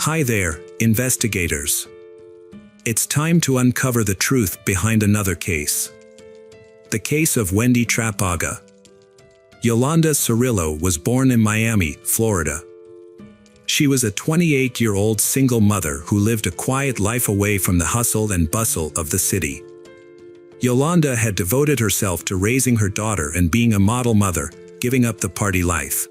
Hi there, investigators. It's time to uncover the truth behind another case. The case of Wendy Trapaga. Yolanda Cerillo was born in Miami, Florida. She was a 28-year-old single mother who lived a quiet life away from the hustle and bustle of the city. Yolanda had devoted herself to raising her daughter and being a model mother, giving up the party life.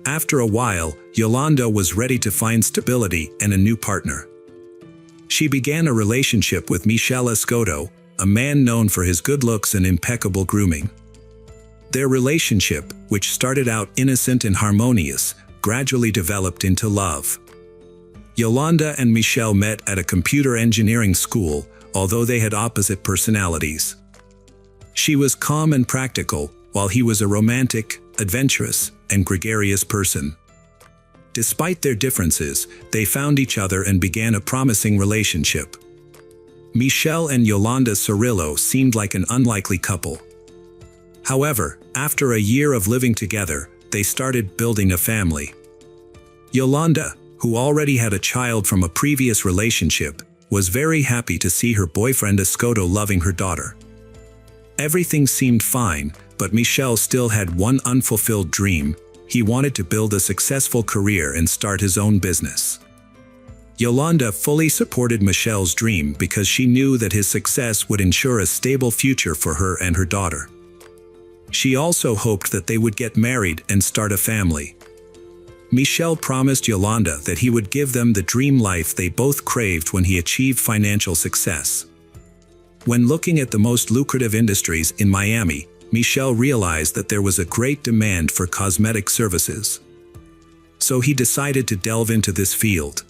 After a while, Yolanda was ready to find stability and a new partner. She began a relationship with Michel Escoto, a man known for his good looks and impeccable grooming. Their relationship, which started out innocent and harmonious, gradually developed into love. Yolanda and Michel met at a computer engineering school, although they had opposite personalities. She was calm and practical, while he was a romantic, adventurous, and gregarious person. Despite their differences, they found each other and began a promising relationship. Michel and Yolanda Cerillo seemed like an unlikely couple. However, after a year of living together, they started building a family. Yolanda, who already had a child from a previous relationship, was very happy to see her boyfriend Escoto loving her daughter. Everything seemed fine, but Michel still had one unfulfilled dream. He wanted to build a successful career and start his own business. Yolanda fully supported Michel's dream because she knew that his success would ensure a stable future for her and her daughter. She also hoped that they would get married and start a family. Michel promised Yolanda that he would give them the dream life they both craved when he achieved financial success. When looking at the most lucrative industries in Miami, Michel realized that there was a great demand for cosmetic services. So he decided to delve into this field.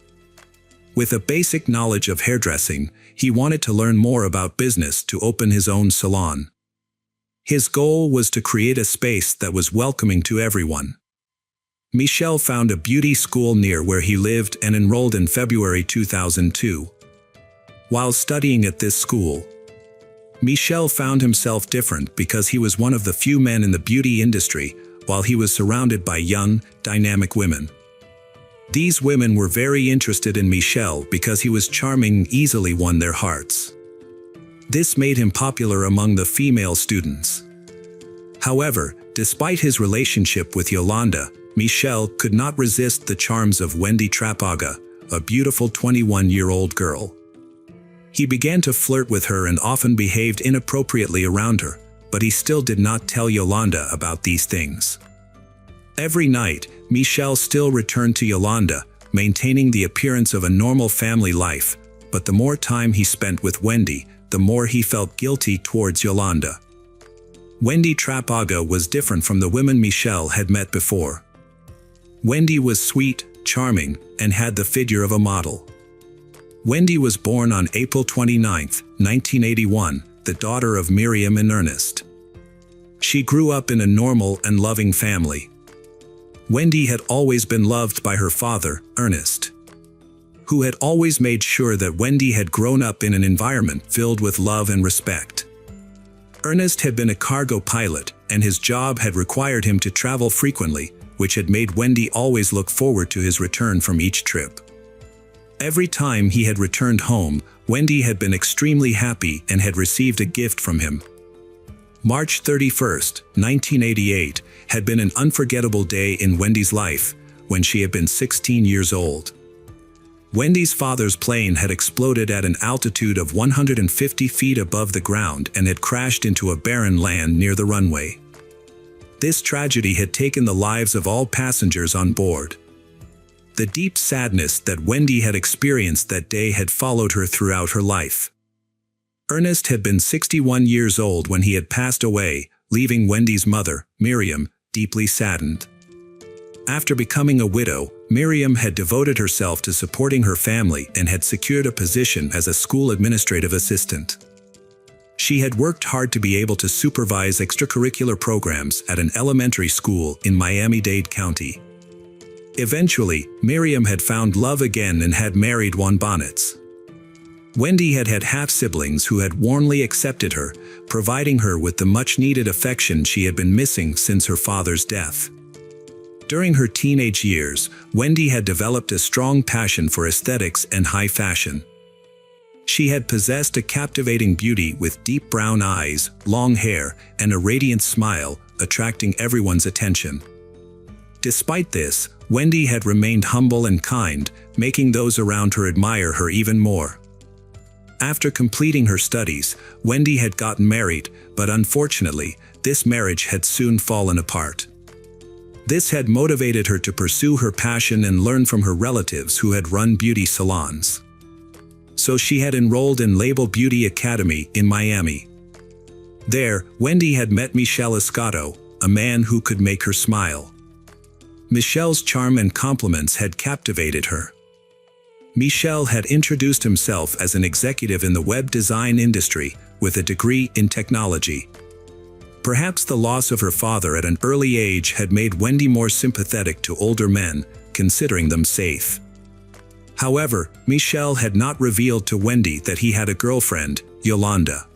With a basic knowledge of hairdressing, he wanted to learn more about business to open his own salon. His goal was to create a space that was welcoming to everyone. Michel found a beauty school near where he lived and enrolled in February 2002. While studying at this school, Michel found himself different because he was one of the few men in the beauty industry, while he was surrounded by young, dynamic women. These women were very interested in Michel because he was charming and easily won their hearts. This made him popular among the female students. However, despite his relationship with Yolanda, Michel could not resist the charms of Wendy Trapaga, a beautiful 21-year-old girl. He began to flirt with her and often behaved inappropriately around her, but he still did not tell Yolanda about these things. Every night, Michel still returned to Yolanda, maintaining the appearance of a normal family life, but the more time he spent with Wendy, the more he felt guilty towards Yolanda. Wendy Trapaga was different from the women Michel had met before. Wendy was sweet, charming, and had the figure of a model. Wendy was born on April 29, 1981, the daughter of Miriam and Ernest. She grew up in a normal and loving family. Wendy had always been loved by her father, Ernest, who had always made sure that Wendy had grown up in an environment filled with love and respect. Ernest had been a cargo pilot, and his job had required him to travel frequently, which had made Wendy always look forward to his return from each trip. Every time he had returned home, Wendy had been extremely happy and had received a gift from him. March 31, 1988, had been an unforgettable day in Wendy's life, when she had been 16 years old. Wendy's father's plane had exploded at an altitude of 150 feet above the ground and had crashed into a barren land near the runway. This tragedy had taken the lives of all passengers on board. The deep sadness that Wendy had experienced that day had followed her throughout her life. Ernest had been 61 years old when he had passed away, leaving Wendy's mother, Miriam, deeply saddened. After becoming a widow, Miriam had devoted herself to supporting her family and had secured a position as a school administrative assistant. She had worked hard to be able to supervise extracurricular programs at an elementary school in Miami-Dade County. Eventually, Miriam had found love again and had married Juan Bonnets. Wendy had had half-siblings who had warmly accepted her, providing her with the much-needed affection she had been missing since her father's death. During her teenage years, Wendy had developed a strong passion for aesthetics and high fashion. She had possessed a captivating beauty with deep brown eyes, long hair, and a radiant smile, attracting everyone's attention. Despite this, Wendy had remained humble and kind, making those around her admire her even more. After completing her studies, Wendy had gotten married, but unfortunately, this marriage had soon fallen apart. This had motivated her to pursue her passion and learn from her relatives who had run beauty salons. So she had enrolled in Label Beauty Academy in Miami. There, Wendy had met Michel Escoto, a man who could make her smile. Michel's charm and compliments had captivated her. Michel had introduced himself as an executive in the web design industry with a degree in technology. Perhaps the loss of her father at an early age had made Wendy more sympathetic to older men, considering them safe. However, Michel had not revealed to Wendy that he had a girlfriend, Yolanda.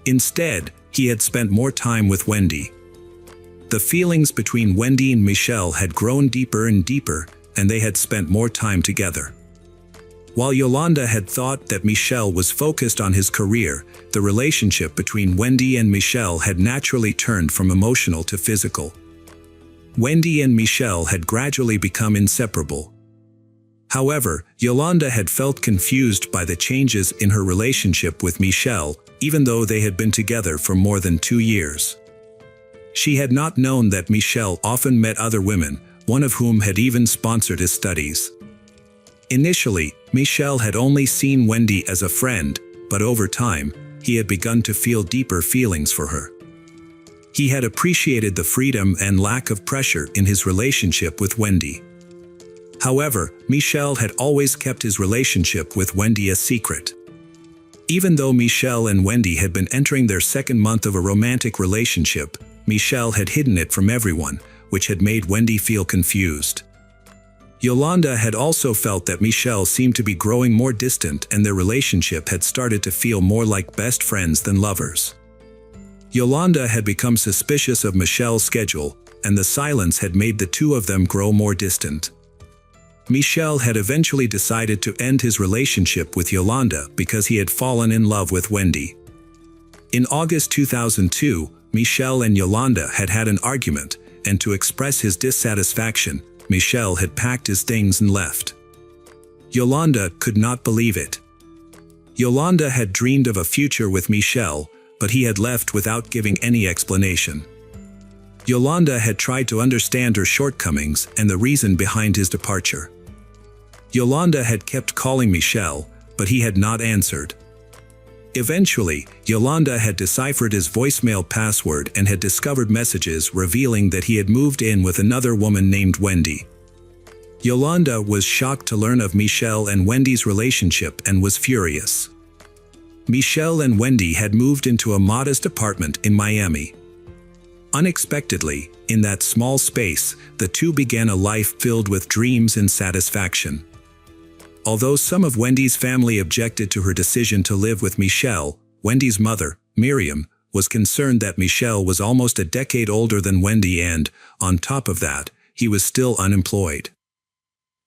Instead, he had spent more time with Wendy. The feelings between Wendy and Michel had grown deeper and deeper, and they had spent more time together. While Yolanda had thought that Michel was focused on his career, the relationship between Wendy and Michel had naturally turned from emotional to physical. Wendy and Michel had gradually become inseparable. However, Yolanda had felt confused by the changes in her relationship with Michel, even though they had been together for more than 2 years. She had not known that Michel often met other women, one of whom had even sponsored his studies. Initially, Michel had only seen Wendy as a friend, but over time, he had begun to feel deeper feelings for her. He had appreciated the freedom and lack of pressure in his relationship with Wendy. However, Michel had always kept his relationship with Wendy a secret. Even though Michel and Wendy had been entering their second month of a romantic relationship, Michel had hidden it from everyone, which had made Wendy feel confused. Yolanda had also felt that Michel seemed to be growing more distant and their relationship had started to feel more like best friends than lovers. Yolanda had become suspicious of Michel's schedule, and the silence had made the two of them grow more distant. Michel had eventually decided to end his relationship with Yolanda because he had fallen in love with Wendy. In August 2002, Michel and Yolanda had had an argument, and to express his dissatisfaction, Michel had packed his things and left. Yolanda could not believe it. Yolanda had dreamed of a future with Michel, but he had left without giving any explanation. Yolanda had tried to understand her shortcomings and the reason behind his departure. Yolanda had kept calling Michel, but he had not answered. Eventually, Yolanda had deciphered his voicemail password and had discovered messages revealing that he had moved in with another woman named Wendy. Yolanda was shocked to learn of Michel and Wendy's relationship and was furious. Michel and Wendy had moved into a modest apartment in Miami. Unexpectedly, in that small space, the two began a life filled with dreams and satisfaction. Although some of Wendy's family objected to her decision to live with Michel, Wendy's mother, Miriam, was concerned that Michel was almost a decade older than Wendy and, on top of that, he was still unemployed.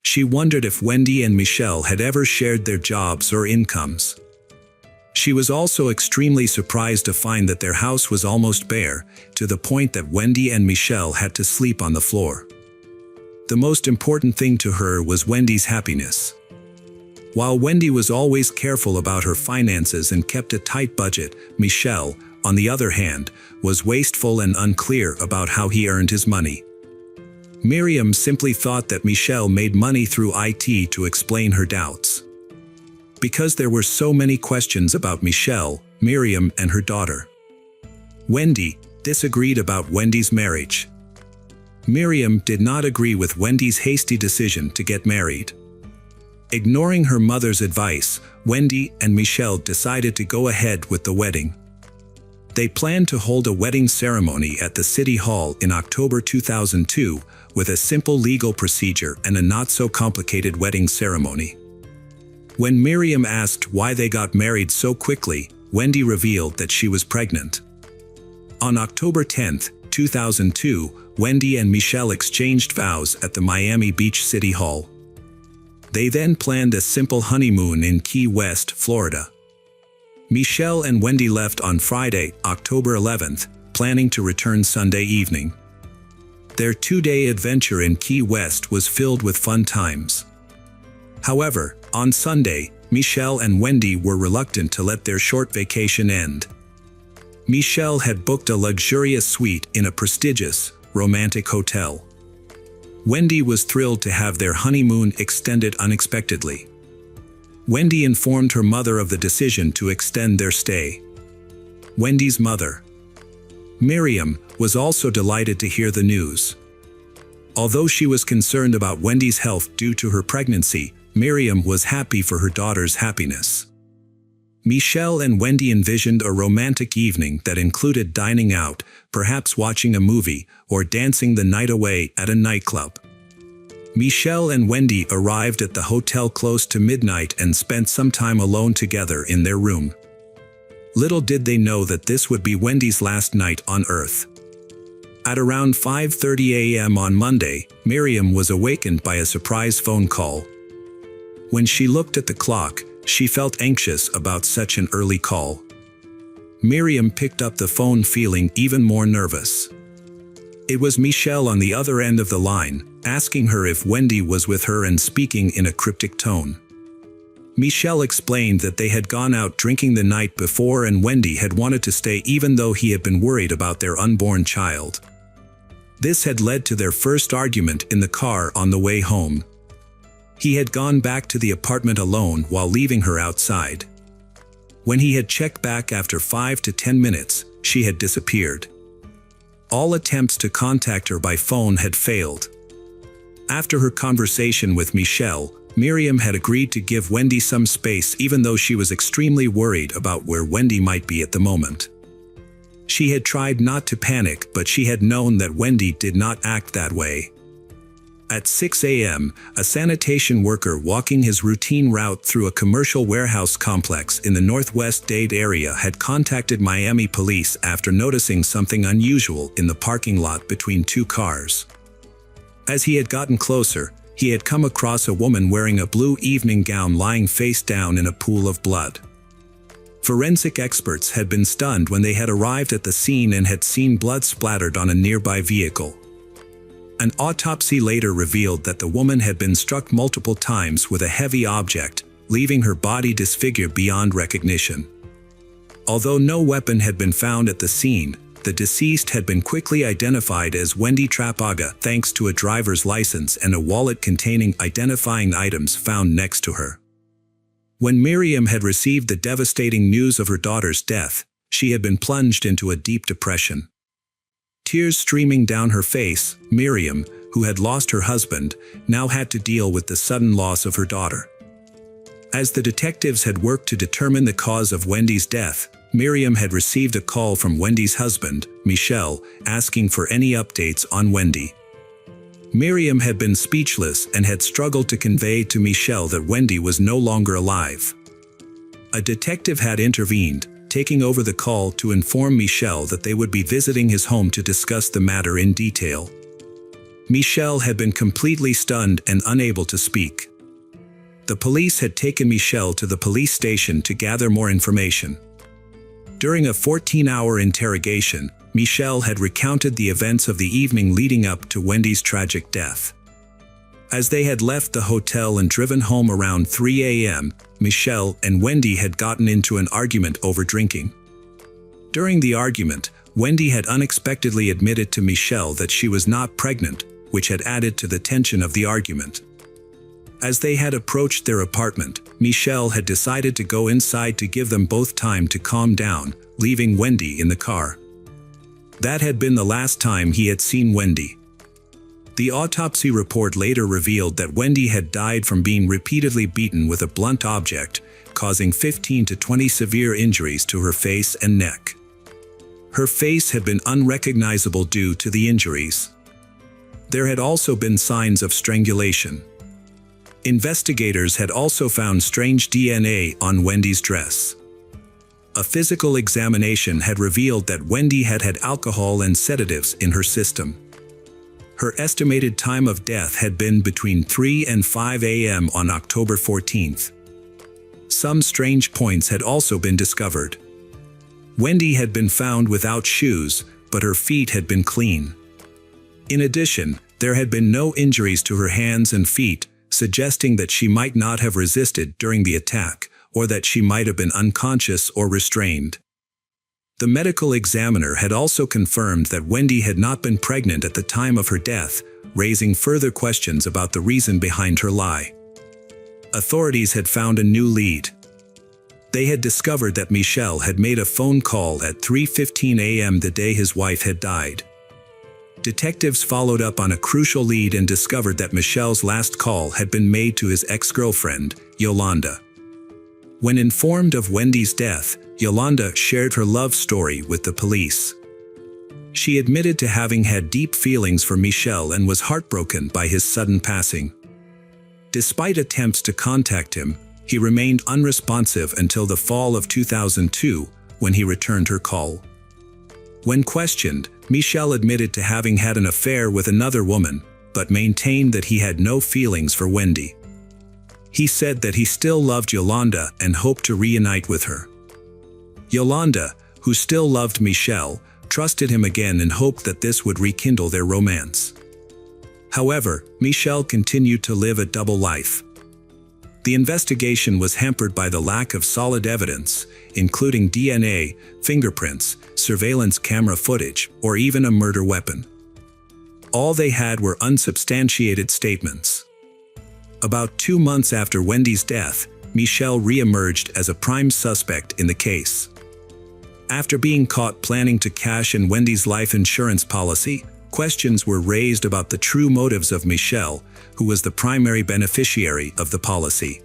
She wondered if Wendy and Michel had ever shared their jobs or incomes. She was also extremely surprised to find that their house was almost bare, to the point that Wendy and Michel had to sleep on the floor. The most important thing to her was Wendy's happiness. While Wendy was always careful about her finances and kept a tight budget, Michel, on the other hand, was wasteful and unclear about how he earned his money. Miriam simply thought that Michel made money through IT to explain her doubts. Because there were so many questions about Michel, Miriam, and her daughter. Wendy disagreed about Wendy's marriage. Miriam did not agree with Wendy's hasty decision to get married. Ignoring her mother's advice, Wendy and Michel decided to go ahead with the wedding. They planned to hold a wedding ceremony at the City Hall in October 2002, with a simple legal procedure and a not-so-complicated wedding ceremony. When Miriam asked why they got married so quickly, Wendy revealed that she was pregnant. On October 10, 2002, Wendy and Michel exchanged vows at the Miami Beach City Hall. They then planned a simple honeymoon in Key West, Florida. Michel and Wendy left on Friday, October 11th, planning to return Sunday evening. Their two-day adventure in Key West was filled with fun times. However, on Sunday, Michel and Wendy were reluctant to let their short vacation end. Michel had booked a luxurious suite in a prestigious, romantic hotel. Wendy was thrilled to have their honeymoon extended unexpectedly. Wendy informed her mother of the decision to extend their stay. Wendy's mother, Miriam, was also delighted to hear the news. Although she was concerned about Wendy's health due to her pregnancy, Miriam was happy for her daughter's happiness. Michel and Wendy envisioned a romantic evening that included dining out, perhaps watching a movie, or dancing the night away at a nightclub. Michel and Wendy arrived at the hotel close to midnight and spent some time alone together in their room. Little did they know that this would be Wendy's last night on Earth. At around 5:30 a.m. on Monday, Miriam was awakened by a surprise phone call. When she looked at the clock, she felt anxious about such an early call. Miriam picked up the phone feeling even more nervous. It was Michel on the other end of the line, asking her if Wendy was with her and speaking in a cryptic tone. Michel explained that they had gone out drinking the night before and Wendy had wanted to stay even though he had been worried about their unborn child. This had led to their first argument in the car on the way home. He had gone back to the apartment alone while leaving her outside. When he had checked back after 5 to 10 minutes, she had disappeared. All attempts to contact her by phone had failed. After her conversation with Michel, Miriam had agreed to give Wendy some space even though she was extremely worried about where Wendy might be at the moment. She had tried not to panic, but she had known that Wendy did not act that way. At 6 a.m., a sanitation worker walking his routine route through a commercial warehouse complex in the Northwest Dade area had contacted Miami police after noticing something unusual in the parking lot between two cars. As he had gotten closer, he had come across a woman wearing a blue evening gown lying face down in a pool of blood. Forensic experts had been stunned when they had arrived at the scene and had seen blood splattered on a nearby vehicle. An autopsy later revealed that the woman had been struck multiple times with a heavy object, leaving her body disfigured beyond recognition. Although no weapon had been found at the scene, the deceased had been quickly identified as Wendy Trapaga thanks to a driver's license and a wallet containing identifying items found next to her. When Miriam had received the devastating news of her daughter's death, she had been plunged into a deep depression. Tears streaming down her face, Miriam, who had lost her husband, now had to deal with the sudden loss of her daughter. As the detectives had worked to determine the cause of Wendy's death, Miriam had received a call from Wendy's husband, Michel, asking for any updates on Wendy. Miriam had been speechless and had struggled to convey to Michel that Wendy was no longer alive. A detective had intervened, taking over the call to inform Michel that they would be visiting his home to discuss the matter in detail. Michel had been completely stunned and unable to speak. The police had taken Michel to the police station to gather more information. During a 14-hour interrogation, Michel had recounted the events of the evening leading up to Wendy's tragic death. As they had left the hotel and driven home around 3 a.m., Michel and Wendy had gotten into an argument over drinking. During the argument, Wendy had unexpectedly admitted to Michel that she was not pregnant, which had added to the tension of the argument. As they had approached their apartment, Michel had decided to go inside to give them both time to calm down, leaving Wendy in the car. That had been the last time he had seen Wendy. The autopsy report later revealed that Wendy had died from being repeatedly beaten with a blunt object, causing 15 to 20 severe injuries to her face and neck. Her face had been unrecognizable due to the injuries. There had also been signs of strangulation. Investigators had also found strange DNA on Wendy's dress. A physical examination had revealed that Wendy had had alcohol and sedatives in her system. Her estimated time of death had been between 3 and 5 a.m. on October 14th. Some strange points had also been discovered. Wendy had been found without shoes, but her feet had been clean. In addition, there had been no injuries to her hands and feet, suggesting that she might not have resisted during the attack, or that she might have been unconscious or restrained. The medical examiner had also confirmed that Wendy had not been pregnant at the time of her death, raising further questions about the reason behind her lie. Authorities had found a new lead. They had discovered that Michel had made a phone call at 3:15 a.m. the day his wife had died. Detectives followed up on a crucial lead and discovered that Michel's last call had been made to his ex-girlfriend, Yolanda. When informed of Wendy's death, Yolanda shared her love story with the police. She admitted to having had deep feelings for Michel and was heartbroken by his sudden passing. Despite attempts to contact him, he remained unresponsive until the fall of 2002, when he returned her call. When questioned, Michel admitted to having had an affair with another woman, but maintained that he had no feelings for Wendy. He said that he still loved Yolanda and hoped to reunite with her. Yolanda, who still loved Michel, trusted him again and hoped that this would rekindle their romance. However, Michel continued to live a double life. The investigation was hampered by the lack of solid evidence, including DNA, fingerprints, surveillance camera footage, or even a murder weapon. All they had were unsubstantiated statements. About 2 months after Wendy's death, Michel re-emerged as a prime suspect in the case. After being caught planning to cash in Wendy's life insurance policy, questions were raised about the true motives of Michel, who was the primary beneficiary of the policy.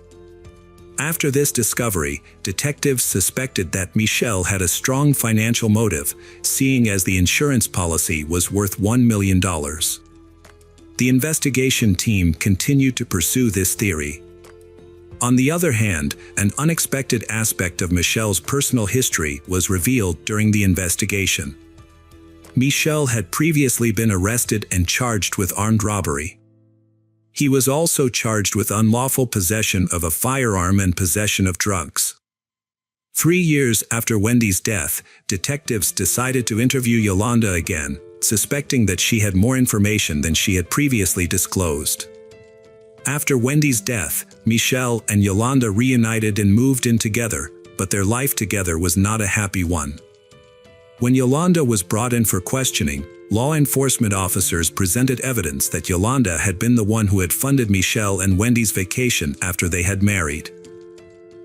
After this discovery, detectives suspected that Michel had a strong financial motive, seeing as the insurance policy was worth $1 million. The investigation team continued to pursue this theory. On the other hand, an unexpected aspect of Michel's personal history was revealed during the investigation. Michel had previously been arrested and charged with armed robbery. He was also charged with unlawful possession of a firearm and possession of drugs. 3 years after Wendy's death, detectives decided to interview Yolanda again, suspecting that she had more information than she had previously disclosed. After Wendy's death, Michel and Yolanda reunited and moved in together, but their life together was not a happy one. When Yolanda was brought in for questioning, law enforcement officers presented evidence that Yolanda had been the one who had funded Michel and Wendy's vacation after they had married.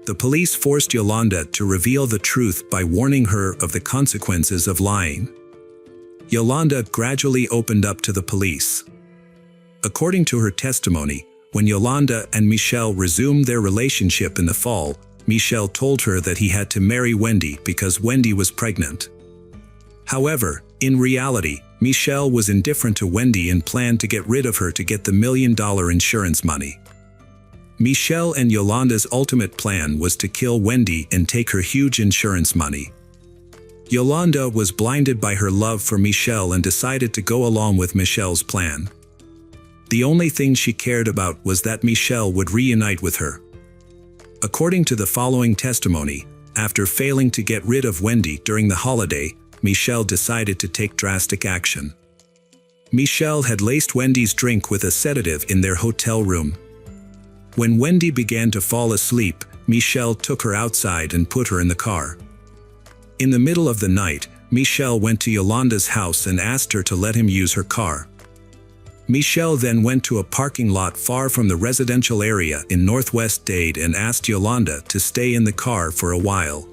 The police forced Yolanda to reveal the truth by warning her of the consequences of lying. Yolanda gradually opened up to the police. According to her testimony, when Yolanda and Michel resumed their relationship in the fall, Michel told her that he had to marry Wendy because Wendy was pregnant. However, in reality, Michel was indifferent to Wendy and planned to get rid of her to get the $1 million insurance money. Michel and Yolanda's ultimate plan was to kill Wendy and take her huge insurance money. Yolanda was blinded by her love for Michel and decided to go along with Michel's plan. The only thing she cared about was that Michel would reunite with her. According to the following testimony, after failing to get rid of Wendy during the holiday, Michel decided to take drastic action. Michel had laced Wendy's drink with a sedative in their hotel room. When Wendy began to fall asleep, Michel took her outside and put her in the car. In the middle of the night, Michel went to Yolanda's house and asked her to let him use her car. Michel then went to a parking lot far from the residential area in Northwest Dade and asked Yolanda to stay in the car for a while.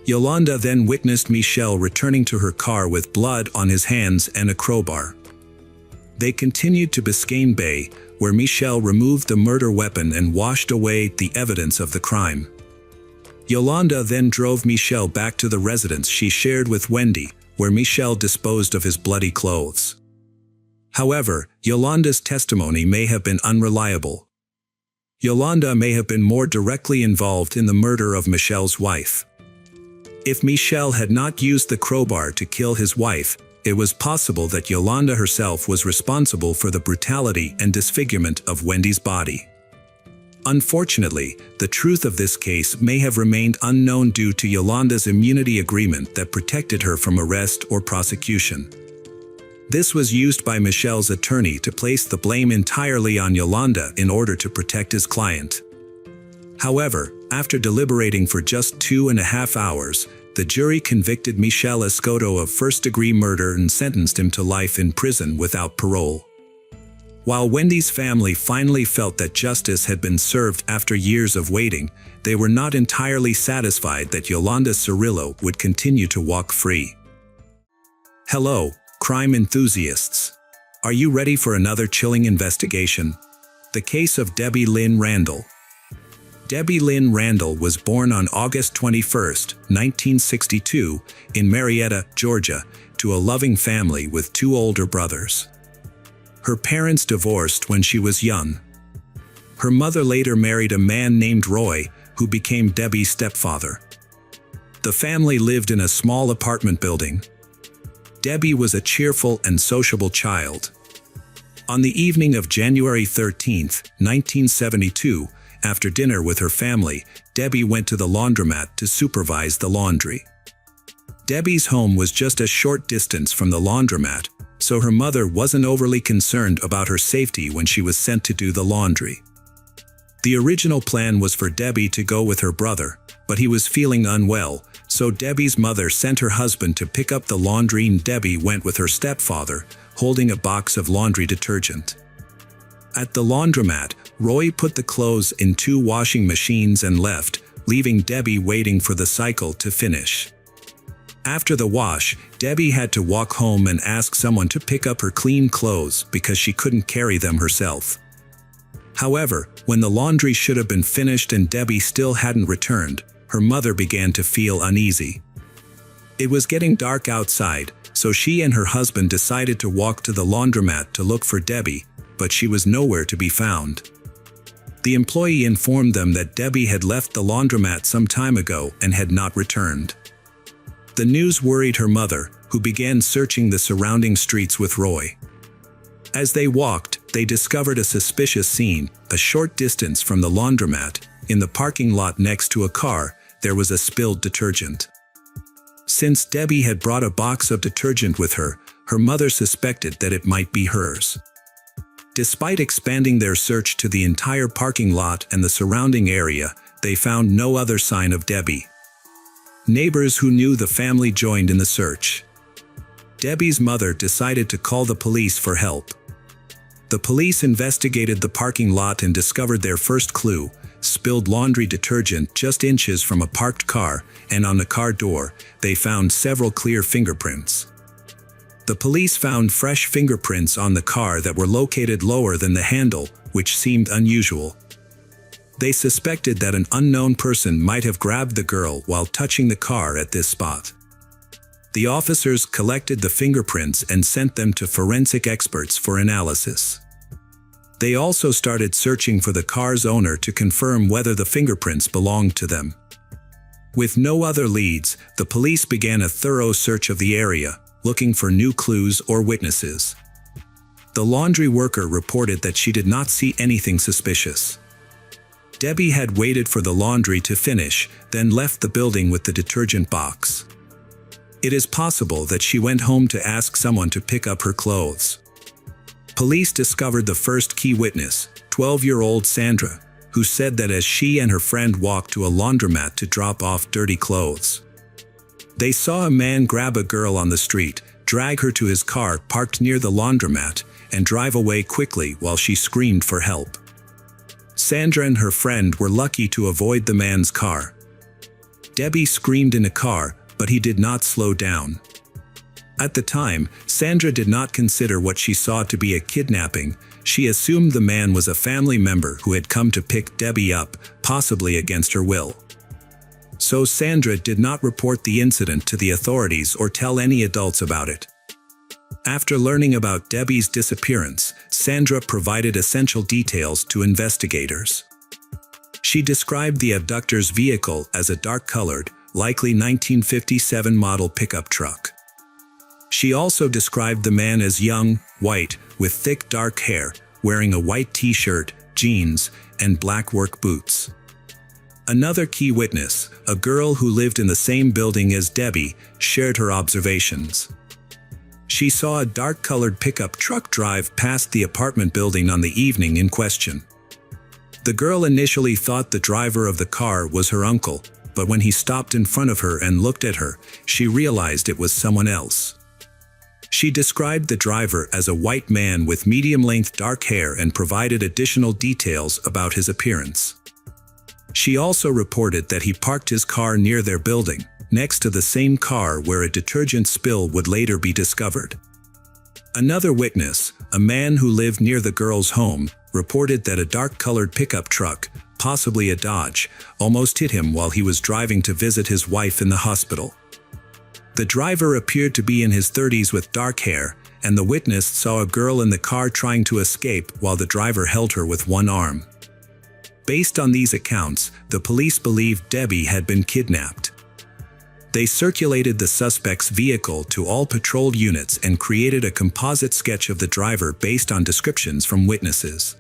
Yolanda then witnessed Michel returning to her car with blood on his hands and a crowbar. They continued to Biscayne Bay, where Michel removed the murder weapon and washed away the evidence of the crime. Yolanda then drove Michel back to the residence she shared with Wendy, where Michel disposed of his bloody clothes. However, Yolanda's testimony may have been unreliable. Yolanda may have been more directly involved in the murder of Michel's wife. If Michel had not used the crowbar to kill his wife, it was possible that Yolanda herself was responsible for the brutality and disfigurement of Wendy's body. Unfortunately, the truth of this case may have remained unknown due to Yolanda's immunity agreement that protected her from arrest or prosecution. This was used by Michel's attorney to place the blame entirely on Yolanda in order to protect his client. However, after deliberating for just 2.5 hours, the jury convicted Michel Escoto of first-degree murder and sentenced him to life in prison without parole. While Wendy's family finally felt that justice had been served after years of waiting, they were not entirely satisfied that Yolanda Cerillo would continue to walk free. Hello, crime enthusiasts. Are you ready for another chilling investigation? The case of Debbie Lynn Randall. Debbie Lynn Randall was born on August 21, 1962, in Marietta, Georgia, to a loving family with 2 older brothers. Her parents divorced when she was young. Her mother later married a man named Roy, who became Debbie's stepfather. The family lived in a small apartment building. Debbie was a cheerful and sociable child. On the evening of January 13, 1972, after dinner with her family, Debbie went to the laundromat to supervise the laundry. Debbie's home was just a short distance from the laundromat, so her mother wasn't overly concerned about her safety when she was sent to do the laundry. The original plan was for Debbie to go with her brother, but he was feeling unwell, so Debbie's mother sent her husband to pick up the laundry and Debbie went with her stepfather, holding a box of laundry detergent. At the laundromat, Roy put the clothes in 2 washing machines and left, leaving Debbie waiting for the cycle to finish. After the wash, Debbie had to walk home and ask someone to pick up her clean clothes because she couldn't carry them herself. However, when the laundry should have been finished and Debbie still hadn't returned, her mother began to feel uneasy. It was getting dark outside, so she and her husband decided to walk to the laundromat to look for Debbie, but she was nowhere to be found. The employee informed them that Debbie had left the laundromat some time ago and had not returned. The news worried her mother, who began searching the surrounding streets with Roy. As they walked, they discovered a suspicious scene. A short distance from the laundromat, in the parking lot next to a car, there was a spilled detergent. Since Debbie had brought a box of detergent with her, her mother suspected that it might be hers. Despite expanding their search to the entire parking lot and the surrounding area, they found no other sign of Debbie. Neighbors who knew the family joined in the search. Debbie's mother decided to call the police for help. The police investigated the parking lot and discovered their first clue: spilled laundry detergent just inches from a parked car, and on the car door, they found several clear fingerprints. The police found fresh fingerprints on the car that were located lower than the handle, which seemed unusual. They suspected that an unknown person might have grabbed the girl while touching the car at this spot. The officers collected the fingerprints and sent them to forensic experts for analysis. They also started searching for the car's owner to confirm whether the fingerprints belonged to them. With no other leads, the police began a thorough search of the area, looking for new clues or witnesses. The laundry worker reported that she did not see anything suspicious. Debbie had waited for the laundry to finish, then left the building with the detergent box. It is possible that she went home to ask someone to pick up her clothes. Police discovered the first key witness, 12-year-old Sandra, who said that as she and her friend walked to a laundromat to drop off dirty clothes, they saw a man grab a girl on the street, drag her to his car parked near the laundromat, and drive away quickly while she screamed for help. Sandra and her friend were lucky to avoid the man's car. Debbie screamed in a car, but he did not slow down. At the time, Sandra did not consider what she saw to be a kidnapping. She assumed the man was a family member who had come to pick Debbie up, possibly against her will. So Sandra did not report the incident to the authorities or tell any adults about it. After learning about Debbie's disappearance, Sandra provided essential details to investigators. She described the abductor's vehicle as a dark-colored, likely 1957 model pickup truck. She also described the man as young, white, with thick dark hair, wearing a white t-shirt, jeans, and black work boots. Another key witness, a girl who lived in the same building as Debbie, shared her observations. She saw a dark-colored pickup truck drive past the apartment building on the evening in question. The girl initially thought the driver of the car was her uncle, but when he stopped in front of her and looked at her, she realized it was someone else. She described the driver as a white man with medium-length dark hair and provided additional details about his appearance. She also reported that he parked his car near their building, next to the same car where a detergent spill would later be discovered. Another witness, a man who lived near the girl's home, reported that a dark-colored pickup truck, possibly a Dodge, almost hit him while he was driving to visit his wife in the hospital. The driver appeared to be in his 30s with dark hair, and the witness saw a girl in the car trying to escape while the driver held her with one arm. Based on these accounts, the police believed Debbie had been kidnapped. They circulated the suspect's vehicle to all patrol units and created a composite sketch of the driver based on descriptions from witnesses.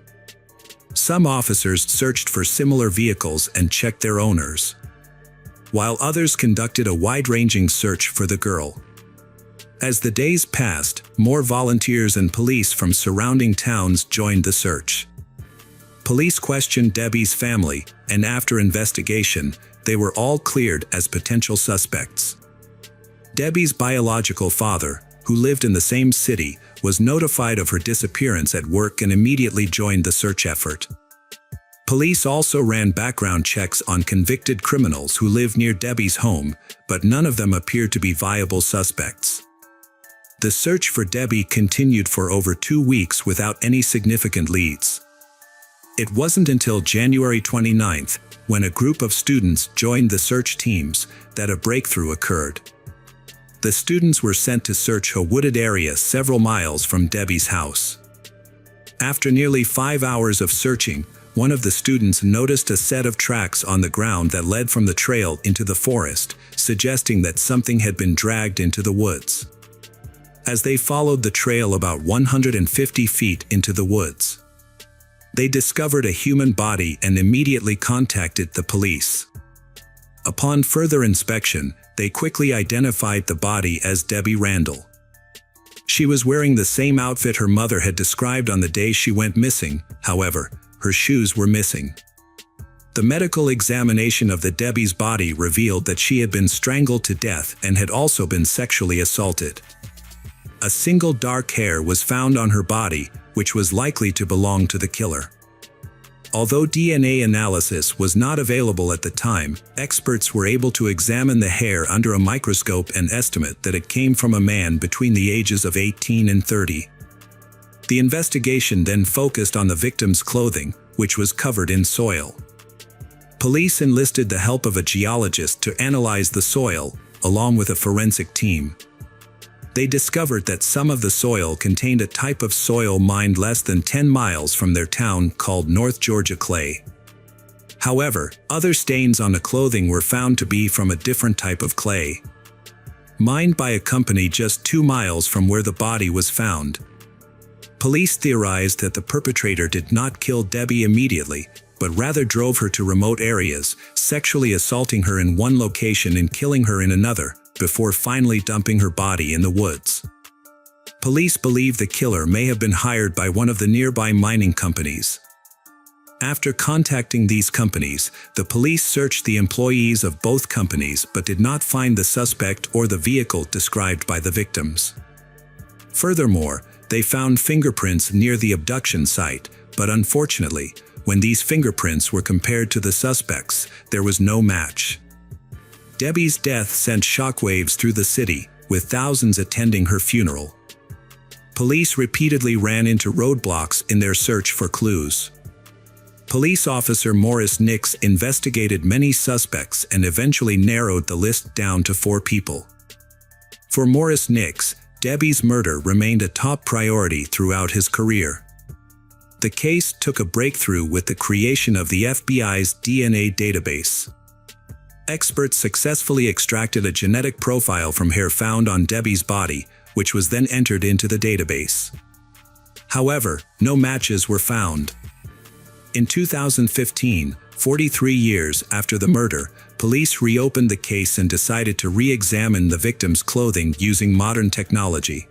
Some officers searched for similar vehicles and checked their owners, while others conducted a wide-ranging search for the girl. As the days passed, more volunteers and police from surrounding towns joined the search. Police questioned Debbie's family, and after investigation, they were all cleared as potential suspects. Debbie's biological father, who lived in the same city, was notified of her disappearance at work and immediately joined the search effort. Police also ran background checks on convicted criminals who lived near Debbie's home, but none of them appeared to be viable suspects. The search for Debbie continued for over 2 weeks without any significant leads. It wasn't until January 29th, when a group of students joined the search teams, that a breakthrough occurred. The students were sent to search a wooded area several miles from Debbie's house. After nearly 5 hours of searching, one of the students noticed a set of tracks on the ground that led from the trail into the forest, suggesting that something had been dragged into the woods. As they followed the trail about 150 feet into the woods, they discovered a human body and immediately contacted the police. Upon further inspection, they quickly identified the body as Debbie Randall. She was wearing the same outfit her mother had described on the day she went missing. However, her shoes were missing. The medical examination of the Debbie's body revealed that she had been strangled to death and had also been sexually assaulted. A single dark hair was found on her body, which was likely to belong to the killer. Although DNA analysis was not available at the time, experts were able to examine the hair under a microscope and estimate that it came from a man between the ages of 18 and 30. The investigation then focused on the victim's clothing, which was covered in soil. Police enlisted the help of a geologist to analyze the soil, along with a forensic team. They discovered that some of the soil contained a type of soil mined less than 10 miles from their town called North Georgia clay. However, other stains on the clothing were found to be from a different type of clay, mined by a company just 2 miles from where the body was found. Police theorized that the perpetrator did not kill Debbie immediately, but rather drove her to remote areas, sexually assaulting her in one location and killing her in another, before finally dumping her body in the woods. Police believe the killer may have been hired by one of the nearby mining companies. After contacting these companies, the police searched the employees of both companies but did not find the suspect or the vehicle described by the victims. Furthermore, they found fingerprints near the abduction site, but unfortunately, when these fingerprints were compared to the suspects, there was no match. Debbie's death sent shockwaves through the city, with thousands attending her funeral. Police repeatedly ran into roadblocks in their search for clues. Police officer Morris Nix investigated many suspects and eventually narrowed the list down to 4 people. For Morris Nix, Debbie's murder remained a top priority throughout his career. The case took a breakthrough with the creation of the FBI's DNA database. Experts successfully extracted a genetic profile from hair found on Debbie's body, which was then entered into the database. However, no matches were found. In 2015, 43 years after the murder, police reopened the case and decided to re-examine the victim's clothing using modern technology.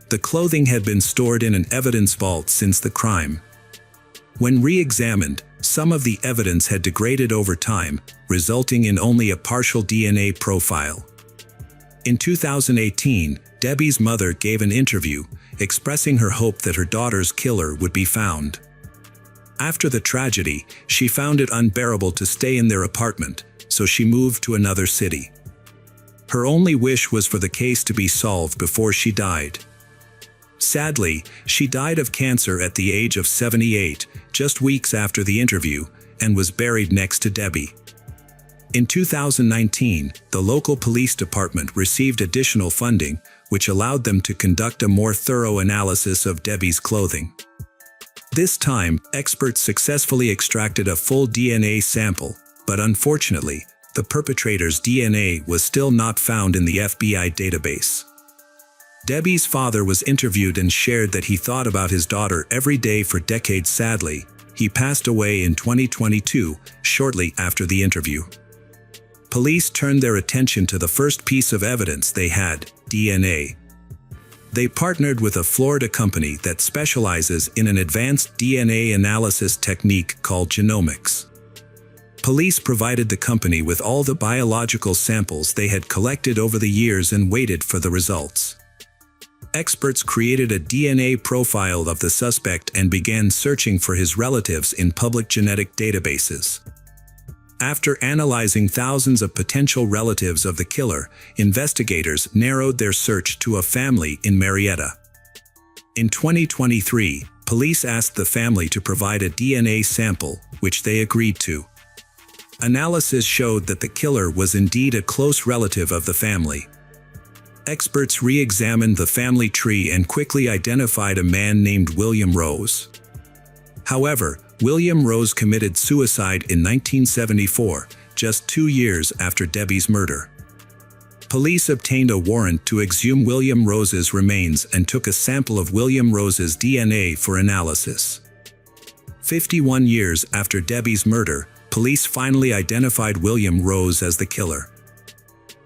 The clothing had been stored in an evidence vault since the crime. When re-examined, some of the evidence had degraded over time, resulting in only a partial DNA profile. In 2018, Debbie's mother gave an interview, expressing her hope that her daughter's killer would be found. After the tragedy, she found it unbearable to stay in their apartment, so she moved to another city. Her only wish was for the case to be solved before she died. Sadly, she died of cancer at the age of 78, just weeks after the interview, and was buried next to Debbie. In 2019, the local police department received additional funding, which allowed them to conduct a more thorough analysis of Debbie's clothing. This time, experts successfully extracted a full DNA sample, but unfortunately, the perpetrator's DNA was still not found in the FBI database. Debbie's father was interviewed and shared that he thought about his daughter every day for decades. Sadly, he passed away in 2022, shortly after the interview. Police turned their attention to the first piece of evidence they had, DNA. They partnered with a Florida company that specializes in an advanced DNA analysis technique called genomics. Police provided the company with all the biological samples they had collected over the years and waited for the results. Experts created a DNA profile of the suspect and began searching for his relatives in public genetic databases. After analyzing thousands of potential relatives of the killer, investigators narrowed their search to a family in Marietta. In 2023, police asked the family to provide a DNA sample, which they agreed to. Analysis showed that the killer was indeed a close relative of the family. Experts re-examined the family tree and quickly identified a man named William Rose. However, William Rose committed suicide in 1974, just 2 years after Debbie's murder. Police obtained a warrant to exhume William Rose's remains and took a sample of William Rose's DNA for analysis. 51 years after Debbie's murder, police finally identified William Rose as the killer.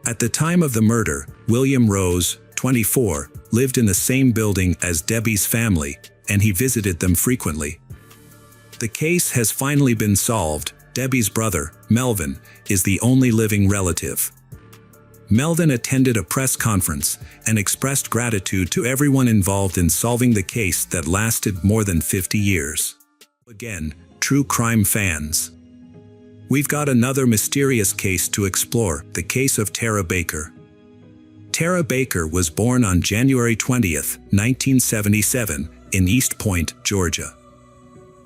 At the time of the murder, William Rose, 24, lived in the same building as Debbie's family, and he visited them frequently. The case has finally been solved. Debbie's brother, Melvin, is the only living relative. Melvin attended a press conference and expressed gratitude to everyone involved in solving the case that lasted more than 50 years. Again, true crime fans. We've got another mysterious case to explore, the case of Tara Baker. Tara Baker was born on January 20, 1977, in East Point, Georgia.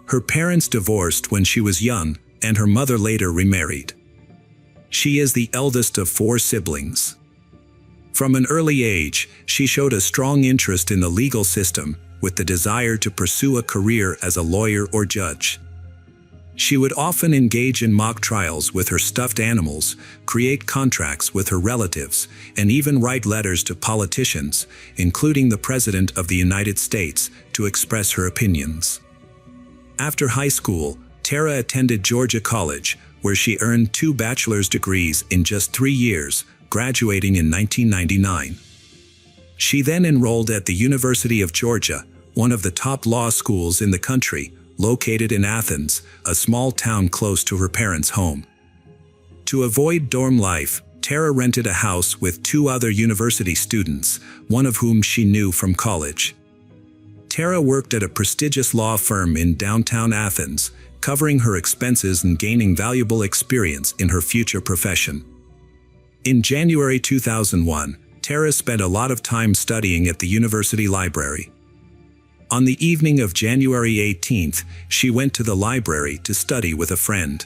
Her parents divorced when she was young, and her mother later remarried. She is the eldest of 4 siblings. From an early age, she showed a strong interest in the legal system, with the desire to pursue a career as a lawyer or judge. She would often engage in mock trials with her stuffed animals, create contracts with her relatives, and even write letters to politicians, including the President of the United States, to express her opinions. After high school, Tara attended Georgia College, where she earned 2 bachelor's degrees in just 3 years, graduating in 1999. She then enrolled at the University of Georgia, one of the top law schools in the country, located in Athens, a small town close to her parents' home. To avoid dorm life, Tara rented a house with 2 other university students, one of whom she knew from college. Tara worked at a prestigious law firm in downtown Athens, covering her expenses and gaining valuable experience in her future profession. In January 2001, Tara spent a lot of time studying at the university library. On the evening of January 18th, she went to the library to study with a friend.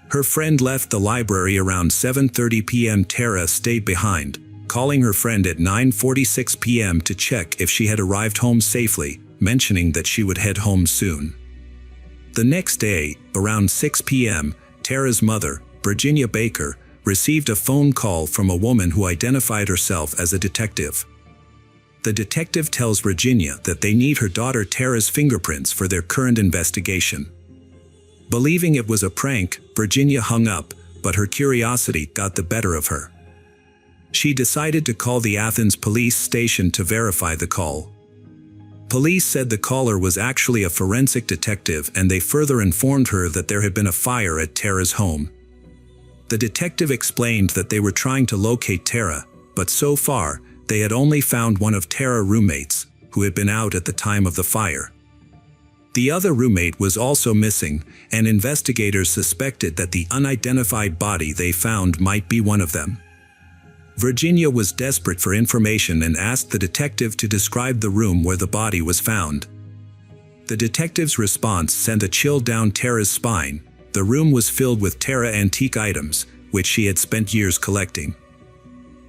Her friend left the library around 7:30 p.m. Tara stayed behind, calling her friend at 9:46 p.m. to check if she had arrived home safely, mentioning that she would head home soon. The next day, around 6 p.m., Tara's mother, Virginia Baker, received a phone call from a woman who identified herself as a detective. The detective tells Virginia that they need her daughter Tara's fingerprints for their current investigation. Believing it was a prank, Virginia hung up, but her curiosity got the better of her. She decided to call the Athens police station to verify the call. Police said the caller was actually a forensic detective, and they further informed her that there had been a fire at Tara's home. The detective explained that they were trying to locate Tara, but so far, they had only found one of Tara's roommates, who had been out at the time of the fire. The other roommate was also missing, and investigators suspected that the unidentified body they found might be one of them. Virginia was desperate for information and asked the detective to describe the room where the body was found. The detective's response sent a chill down Tara's spine. The room was filled with Tara antique items, which she had spent years collecting.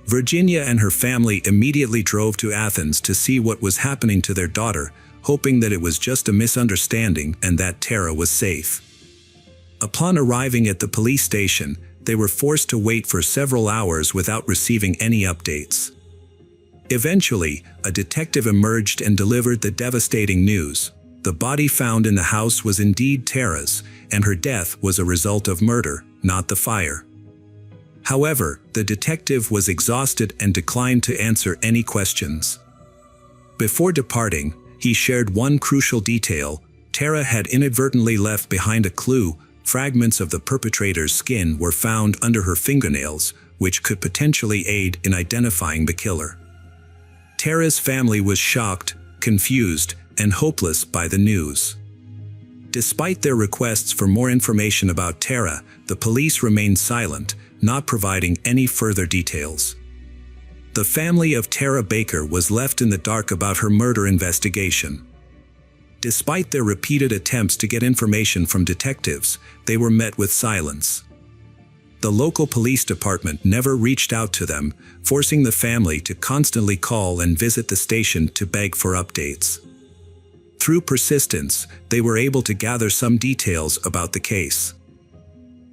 Virginia and her family immediately drove to Athens to see what was happening to their daughter, hoping that it was just a misunderstanding and that Tara was safe. Upon arriving at the police station, they were forced to wait for several hours without receiving any updates. Eventually, a detective emerged and delivered the devastating news. The body found in the house was indeed Tara's, and her death was a result of murder, not the fire. However, the detective was exhausted and declined to answer any questions. Before departing, he shared one crucial detail: Tara had inadvertently left behind a clue. Fragments of the perpetrator's skin were found under her fingernails, which could potentially aid in identifying the killer. Tara's family was shocked, confused, and hopeless by the news. Despite their requests for more information about Tara, the police remained silent, not providing any further details. The family of Tara Baker was left in the dark about her murder investigation. Despite their repeated attempts to get information from detectives, they were met with silence. The local police department never reached out to them, forcing the family to constantly call and visit the station to beg for updates. Through persistence, they were able to gather some details about the case.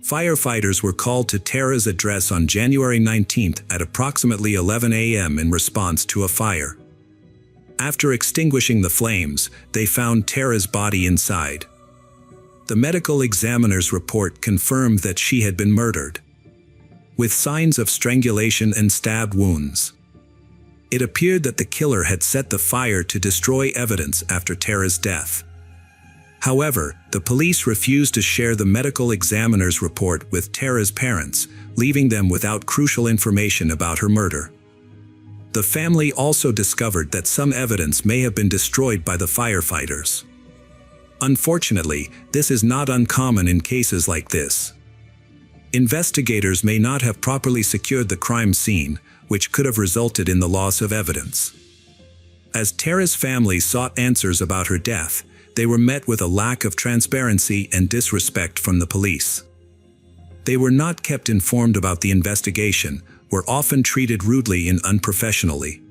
Firefighters were called to Tara's address on January 19th at approximately 11 a.m. in response to a fire. After extinguishing the flames, they found Tara's body inside. The medical examiner's report confirmed that she had been murdered, with signs of strangulation and stab wounds. It appeared that the killer had set the fire to destroy evidence after Tara's death. However, the police refused to share the medical examiner's report with Tara's parents, leaving them without crucial information about her murder. The family also discovered that some evidence may have been destroyed by the firefighters. Unfortunately, this is not uncommon in cases like this. Investigators may not have properly secured the crime scene, which could have resulted in the loss of evidence. As Tara's family sought answers about her death, they were met with a lack of transparency and disrespect from the police. They were not kept informed about the investigation, were often treated rudely and unprofessionally.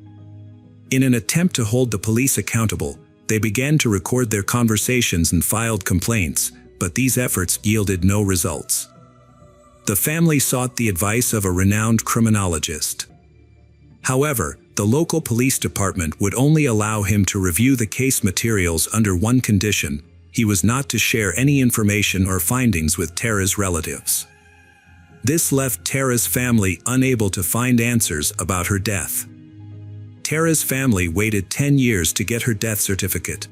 In an attempt to hold the police accountable, they began to record their conversations and filed complaints, but these efforts yielded no results. The family sought the advice of a renowned criminologist. However, the local police department would only allow him to review the case materials under one condition: he was not to share any information or findings with Tara's relatives. This left Tara's family unable to find answers about her death. Tara's family waited 10 years to get her death certificate.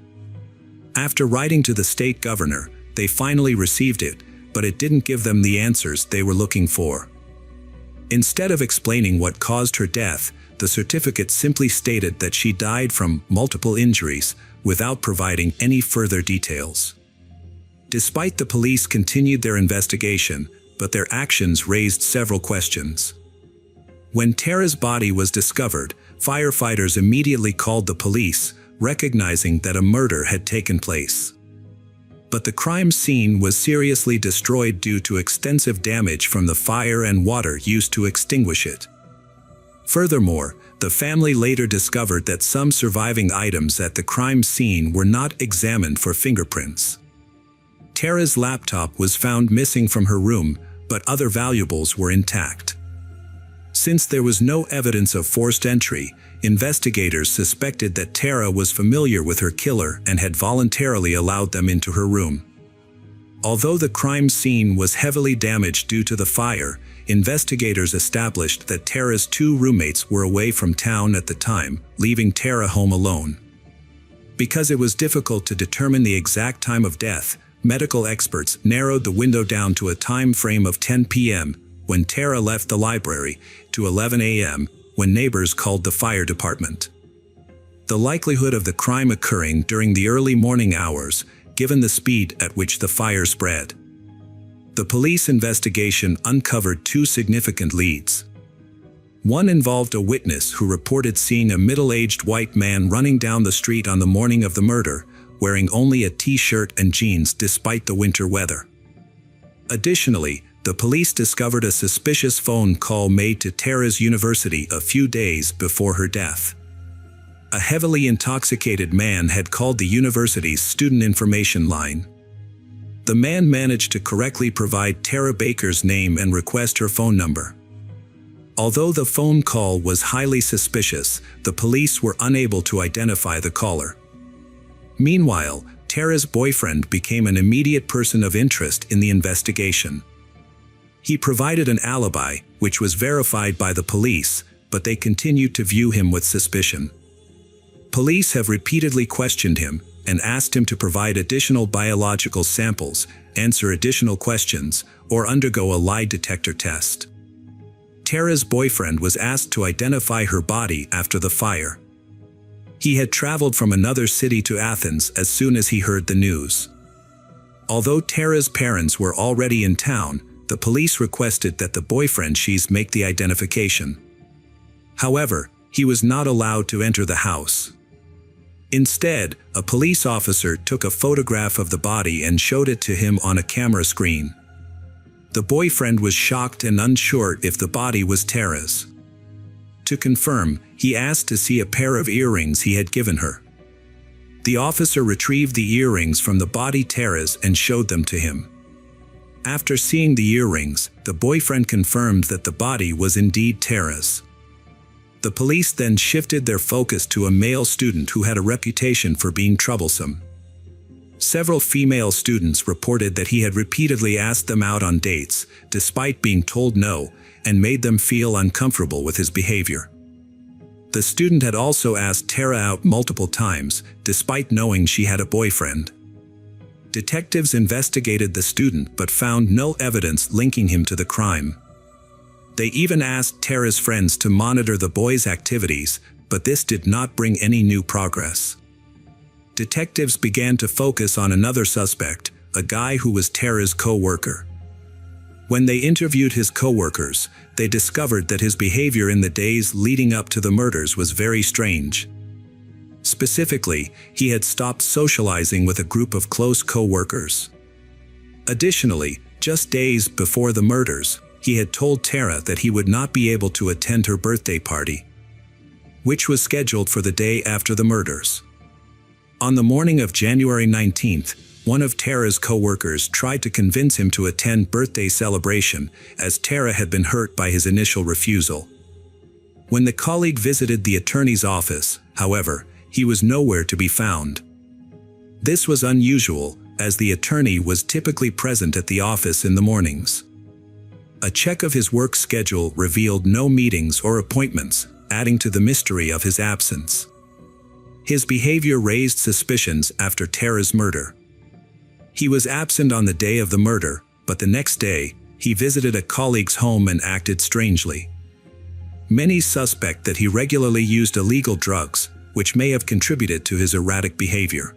After writing to the state governor, they finally received it, but it didn't give them the answers they were looking for. Instead of explaining what caused her death, the certificate simply stated that she died from multiple injuries, without providing any further details. Despite the police continued their investigation, but their actions raised several questions. When Tara's body was discovered, firefighters immediately called the police, recognizing that a murder had taken place. But the crime scene was seriously destroyed due to extensive damage from the fire and water used to extinguish it. Furthermore, the family later discovered that some surviving items at the crime scene were not examined for fingerprints. Tara's laptop was found missing from her room, but other valuables were intact. Since there was no evidence of forced entry, investigators suspected that Tara was familiar with her killer and had voluntarily allowed them into her room. Although the crime scene was heavily damaged due to the fire, investigators established that Tara's 2 roommates were away from town at the time, leaving Tara home alone. Because it was difficult to determine the exact time of death, medical experts narrowed the window down to a time frame of 10 p.m., when Tara left the library, to 11 a.m., when neighbors called the fire department. The likelihood of the crime occurring during the early morning hours, given the speed at which the fire spread. The police investigation uncovered 2 significant leads. One involved a witness who reported seeing a middle-aged white man running down the street on the morning of the murder, wearing only a t-shirt and jeans despite the winter weather. Additionally, the police discovered a suspicious phone call made to Tara's university a few days before her death. A heavily intoxicated man had called the university's student information line. The man managed to correctly provide Tara Baker's name and request her phone number. Although the phone call was highly suspicious, the police were unable to identify the caller. Meanwhile, Tara's boyfriend became an immediate person of interest in the investigation. He provided an alibi, which was verified by the police, but they continued to view him with suspicion. Police have repeatedly questioned him and asked him to provide additional biological samples, answer additional questions, or undergo a lie detector test. Tara's boyfriend was asked to identify her body after the fire. He had traveled from another city to Athens as soon as he heard the news. Although Tara's parents were already in town, the police requested that the boyfriend make the identification. However, he was not allowed to enter the house. Instead, a police officer took a photograph of the body and showed it to him on a camera screen. The boyfriend was shocked and unsure if the body was Tara's. To confirm, he asked to see a pair of earrings he had given her. The officer retrieved the earrings from the body Tara's and showed them to him. After seeing the earrings, the boyfriend confirmed that the body was indeed Tara's. The police then shifted their focus to a male student who had a reputation for being troublesome. Several female students reported that he had repeatedly asked them out on dates, despite being told no, and made them feel uncomfortable with his behavior. The student had also asked Tara out multiple times, despite knowing she had a boyfriend. Detectives investigated the student but found no evidence linking him to the crime. They even asked Tara's friends to monitor the boy's activities, but this did not bring any new progress. Detectives began to focus on another suspect, a guy who was Tara's co-worker. When they interviewed his co-workers, they discovered that his behavior in the days leading up to the murders was very strange. Specifically, he had stopped socializing with a group of close co-workers. Additionally, just days before the murders, he had told Tara that he would not be able to attend her birthday party, which was scheduled for the day after the murders. On the morning of January 19th, one of Tara's co-workers tried to convince him to attend birthday celebration, as Tara had been hurt by his initial refusal. When the colleague visited the attorney's office, however, he was nowhere to be found. This was unusual, as the attorney was typically present at the office in the mornings. A check of his work schedule revealed no meetings or appointments, adding to the mystery of his absence. His behavior raised suspicions after Tara's murder. He was absent on the day of the murder, but the next day, he visited a colleague's home and acted strangely. Many suspect that he regularly used illegal drugs, which may have contributed to his erratic behavior.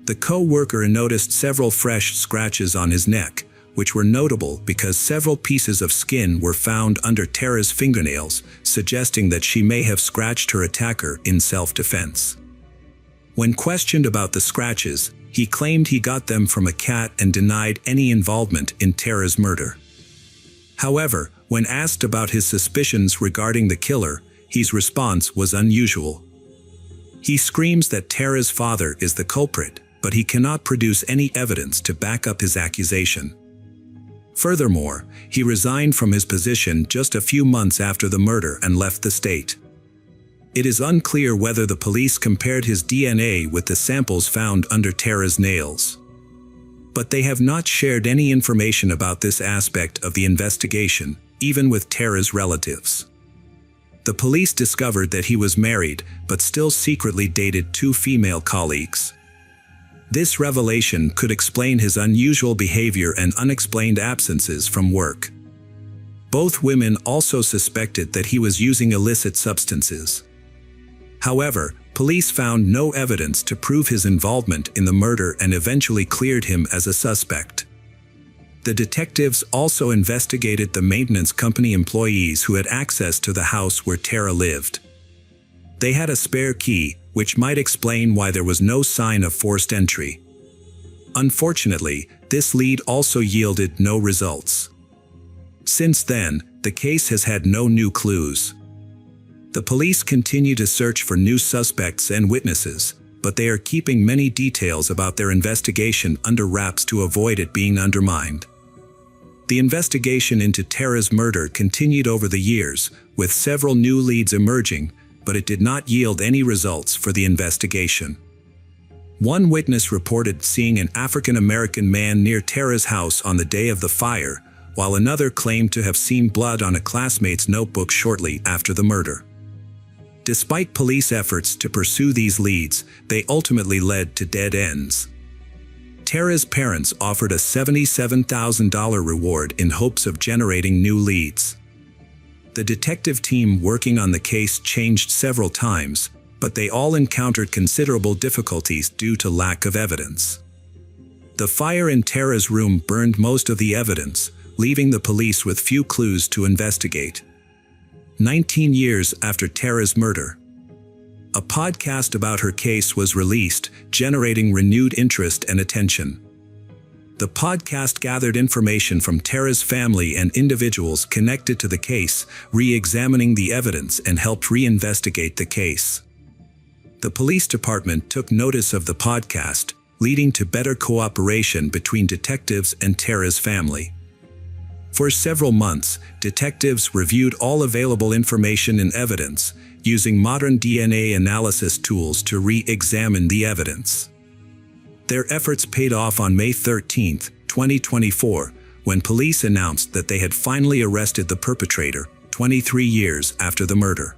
The co-worker noticed several fresh scratches on his neck, which were notable because several pieces of skin were found under Tara's fingernails, suggesting that she may have scratched her attacker in self-defense. When questioned about the scratches, he claimed he got them from a cat and denied any involvement in Tara's murder. However, when asked about his suspicions regarding the killer, his response was unusual. He screams that Tara's father is the culprit, but he cannot produce any evidence to back up his accusation. Furthermore, he resigned from his position just a few months after the murder and left the state. It is unclear whether the police compared his DNA with the samples found under Tara's nails. But they have not shared any information about this aspect of the investigation, even with Tara's relatives. The police discovered that he was married, but still secretly dated 2 female colleagues. This revelation could explain his unusual behavior and unexplained absences from work. Both women also suspected that he was using illicit substances. However, police found no evidence to prove his involvement in the murder and eventually cleared him as a suspect. The detectives also investigated the maintenance company employees who had access to the house where Tara lived. They had a spare key, which might explain why there was no sign of forced entry. Unfortunately, this lead also yielded no results. Since then, the case has had no new clues. The police continue to search for new suspects and witnesses, but they are keeping many details about their investigation under wraps to avoid it being undermined. The investigation into Tara's murder continued over the years, with several new leads emerging, but it did not yield any results for the investigation. One witness reported seeing an African-American man near Tara's house on the day of the fire, while another claimed to have seen blood on a classmate's notebook shortly after the murder. Despite police efforts to pursue these leads, they ultimately led to dead ends. Tara's parents offered a $77,000 reward in hopes of generating new leads. The detective team working on the case changed several times, but they all encountered considerable difficulties due to lack of evidence. The fire in Tara's room burned most of the evidence, leaving the police with few clues to investigate. 19 years after Tara's murder, a podcast about her case was released, generating renewed interest and attention. The podcast gathered information from Tara's family and individuals connected to the case, re-examining the evidence and helped reinvestigate the case. The police department took notice of the podcast, leading to better cooperation between detectives and Tara's family. For several months, detectives reviewed all available information and evidence, using modern DNA analysis tools to re-examine the evidence. Their efforts paid off on May 13, 2024, when police announced that they had finally arrested the perpetrator, 23 years after the murder.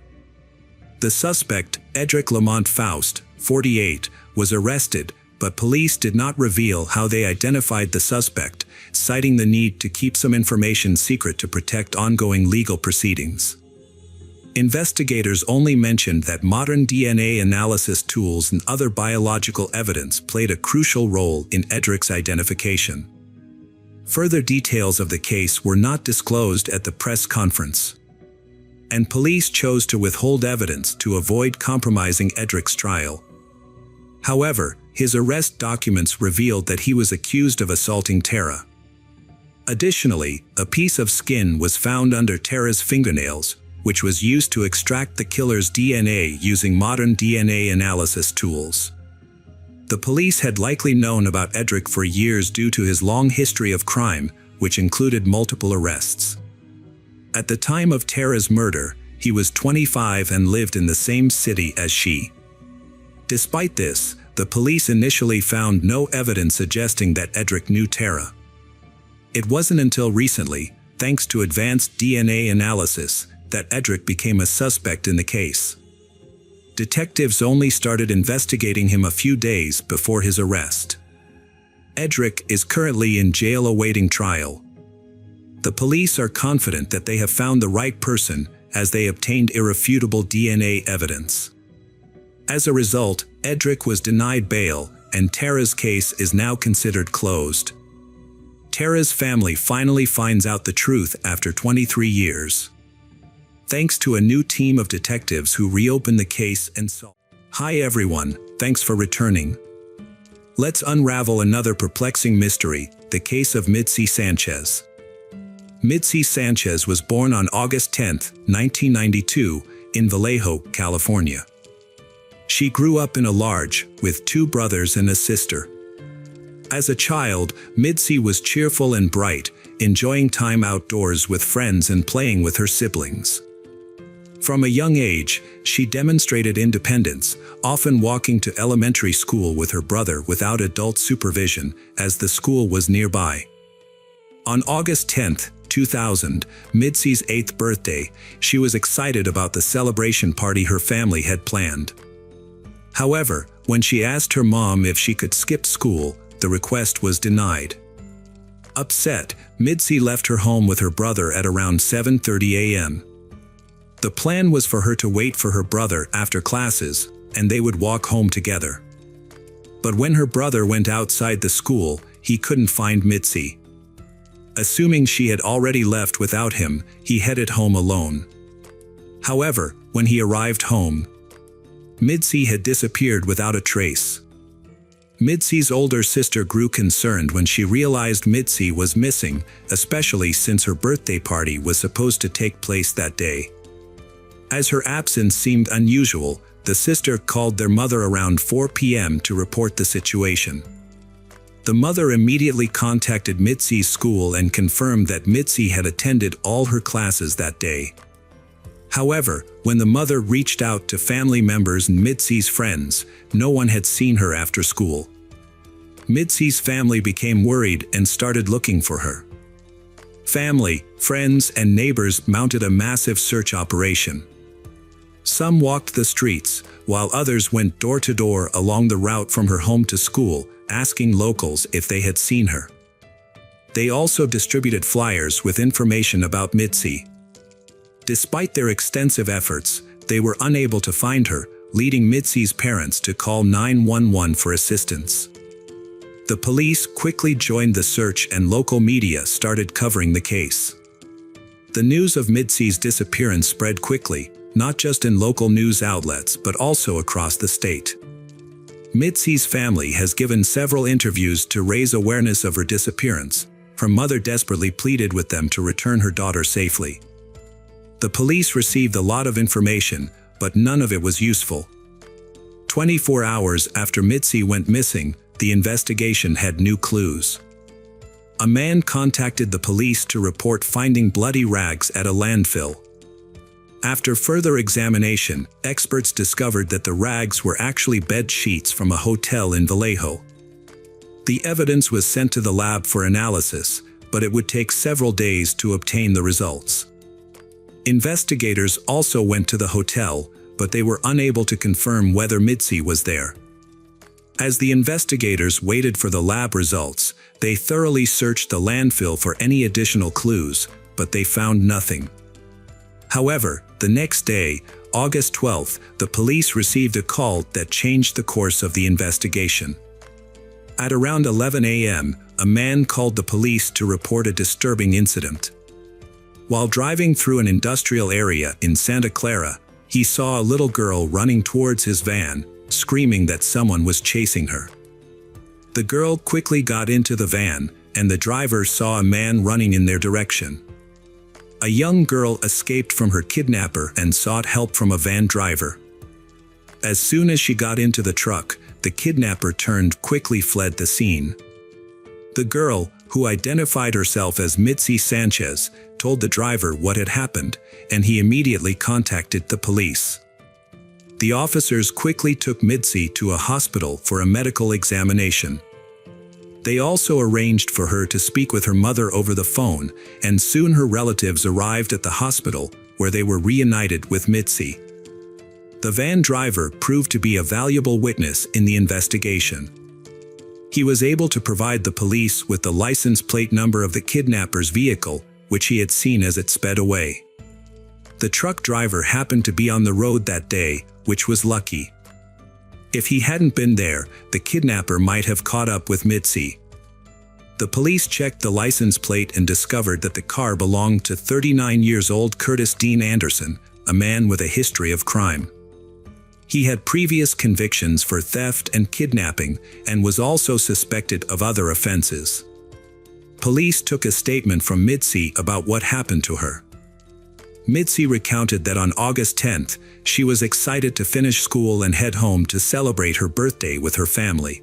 The suspect, Edric Lamont Faust, 48, was arrested, but police did not reveal how they identified the suspect, citing the need to keep some information secret to protect ongoing legal proceedings. Investigators only mentioned that modern DNA analysis tools and other biological evidence played a crucial role in Edric's identification. Further details of the case were not disclosed at the press conference, and police chose to withhold evidence to avoid compromising Edric's trial. However, his arrest documents revealed that he was accused of assaulting Tara. Additionally, a piece of skin was found under Tara's fingernails, which was used to extract the killer's DNA using modern DNA analysis tools. The police had likely known about Edric for years due to his long history of crime, which included multiple arrests. At the time of Tara's murder, he was 25 and lived in the same city as she. Despite this, the police initially found no evidence suggesting that Edric knew Tara. It wasn't until recently, thanks to advanced DNA analysis, that Edric became a suspect in the case. Detectives only started investigating him a few days before his arrest. Edric is currently in jail awaiting trial. The police are confident that they have found the right person, as they obtained irrefutable DNA evidence. As a result, Edric was denied bail, and Tara's case is now considered closed. Tara's family finally finds out the truth after 23 years. Thanks to a new team of detectives who reopened the case and solved. Hi everyone, thanks for returning. Let's unravel another perplexing mystery, the case of Mitzi Sanchez. Mitzi Sanchez was born on August 10, 1992, in Vallejo, California. She grew up in a large, with 2 brothers and a sister. As a child, Mitzi was cheerful and bright, enjoying time outdoors with friends and playing with her siblings. From a young age, she demonstrated independence, often walking to elementary school with her brother without adult supervision, as the school was nearby. On August 10, 2000, Mitzi's 8th birthday, she was excited about the celebration party her family had planned. However, when she asked her mom if she could skip school, the request was denied. Upset, Mitzi left her home with her brother at around 7:30 a.m. The plan was for her to wait for her brother after classes, and they would walk home together. But when her brother went outside the school, he couldn't find Mitzi. Assuming she had already left without him, he headed home alone. However, when he arrived home, Mitzi had disappeared without a trace. Mitzi's older sister grew concerned when she realized Mitzi was missing, especially since her birthday party was supposed to take place that day. As her absence seemed unusual, the sister called their mother around 4 p.m. to report the situation. The mother immediately contacted Mitzi's school and confirmed that Mitzi had attended all her classes that day. However, when the mother reached out to family members and Mitzi's friends, no one had seen her after school. Mitzi's family became worried and started looking for her. Family, friends, and neighbors mounted a massive search operation. Some walked the streets, while others went door to door along the route from her home to school, asking locals if they had seen her. They also distributed flyers with information about Mitzi. Despite their extensive efforts, they were unable to find her, leading Mitzi's parents to call 911 for assistance. The police quickly joined the search and local media started covering the case. The news of Mitzi's disappearance spread quickly, not just in local news outlets but also across the state. Mitzi's family has given several interviews to raise awareness of her disappearance. Her mother desperately pleaded with them to return her daughter safely. The police received a lot of information, but none of it was useful. 24 hours after Mitzi went missing, the investigation had new clues. A man contacted the police to report finding bloody rags at a landfill. After further examination, experts discovered that the rags were actually bed sheets from a hotel in Vallejo. The evidence was sent to the lab for analysis, but it would take several days to obtain the results. Investigators also went to the hotel, but they were unable to confirm whether Mitzi was there. As the investigators waited for the lab results, they thoroughly searched the landfill for any additional clues, but they found nothing. However, the next day, August 12, the police received a call that changed the course of the investigation. At around 11 a.m., a man called the police to report a disturbing incident. While driving through an industrial area in Santa Clara, he saw a little girl running towards his van, screaming that someone was chasing her. The girl quickly got into the van, and the driver saw a man running in their direction. A young girl escaped from her kidnapper and sought help from a van driver. As soon as she got into the truck, the kidnapper quickly fled the scene. The girl, who identified herself as Mitzi Sanchez, told the driver what had happened, and he immediately contacted the police. The officers quickly took Mitzi to a hospital for a medical examination. They also arranged for her to speak with her mother over the phone, and soon her relatives arrived at the hospital, where they were reunited with Mitzi. The van driver proved to be a valuable witness in the investigation. He was able to provide the police with the license plate number of the kidnapper's vehicle, which he had seen as it sped away. The truck driver happened to be on the road that day, which was lucky. If he hadn't been there, the kidnapper might have caught up with Mitzi. The police checked the license plate and discovered that the car belonged to 39-year-old Curtis Dean Anderson, a man with a history of crime. He had previous convictions for theft and kidnapping, and was also suspected of other offenses. Police took a statement from Mitzi about what happened to her. Mitzi recounted that on August 10th, she was excited to finish school and head home to celebrate her birthday with her family.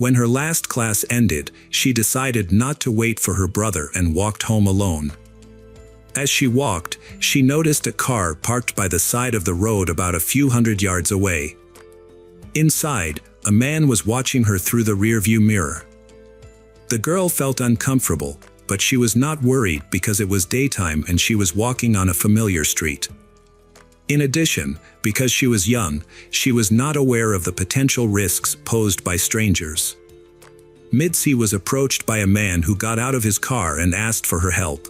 When her last class ended, she decided not to wait for her brother and walked home alone. As she walked, she noticed a car parked by the side of the road about a few hundred yards away. Inside, a man was watching her through the rearview mirror. The girl felt uncomfortable, but she was not worried because it was daytime and she was walking on a familiar street. In addition, because she was young, she was not aware of the potential risks posed by strangers. Mitzi was approached by a man who got out of his car and asked for her help.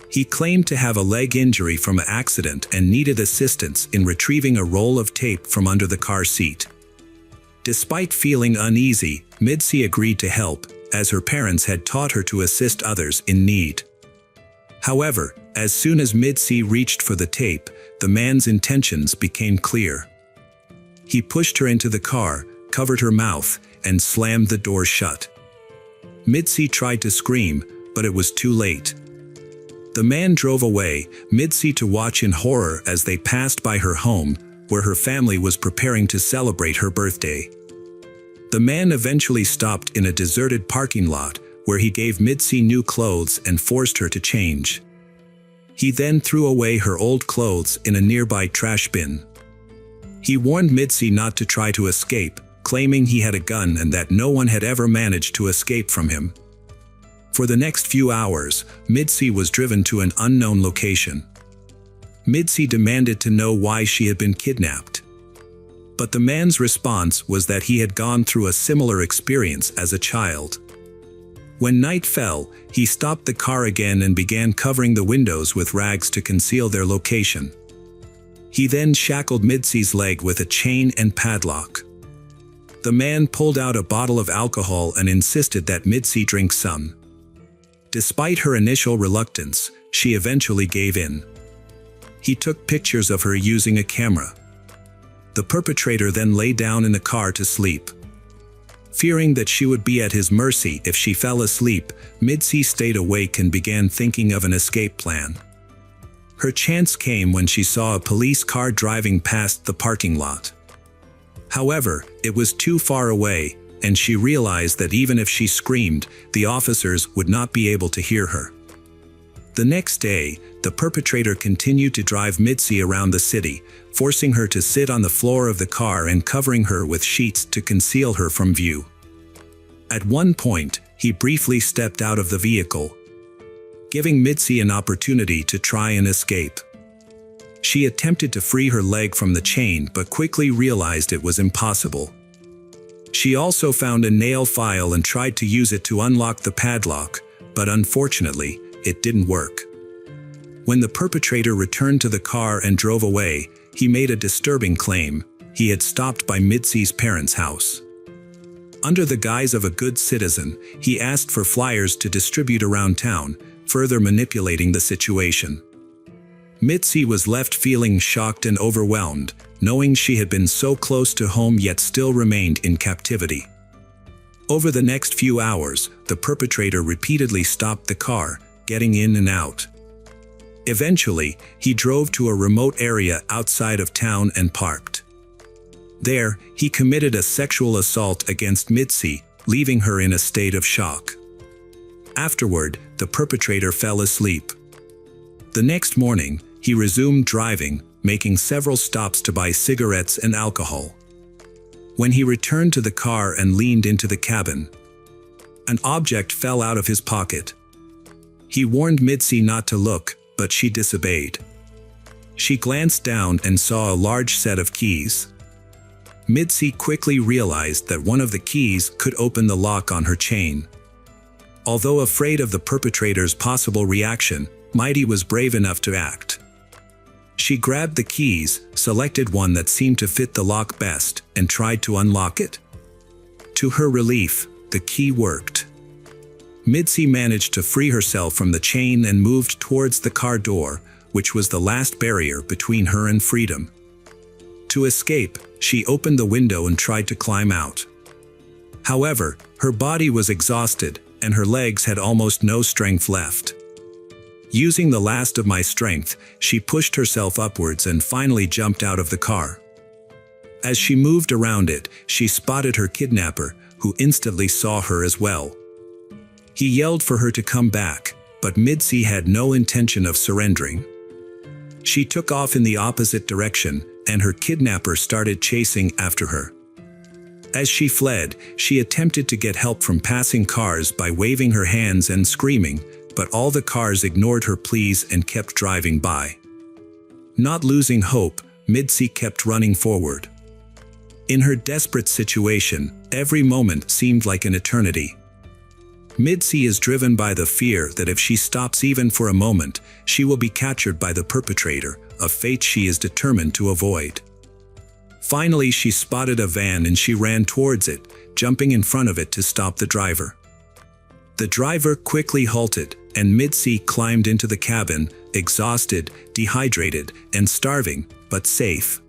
He claimed to have a leg injury from an accident and needed assistance in retrieving a roll of tape from under the car seat. Despite feeling uneasy, Mitzi agreed to help, as her parents had taught her to assist others in need. However, as soon as Mitzi reached for the tape, the man's intentions became clear. He pushed her into the car, covered her mouth, and slammed the door shut. Mitzi tried to scream, but it was too late. The man drove away, Mitzi to watch in horror as they passed by her home, where her family was preparing to celebrate her birthday. The man eventually stopped in a deserted parking lot, where he gave Mitzi new clothes and forced her to change. He then threw away her old clothes in a nearby trash bin. He warned Mitzi not to try to escape, claiming he had a gun and that no one had ever managed to escape from him. For the next few hours, Mitzi was driven to an unknown location. Mitzi demanded to know why she had been kidnapped. But the man's response was that he had gone through a similar experience as a child. When night fell, he stopped the car again and began covering the windows with rags to conceal their location. He then shackled Mitzi's leg with a chain and padlock. The man pulled out a bottle of alcohol and insisted that Mitzi drink some. Despite her initial reluctance, she eventually gave in. He took pictures of her using a camera. The perpetrator then lay down in the car to sleep. Fearing that she would be at his mercy if she fell asleep, Mitzi stayed awake and began thinking of an escape plan. Her chance came when she saw a police car driving past the parking lot. However, it was too far away, and she realized that even if she screamed, the officers would not be able to hear her. The next day, the perpetrator continued to drive Mitzi around the city, forcing her to sit on the floor of the car and covering her with sheets to conceal her from view. At one point, he briefly stepped out of the vehicle, giving Mitzi an opportunity to try and escape. She attempted to free her leg from the chain but quickly realized it was impossible. She also found a nail file and tried to use it to unlock the padlock, but unfortunately, it didn't work. When the perpetrator returned to the car and drove away, he made a disturbing claim. He had stopped by Mitzi's parents' house. Under the guise of a good citizen, he asked for flyers to distribute around town, further manipulating the situation. Mitzi was left feeling shocked and overwhelmed, knowing she had been so close to home yet still remained in captivity. Over the next few hours, the perpetrator repeatedly stopped the car, getting in and out. Eventually, he drove to a remote area outside of town and parked. There, he committed a sexual assault against Mitzi, leaving her in a state of shock. Afterward, the perpetrator fell asleep. The next morning, he resumed driving, making several stops to buy cigarettes and alcohol. When he returned to the car and leaned into the cabin, an object fell out of his pocket. He warned Mitzi not to look, but she disobeyed. She glanced down and saw a large set of keys. Mitzi quickly realized that one of the keys could open the lock on her chain. Although afraid of the perpetrator's possible reaction, Mitzi was brave enough to act. She grabbed the keys, selected one that seemed to fit the lock best, and tried to unlock it. To her relief, the key worked. Mitzi managed to free herself from the chain and moved towards the car door, which was the last barrier between her and freedom. To escape, she opened the window and tried to climb out. However, her body was exhausted, and her legs had almost no strength left. Using the last of my strength, she pushed herself upwards and finally jumped out of the car. As she moved around it, she spotted her kidnapper, who instantly saw her as well. He yelled for her to come back, but Mitzi had no intention of surrendering. She took off in the opposite direction, and her kidnapper started chasing after her. As she fled, she attempted to get help from passing cars by waving her hands and screaming, but all the cars ignored her pleas and kept driving by. Not losing hope, Mitzi kept running forward. In her desperate situation, every moment seemed like an eternity. Mitzi is driven by the fear that if she stops even for a moment, she will be captured by the perpetrator, a fate she is determined to avoid. Finally, she spotted a van and she ran towards it, jumping in front of it to stop the driver. The driver quickly halted, and Mitzi climbed into the cabin, exhausted, dehydrated, and starving, but safe.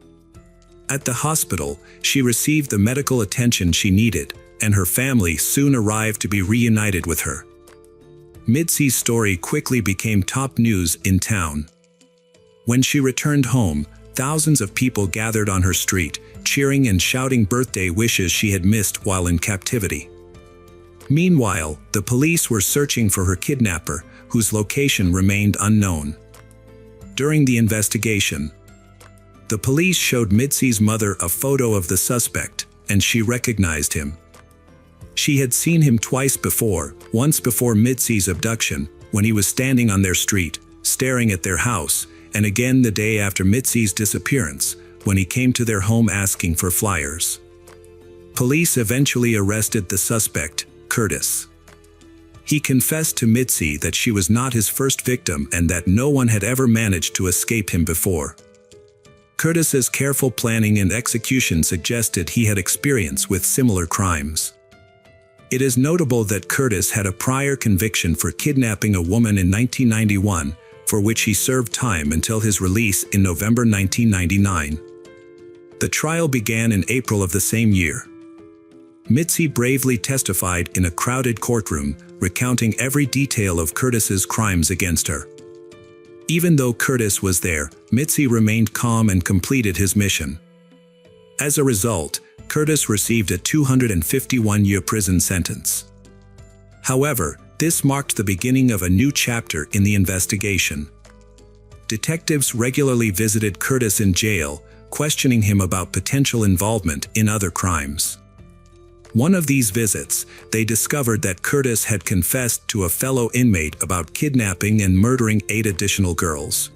At the hospital, she received the medical attention she needed, and her family soon arrived to be reunited with her. Mitzi's story quickly became top news in town. When she returned home, thousands of people gathered on her street, cheering and shouting birthday wishes she had missed while in captivity. Meanwhile, the police were searching for her kidnapper, whose location remained unknown. During the investigation, the police showed Mitzi's mother a photo of the suspect, and she recognized him. She had seen him twice before, once before Mitzi's abduction, when he was standing on their street, staring at their house, and again the day after Mitzi's disappearance, when he came to their home asking for flyers. Police eventually arrested the suspect, Curtis. He confessed to Mitzi that she was not his first victim and that no one had ever managed to escape him before. Curtis's careful planning and execution suggested he had experience with similar crimes. It is notable that Curtis had a prior conviction for kidnapping a woman in 1991, for which he served time until his release in November 1999. The trial began in April of the same year. Mitzi bravely testified in a crowded courtroom, recounting every detail of Curtis's crimes against her. Even though Curtis was there, Mitzi remained calm and completed his mission. As a result, Curtis received a 251-year prison sentence. However, this marked the beginning of a new chapter in the investigation. Detectives regularly visited Curtis in jail, questioning him about potential involvement in other crimes. One of these visits, they discovered that Curtis had confessed to a fellow inmate about kidnapping and murdering 8 additional girls.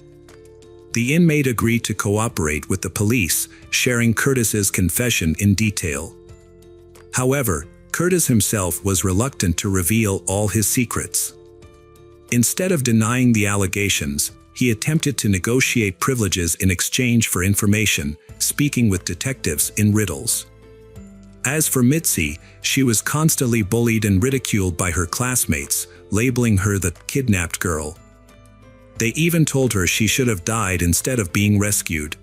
The inmate agreed to cooperate with the police, sharing Curtis's confession in detail. However, Curtis himself was reluctant to reveal all his secrets. Instead of denying the allegations, he attempted to negotiate privileges in exchange for information, speaking with detectives in riddles. As for Mitzi, she was constantly bullied and ridiculed by her classmates, labeling her the kidnapped girl. They even told her she should have died instead of being rescued.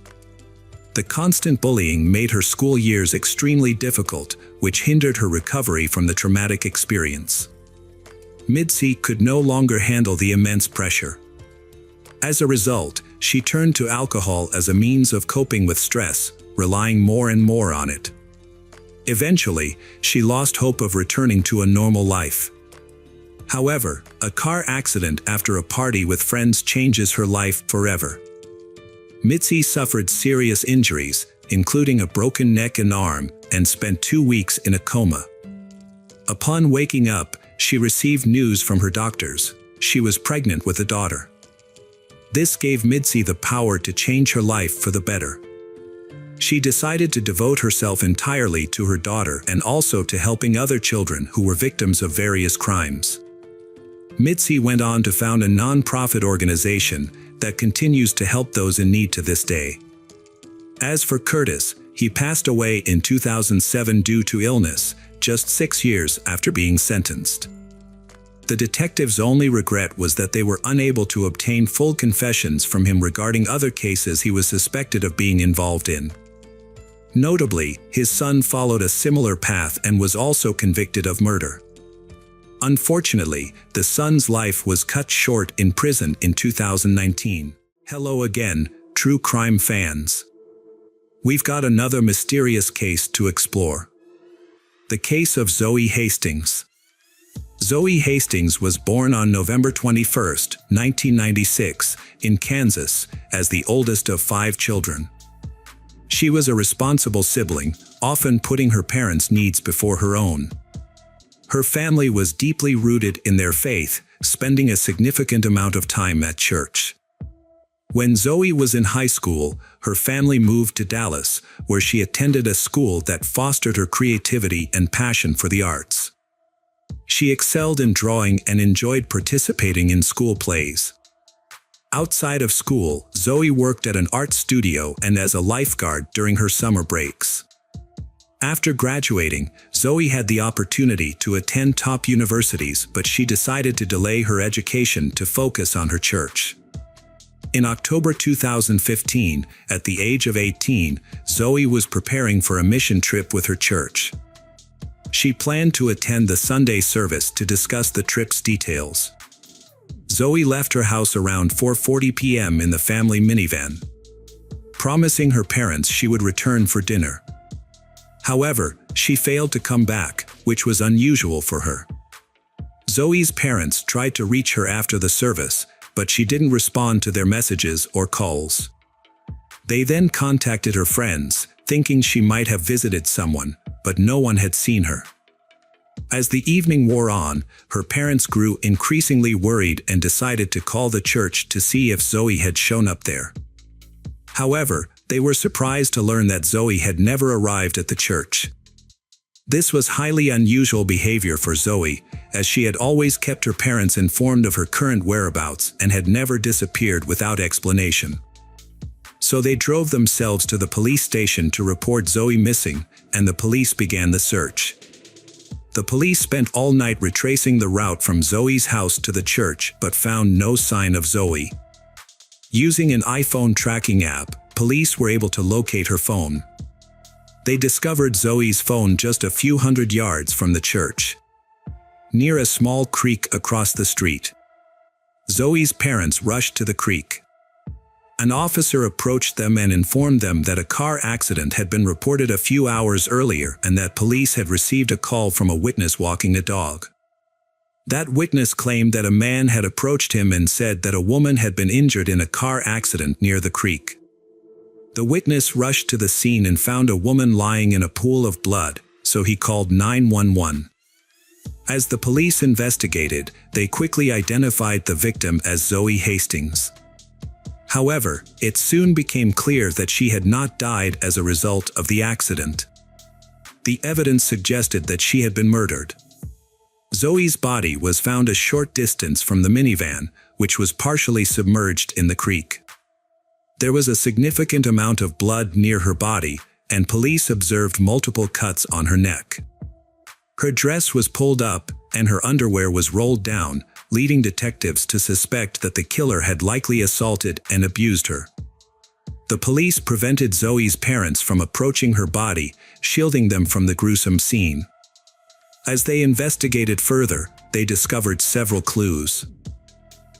The constant bullying made her school years extremely difficult, which hindered her recovery from the traumatic experience. Mitzi could no longer handle the immense pressure. As a result, she turned to alcohol as a means of coping with stress, relying more and more on it. Eventually, she lost hope of returning to a normal life. However, a car accident after a party with friends changes her life forever. Mitzi suffered serious injuries, including a broken neck and arm, and spent 2 weeks in a coma. Upon waking up, she received news from her doctors. She was pregnant with a daughter. This gave Mitzi the power to change her life for the better. She decided to devote herself entirely to her daughter and also to helping other children who were victims of various crimes. Mitzi went on to found a non-profit organization that continues to help those in need to this day. As for Curtis, he passed away in 2007 due to illness, just 6 years after being sentenced. The detectives' only regret was that they were unable to obtain full confessions from him regarding other cases he was suspected of being involved in. Notably, his son followed a similar path and was also convicted of murder. Unfortunately, the son's life was cut short in prison in 2019. Hello again, true crime fans. we've got another mysterious case to explore. The case of Zoe Hastings. Zoe Hastings was born on November 21, 1996, in Kansas, as the oldest of 5 children. She was a responsible sibling, often putting her parents' needs before her own. Her family was deeply rooted in their faith, spending a significant amount of time at church. When Zoe was in high school, her family moved to Dallas, where she attended a school that fostered her creativity and passion for the arts. She excelled in drawing and enjoyed participating in school plays. Outside of school, Zoe worked at an art studio and as a lifeguard during her summer breaks. After graduating, Zoe had the opportunity to attend top universities, but she decided to delay her education to focus on her church. In October 2015, at the age of 18, Zoe was preparing for a mission trip with her church. She planned to attend the Sunday service to discuss the trip's details. Zoe left her house around 4:40 p.m. in the family minivan, promising her parents she would return for dinner. However, she failed to come back, which was unusual for her. Zoe's parents tried to reach her after the service, but she didn't respond to their messages or calls. They then contacted her friends, thinking she might have visited someone, but no one had seen her. As the evening wore on, her parents grew increasingly worried and decided to call the church to see if Zoe had shown up there. However, they were surprised to learn that Zoe had never arrived at the church. This was highly unusual behavior for Zoe, as she had always kept her parents informed of her current whereabouts and had never disappeared without explanation. So they drove themselves to the police station to report Zoe missing, and the police began the search. The police spent all night retracing the route from Zoe's house to the church but found no sign of Zoe. Using an iPhone tracking app, police were able to locate her phone. They discovered Zoe's phone just a few hundred yards from the church, near a small creek across the street. Zoe's parents rushed to the creek. An officer approached them and informed them that a car accident had been reported a few hours earlier and that police had received a call from a witness walking a dog. That witness claimed that a man had approached him and said that a woman had been injured in a car accident near the creek. The witness rushed to the scene and found a woman lying in a pool of blood, so he called 911. As the police investigated, they quickly identified the victim as Zoe Hastings. However, it soon became clear that she had not died as a result of the accident. The evidence suggested that she had been murdered. Zoe's body was found a short distance from the minivan, which was partially submerged in the creek. There was a significant amount of blood near her body, and police observed multiple cuts on her neck. Her dress was pulled up, and her underwear was rolled down, leading detectives to suspect that the killer had likely assaulted and abused her. The police prevented Zoe's parents from approaching her body, shielding them from the gruesome scene. As they investigated further, they discovered several clues.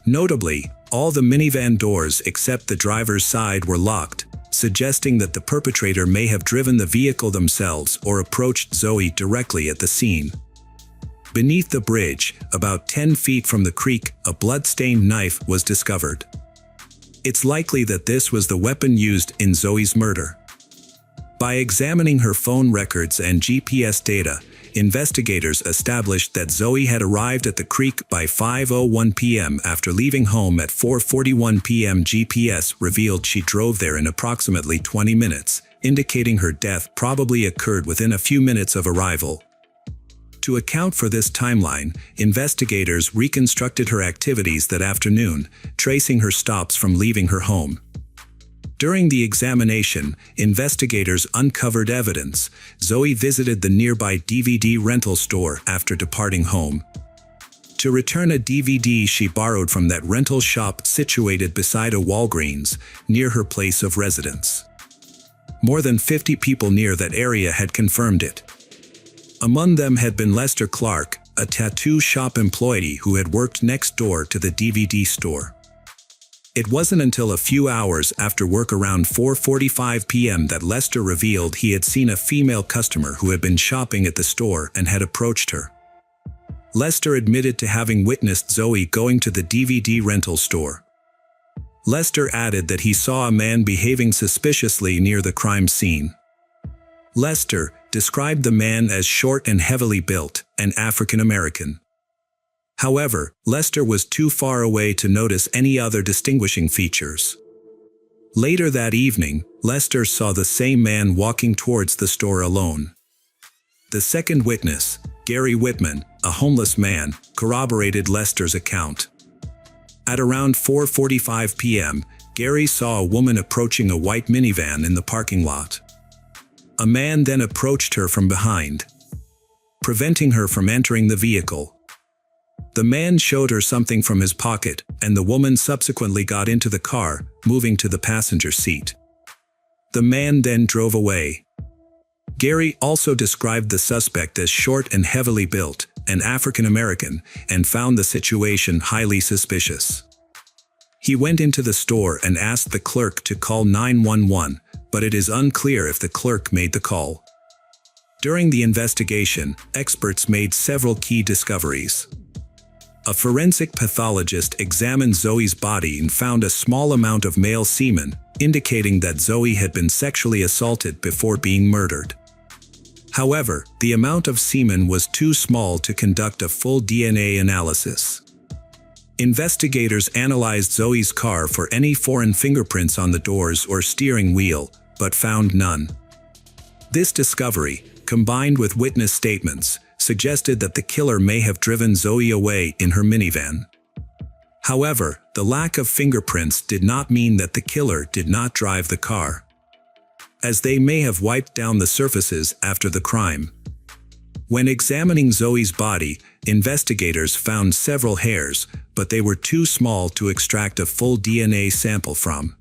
Notably, all the minivan doors except the driver's side were locked, suggesting that the perpetrator may have driven the vehicle themselves or approached Zoe directly at the scene. Beneath the bridge, about 10 feet from the creek, a blood-stained knife was discovered. It's likely that this was the weapon used in Zoe's murder. By examining her phone records and GPS data, investigators established that Zoe had arrived at the creek by 5:01 p.m. after leaving home at 4:41 p.m. GPS revealed she drove there in approximately 20 minutes, indicating her death probably occurred within a few minutes of arrival. To account for this timeline, investigators reconstructed her activities that afternoon, tracing her stops from leaving her home. During the examination, investigators uncovered evidence. Zoe visited the nearby DVD rental store after departing home. To return a DVD she borrowed from that rental shop situated beside a Walgreens, near her place of residence. More than 50 people near that area had confirmed it. Among them had been Lester Clark, a tattoo shop employee who had worked next door to the DVD store. It wasn't until a few hours after work around 4:45 p.m. that Lester revealed he had seen a female customer who had been shopping at the store and had approached her. Lester admitted to having witnessed Zoe going to the DVD rental store. Lester added that he saw a man behaving suspiciously near the crime scene. Lester described the man as short and heavily built, and African American. However, Lester was too far away to notice any other distinguishing features. Later that evening, Lester saw the same man walking towards the store alone. The second witness, Gary Whitman, a homeless man, corroborated Lester's account. At around 4:45 p.m., Gary saw a woman approaching a white minivan in the parking lot. A man then approached her from behind, preventing her from entering the vehicle. The man showed her something from his pocket, and the woman subsequently got into the car, moving to the passenger seat. The man then drove away. Gary also described the suspect as short and heavily built, and African American, and found the situation highly suspicious. He went into the store and asked the clerk to call 911, but it is unclear if the clerk made the call. During the investigation, experts made several key discoveries. A forensic pathologist examined Zoe's body and found a small amount of male semen, indicating that Zoe had been sexually assaulted before being murdered. However, the amount of semen was too small to conduct a full DNA analysis. Investigators analyzed Zoe's car for any foreign fingerprints on the doors or steering wheel, but found none. This discovery, combined with witness statements, suggested that the killer may have driven Zoe away in her minivan. However, the lack of fingerprints did not mean that the killer did not drive the car, as they may have wiped down the surfaces after the crime. When examining Zoe's body, investigators found several hairs, but they were too small to extract a full DNA sample from.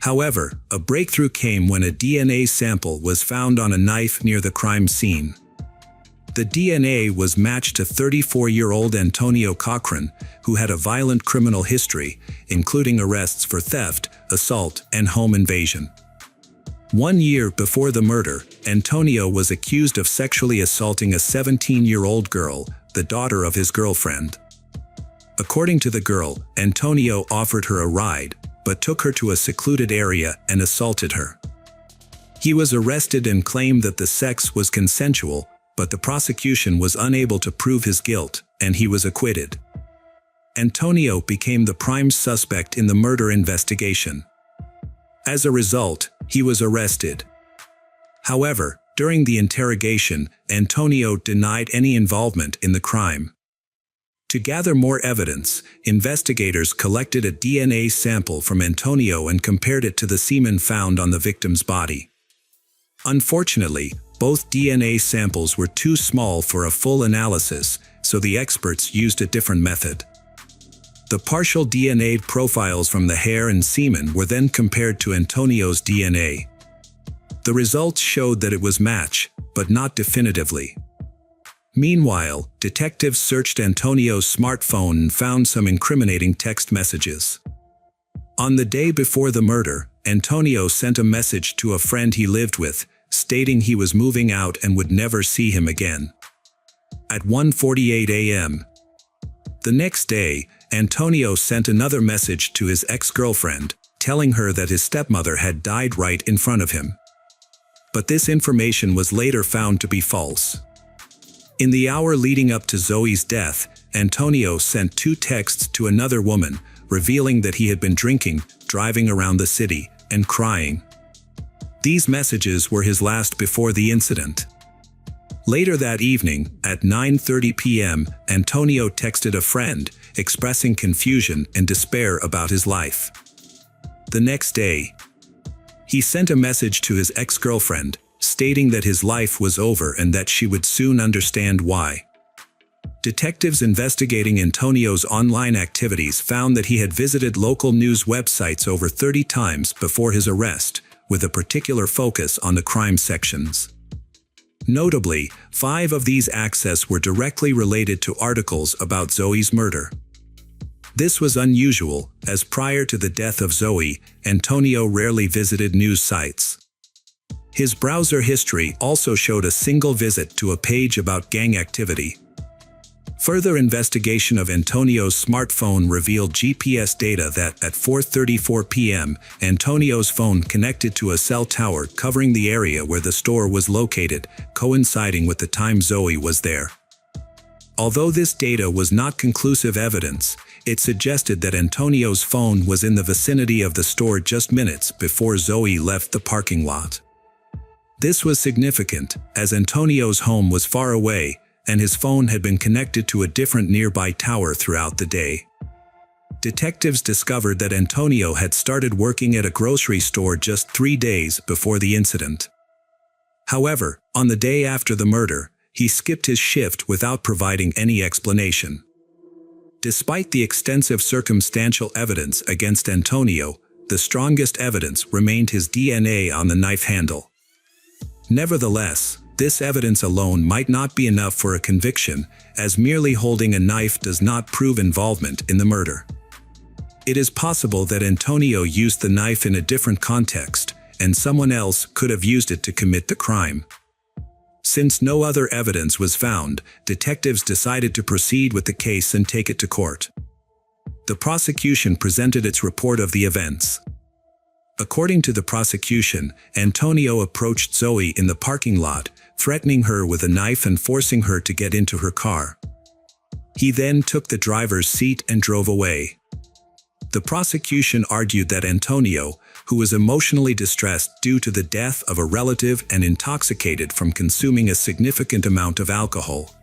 However, a breakthrough came when a DNA sample was found on a knife near the crime scene. The DNA was matched to 34-year-old Antonio Cochran, who had a violent criminal history, including arrests for theft, assault, and home invasion. 1 year before the murder, Antonio was accused of sexually assaulting a 17-year-old girl, the daughter of his girlfriend. According to the girl, Antonio offered her a ride, but took her to a secluded area and assaulted her. He was arrested and claimed that the sex was consensual, but the prosecution was unable to prove his guilt, and he was acquitted. Antonio became the prime suspect in the murder investigation. As a result, he was arrested. However, during the interrogation, Antonio denied any involvement in the crime. To gather more evidence, investigators collected a DNA sample from Antonio and compared it to the semen found on the victim's body. Unfortunately, both DNA samples were too small for a full analysis, so the experts used a different method. The partial DNA profiles from the hair and semen were then compared to Antonio's DNA. The results showed that it was match, but not definitively. Meanwhile, detectives searched Antonio's smartphone and found some incriminating text messages. On the day before the murder, Antonio sent a message to a friend he lived with, stating he was moving out and would never see him again. At 1:48 a.m. the next day, Antonio sent another message to his ex-girlfriend, telling her that his stepmother had died right in front of him. But this information was later found to be false. In the hour leading up to Zoe's death, Antonio sent 2 texts to another woman, revealing that he had been drinking, driving around the city, and crying. These messages were his last before the incident. Later that evening, at 9:30 p.m., Antonio texted a friend, expressing confusion and despair about his life. The next day, he sent a message to his ex-girlfriend, stating that his life was over and that she would soon understand why. Detectives investigating Antonio's online activities found that he had visited local news websites over 30 times before his arrest, with a particular focus on the crime sections. Notably, 5 of these access were directly related to articles about Zoe's murder. This was unusual, as prior to the death of Zoe, Antonio rarely visited news sites. His browser history also showed a single visit to a page about gang activity. Further investigation of Antonio's smartphone revealed GPS data that, at 4:34 p.m., Antonio's phone connected to a cell tower covering the area where the store was located, coinciding with the time Zoe was there. Although this data was not conclusive evidence, it suggested that Antonio's phone was in the vicinity of the store just minutes before Zoe left the parking lot. This was significant, as Antonio's home was far away, and his phone had been connected to a different nearby tower throughout the day. Detectives discovered that Antonio had started working at a grocery store just 3 days before the incident. However, on the day after the murder, he skipped his shift without providing any explanation. Despite the extensive circumstantial evidence against Antonio, the strongest evidence remained his DNA on the knife handle. Nevertheless, this evidence alone might not be enough for a conviction, as merely holding a knife does not prove involvement in the murder. It is possible that Antonio used the knife in a different context, and someone else could have used it to commit the crime. Since no other evidence was found, detectives decided to proceed with the case and take it to court. The prosecution presented its report of the events. According to the prosecution, Antonio approached Zoe in the parking lot, threatening her with a knife and forcing her to get into her car. He then took the driver's seat and drove away. The prosecution argued that Antonio, who was emotionally distressed due to the death of a relative and intoxicated from consuming a significant amount of alcohol.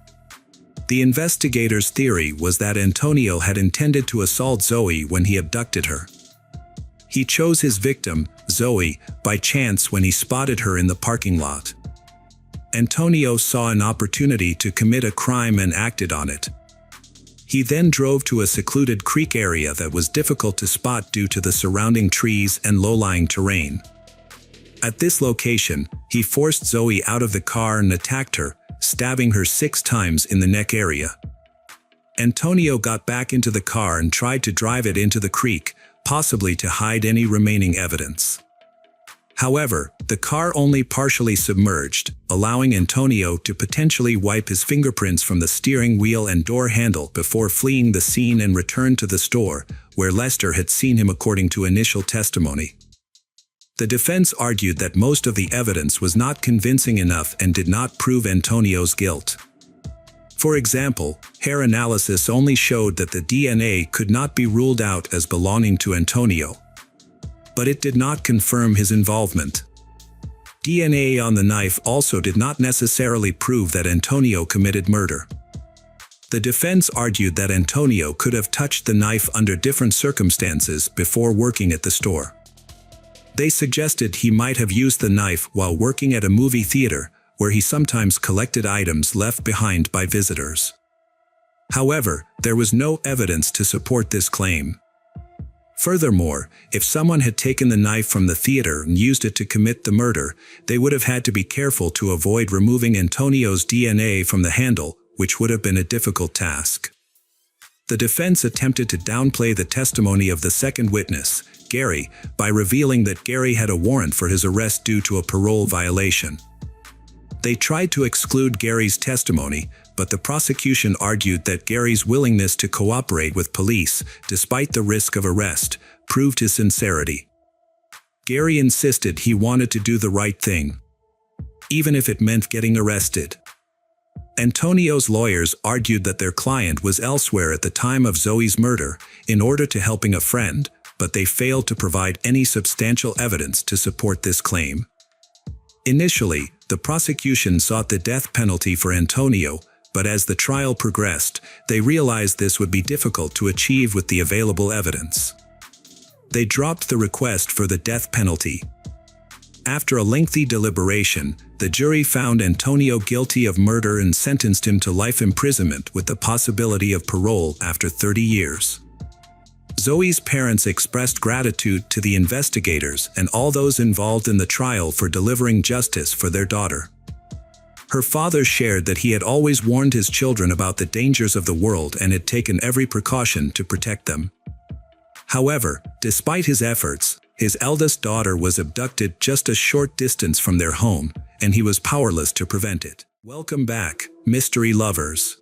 The investigators' theory was that Antonio had intended to assault Zoe when he abducted her. He chose his victim, Zoe, by chance when he spotted her in the parking lot. Antonio saw an opportunity to commit a crime and acted on it. He then drove to a secluded creek area that was difficult to spot due to the surrounding trees and low-lying terrain. At this location, he forced Zoe out of the car and attacked her, stabbing her 6 times in the neck area. Antonio got back into the car and tried to drive it into the creek, possibly to hide any remaining evidence. However, the car only partially submerged, allowing Antonio to potentially wipe his fingerprints from the steering wheel and door handle before fleeing the scene and return to the store, where Lester had seen him according to initial testimony. The defense argued that most of the evidence was not convincing enough and did not prove Antonio's guilt. For example, hair analysis only showed that the DNA could not be ruled out as belonging to Antonio. But it did not confirm his involvement. DNA on the knife also did not necessarily prove that Antonio committed murder. The defense argued that Antonio could have touched the knife under different circumstances before working at the store. They suggested he might have used the knife while working at a movie theater, where he sometimes collected items left behind by visitors. However, there was no evidence to support this claim. Furthermore, if someone had taken the knife from the theater and used it to commit the murder, they would have had to be careful to avoid removing Antonio's DNA from the handle, which would have been a difficult task. The defense attempted to downplay the testimony of the second witness, Gary, by revealing that Gary had a warrant for his arrest due to a parole violation. They tried to exclude Gary's testimony, but the prosecution argued that Gary's willingness to cooperate with police, despite the risk of arrest, proved his sincerity. Gary insisted he wanted to do the right thing, even if it meant getting arrested. Antonio's lawyers argued that their client was elsewhere at the time of Zoe's murder in order to helping a friend, but they failed to provide any substantial evidence to support this claim. Initially, the prosecution sought the death penalty for Antonio, but as the trial progressed, they realized this would be difficult to achieve with the available evidence. They dropped the request for the death penalty. After a lengthy deliberation, the jury found Antonio guilty of murder and sentenced him to life imprisonment with the possibility of parole after 30 years. Zoe's parents expressed gratitude to the investigators and all those involved in the trial for delivering justice for their daughter. Her father shared that he had always warned his children about the dangers of the world and had taken every precaution to protect them. However, despite his efforts, his eldest daughter was abducted just a short distance from their home, and he was powerless to prevent it. Welcome back, mystery lovers.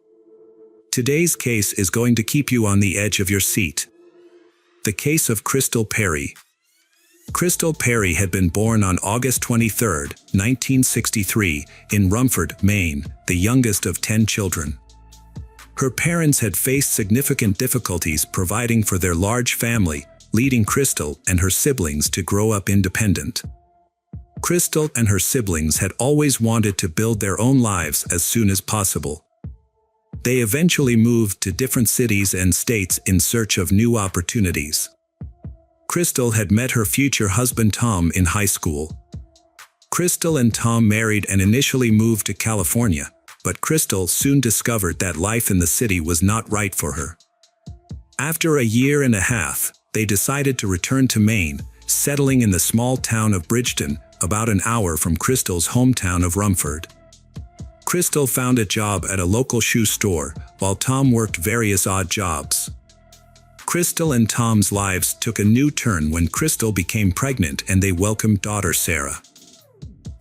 Today's case is going to keep you on the edge of your seat. The case of Crystal Perry. Crystal Perry had been born on August 23, 1963, in Rumford, Maine, the youngest of 10 children. Her parents had faced significant difficulties providing for their large family, leading Crystal and her siblings to grow up independent. Crystal and her siblings had always wanted to build their own lives as soon as possible. They eventually moved to different cities and states in search of new opportunities. Crystal had met her future husband Tom in high school. Crystal and Tom married and initially moved to California, but Crystal soon discovered that life in the city was not right for her. After a year and a half, they decided to return to Maine, settling in the small town of Bridgeton, about an hour from Crystal's hometown of Rumford. Crystal found a job at a local shoe store, while Tom worked various odd jobs. Crystal and Tom's lives took a new turn when Crystal became pregnant and they welcomed daughter Sarah.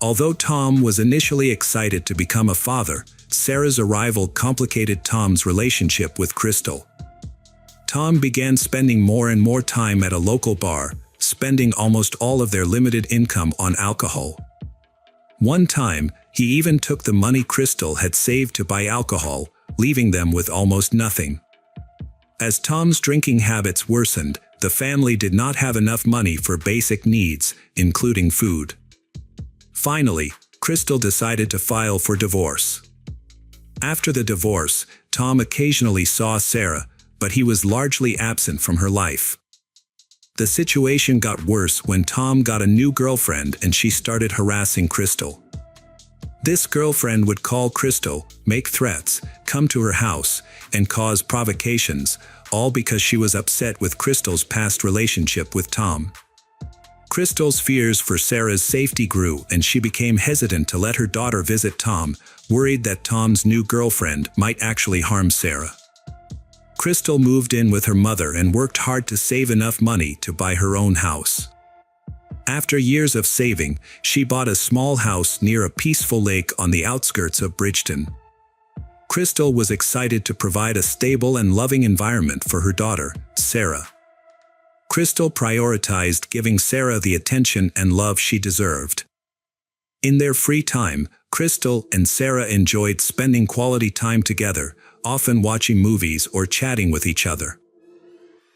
Although Tom was initially excited to become a father, Sarah's arrival complicated Tom's relationship with Crystal. Tom began spending more and more time at a local bar, spending almost all of their limited income on alcohol. One time, he even took the money Crystal had saved to buy alcohol, leaving them with almost nothing. As Tom's drinking habits worsened, the family did not have enough money for basic needs, including food. Finally, Crystal decided to file for divorce. After the divorce, Tom occasionally saw Sarah, but he was largely absent from her life. The situation got worse when Tom got a new girlfriend and she started harassing Crystal. This girlfriend would call Crystal, make threats, come to her house, and cause provocations, all because she was upset with Crystal's past relationship with Tom. Crystal's fears for Sarah's safety grew and she became hesitant to let her daughter visit Tom, worried that Tom's new girlfriend might actually harm Sarah. Crystal moved in with her mother and worked hard to save enough money to buy her own house. After years of saving, she bought a small house near a peaceful lake on the outskirts of Bridgeton. Crystal was excited to provide a stable and loving environment for her daughter, Sarah. Crystal prioritized giving Sarah the attention and love she deserved. In their free time, Crystal and Sarah enjoyed spending quality time together, often watching movies or chatting with each other.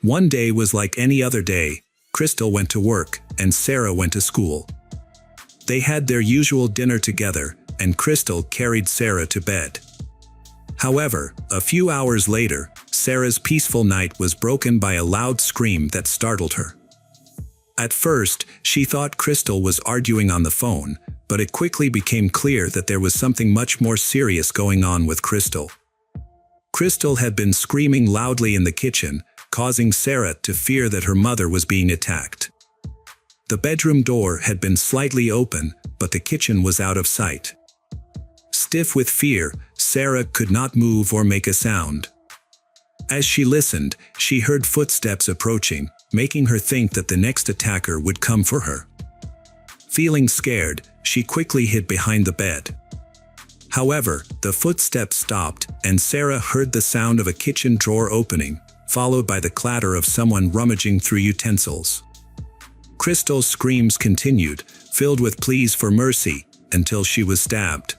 One day was like any other day. Crystal went to work, and Sarah went to school. They had their usual dinner together, and Crystal carried Sarah to bed. However, a few hours later, Sarah's peaceful night was broken by a loud scream that startled her. At first, she thought Crystal was arguing on the phone, but it quickly became clear that there was something much more serious going on with Crystal. Crystal had been screaming loudly in the kitchen, causing Sarah to fear that her mother was being attacked. The bedroom door had been slightly open, but the kitchen was out of sight. Stiff with fear, Sarah could not move or make a sound. As she listened, she heard footsteps approaching, making her think that the next attacker would come for her. Feeling scared, she quickly hid behind the bed. However, the footsteps stopped, and Sarah heard the sound of a kitchen drawer opening, followed by the clatter of someone rummaging through utensils. Crystal's screams continued, filled with pleas for mercy, until she was stabbed.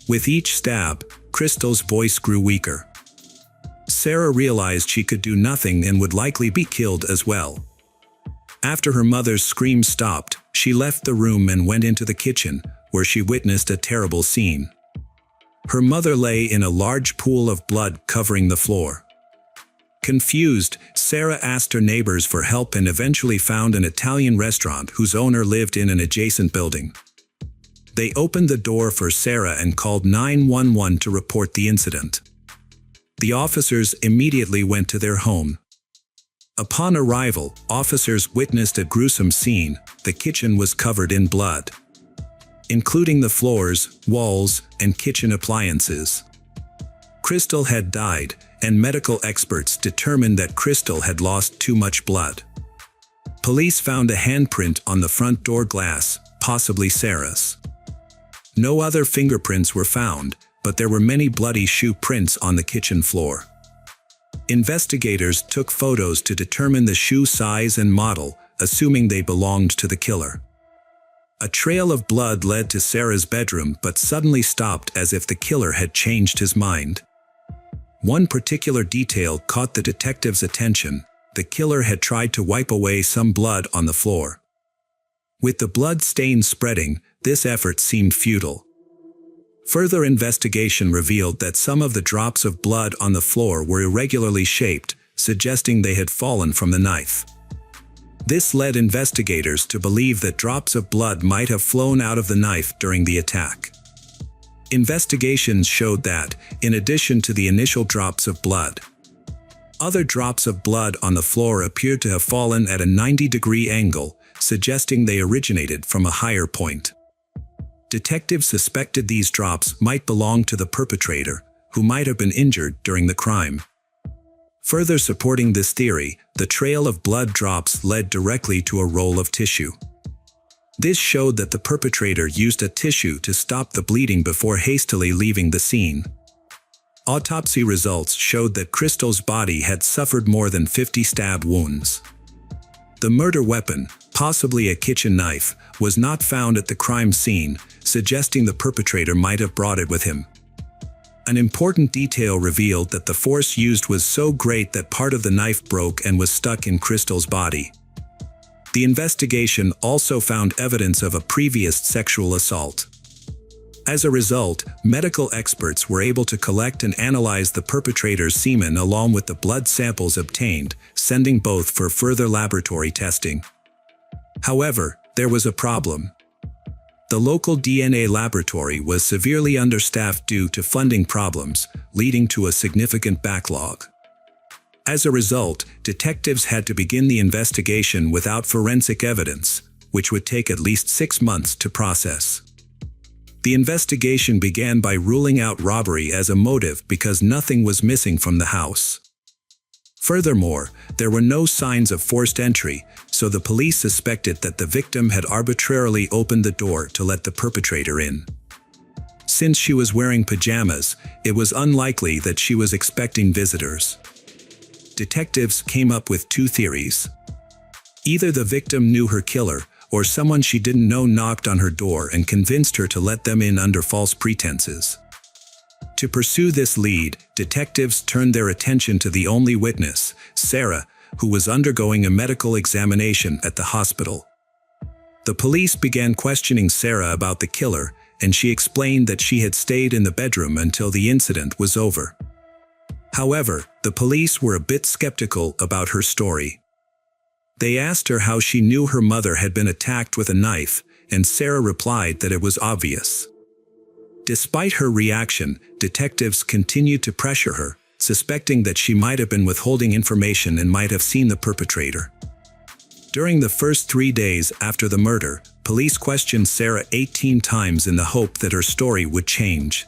With each stab, Crystal's voice grew weaker. Sarah realized she could do nothing and would likely be killed as well. After her mother's screams stopped, she left the room and went into the kitchen, where she witnessed a terrible scene. Her mother lay in a large pool of blood covering the floor. Confused, Sarah asked her neighbors for help and eventually found an Italian restaurant whose owner lived in an adjacent building. They opened the door for Sarah and called 911 to report the incident. The officers immediately went to their home. Upon arrival, officers witnessed a gruesome scene. The kitchen was covered in blood. including the floors, walls, and kitchen appliances. Crystal had died, and medical experts determined that Crystal had lost too much blood. Police found a handprint on the front door glass, possibly Sarah's. No other fingerprints were found, but there were many bloody shoe prints on the kitchen floor. Investigators took photos to determine the shoe size and model, assuming they belonged to the killer. A trail of blood led to Sarah's bedroom but suddenly stopped as if the killer had changed his mind. One particular detail caught the detective's attention: the killer had tried to wipe away some blood on the floor. With the blood stains spreading, this effort seemed futile. Further investigation revealed that some of the drops of blood on the floor were irregularly shaped, suggesting they had fallen from the knife. This led investigators to believe that drops of blood might have flown out of the knife during the attack. Investigations showed that, in addition to the initial drops of blood, other drops of blood on the floor appeared to have fallen at a 90-degree angle, suggesting they originated from a higher point. Detectives suspected these drops might belong to the perpetrator, who might have been injured during the crime. Further supporting this theory, the trail of blood drops led directly to a roll of tissue. This showed that the perpetrator used a tissue to stop the bleeding before hastily leaving the scene. Autopsy results showed that Crystal's body had suffered more than 50 stab wounds. The murder weapon, possibly a kitchen knife, was not found at the crime scene, suggesting the perpetrator might have brought it with him. An important detail revealed that the force used was so great that part of the knife broke and was stuck in Crystal's body. The investigation also found evidence of a previous sexual assault. As a result, medical experts were able to collect and analyze the perpetrator's semen along with the blood samples obtained, sending both for further laboratory testing. However, there was a problem. The local DNA laboratory was severely understaffed due to funding problems, leading to a significant backlog. As a result, detectives had to begin the investigation without forensic evidence, which would take at least 6 months to process. The investigation began by ruling out robbery as a motive because nothing was missing from the house. Furthermore, there were no signs of forced entry, so the police suspected that the victim had arbitrarily opened the door to let the perpetrator in. Since she was wearing pajamas, it was unlikely that she was expecting visitors. Detectives came up with 2 theories. Either the victim knew her killer, or someone she didn't know knocked on her door and convinced her to let them in under false pretenses. To pursue this lead, detectives turned their attention to the only witness, Sarah, who was undergoing a medical examination at the hospital. The police began questioning Sarah about the killer, and she explained that she had stayed in the bedroom until the incident was over. However, the police were a bit skeptical about her story. They asked her how she knew her mother had been attacked with a knife, and Sarah replied that it was obvious. Despite her reaction, detectives continued to pressure her, suspecting that she might have been withholding information and might have seen the perpetrator. During the first 3 days after the murder, police questioned Sarah 18 times in the hope that her story would change.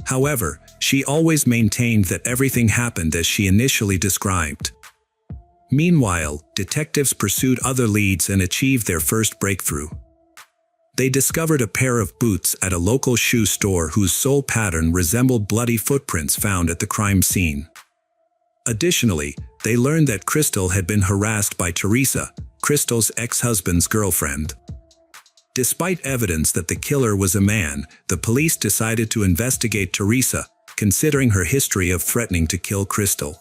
However, she always maintained that everything happened as she initially described. Meanwhile, detectives pursued other leads and achieved their first breakthrough. They discovered a pair of boots at a local shoe store whose sole pattern resembled bloody footprints found at the crime scene. Additionally, they learned that Crystal had been harassed by Teresa, Crystal's ex-husband's girlfriend. Despite evidence that the killer was a man, the police decided to investigate Teresa, considering her history of threatening to kill Crystal.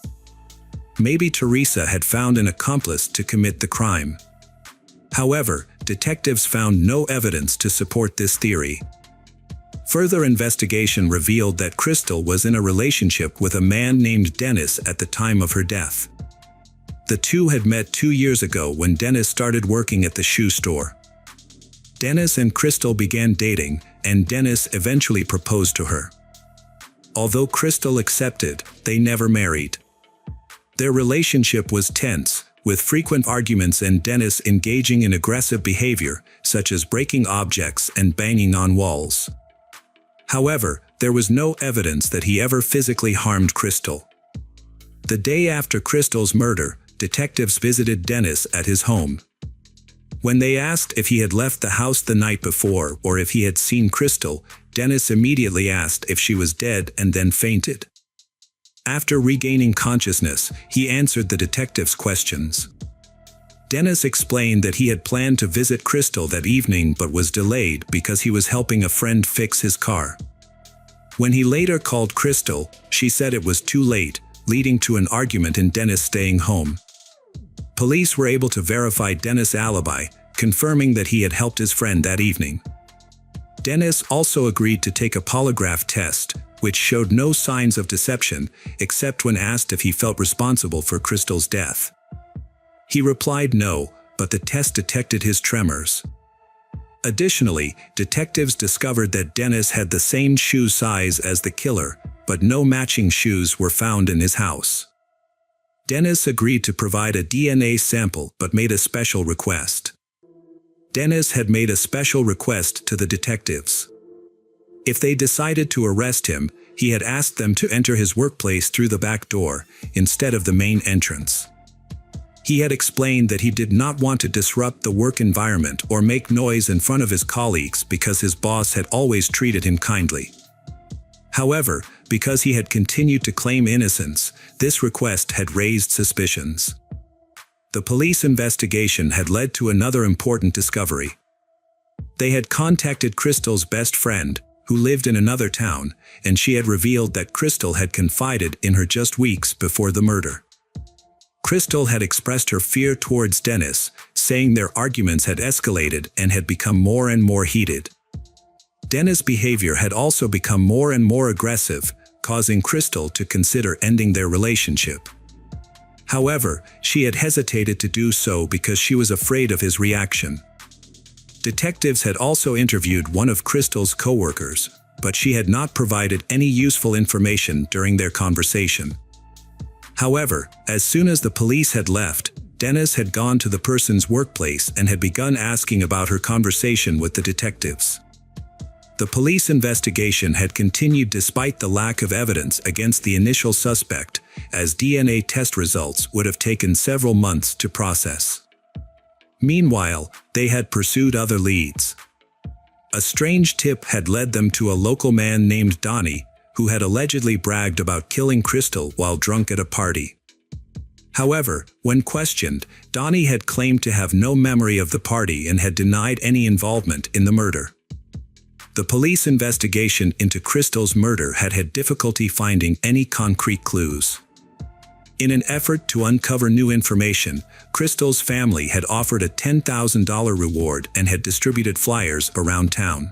Maybe Teresa had found an accomplice to commit the crime. However, detectives found no evidence to support this theory. Further investigation revealed that Crystal was in a relationship with a man named Dennis at the time of her death. The two had met 2 years ago when Dennis started working at the shoe store. Dennis and Crystal began dating, and Dennis eventually proposed to her. Although Crystal accepted, they never married. Their relationship was tense, with frequent arguments and Dennis engaging in aggressive behavior, such as breaking objects and banging on walls. However, there was no evidence that he ever physically harmed Crystal. The day after Crystal's murder, detectives visited Dennis at his home. When they asked if he had left the house the night before or if he had seen Crystal, Dennis immediately asked if she was dead and then fainted. After regaining consciousness, he answered the detectives' questions. Dennis explained that he had planned to visit Crystal that evening but was delayed because he was helping a friend fix his car. When he later called Crystal, she said it was too late, leading to an argument and Dennis staying home. Police were able to verify Dennis' alibi, confirming that he had helped his friend that evening. Dennis also agreed to take a polygraph test, which showed no signs of deception, except when asked if he felt responsible for Crystal's death. He replied no, but the test detected his tremors. Additionally, detectives discovered that Dennis had the same shoe size as the killer, but no matching shoes were found in his house. Dennis agreed to provide a DNA sample but made a special request. Dennis had made a special request to the detectives. If they decided to arrest him, he had asked them to enter his workplace through the back door, instead of the main entrance. He had explained that he did not want to disrupt the work environment or make noise in front of his colleagues because his boss had always treated him kindly. However, because he had continued to claim innocence, this request had raised suspicions. The police investigation had led to another important discovery. They had contacted Crystal's best friend, who lived in another town, and she had revealed that Crystal had confided in her just weeks before the murder. Crystal had expressed her fear towards Dennis, saying their arguments had escalated and had become more and more heated. Dennis' behavior had also become more and more aggressive, causing Crystal to consider ending their relationship. However, she had hesitated to do so because she was afraid of his reaction. Detectives had also interviewed one of Crystal's co-workers, but she had not provided any useful information during their conversation. However, as soon as the police had left, Dennis had gone to the person's workplace and had begun asking about her conversation with the detectives. The police investigation had continued despite the lack of evidence against the initial suspect, as DNA test results would have taken several months to process. Meanwhile, they had pursued other leads. A strange tip had led them to a local man named Donnie, who had allegedly bragged about killing Crystal while drunk at a party. However, when questioned, Donnie had claimed to have no memory of the party and had denied any involvement in the murder. The police investigation into Crystal's murder had had difficulty finding any concrete clues. In an effort to uncover new information, Crystal's family had offered a $10,000 reward and had distributed flyers around town.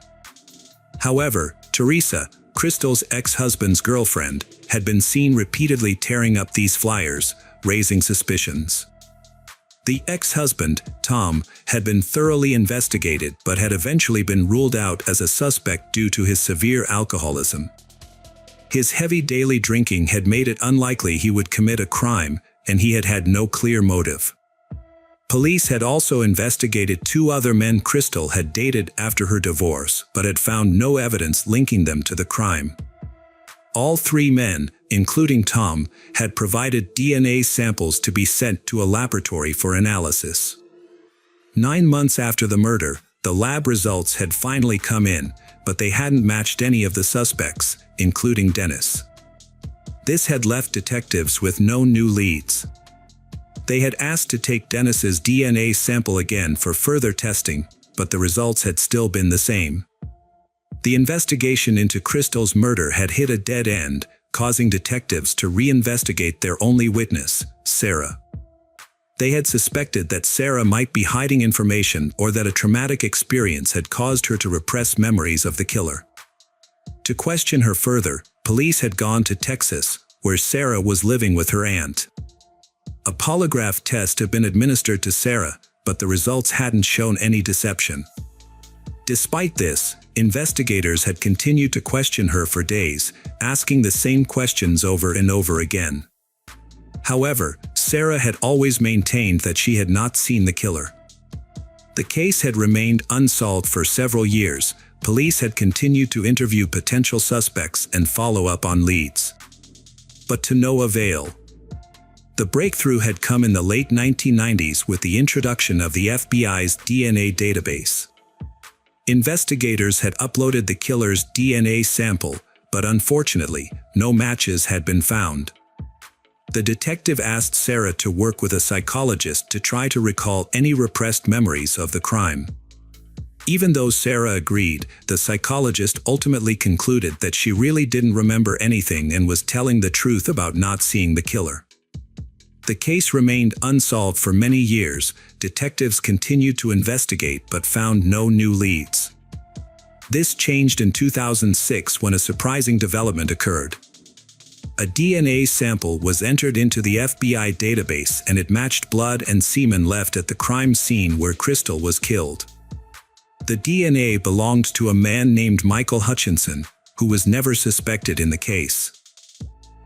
However, Teresa, Crystal's ex-husband's girlfriend, had been seen repeatedly tearing up these flyers, raising suspicions. The ex-husband, Tom, had been thoroughly investigated but had eventually been ruled out as a suspect due to his severe alcoholism. His heavy daily drinking had made it unlikely he would commit a crime, and he had had no clear motive. Police had also investigated two other men Crystal had dated after her divorce but had found no evidence linking them to the crime. All three men, including Tom, had provided DNA samples to be sent to a laboratory for analysis. 9 months after the murder, the lab results had finally come in, but they hadn't matched any of the suspects, including Dennis. This had left detectives with no new leads. They had asked to take Dennis's DNA sample again for further testing, but the results had still been the same. The investigation into Crystal's murder had hit a dead end, causing detectives to reinvestigate their only witness, Sarah. They had suspected that Sarah might be hiding information or that a traumatic experience had caused her to repress memories of the killer. To question her further, police had gone to Texas, where Sarah was living with her aunt. A polygraph test had been administered to Sarah, but the results hadn't shown any deception. Despite this, investigators had continued to question her for days, asking the same questions over and over again. However, Sarah had always maintained that she had not seen the killer. The case had remained unsolved for several years. Police had continued to interview potential suspects and follow up on leads. But to no avail. The breakthrough had come in the late 1990s with the introduction of the FBI's DNA database. Investigators had uploaded the killer's DNA sample, but unfortunately, no matches had been found. The detective asked Sarah to work with a psychologist to try to recall any repressed memories of the crime. Even though Sarah agreed, the psychologist ultimately concluded that she really didn't remember anything and was telling the truth about not seeing the killer. The case remained unsolved for many years. Detectives continued to investigate but found no new leads. This changed in 2006 when a surprising development occurred. A DNA sample was entered into the FBI database and it matched blood and semen left at the crime scene where Crystal was killed. The DNA belonged to a man named Michael Hutchinson, who was never suspected in the case.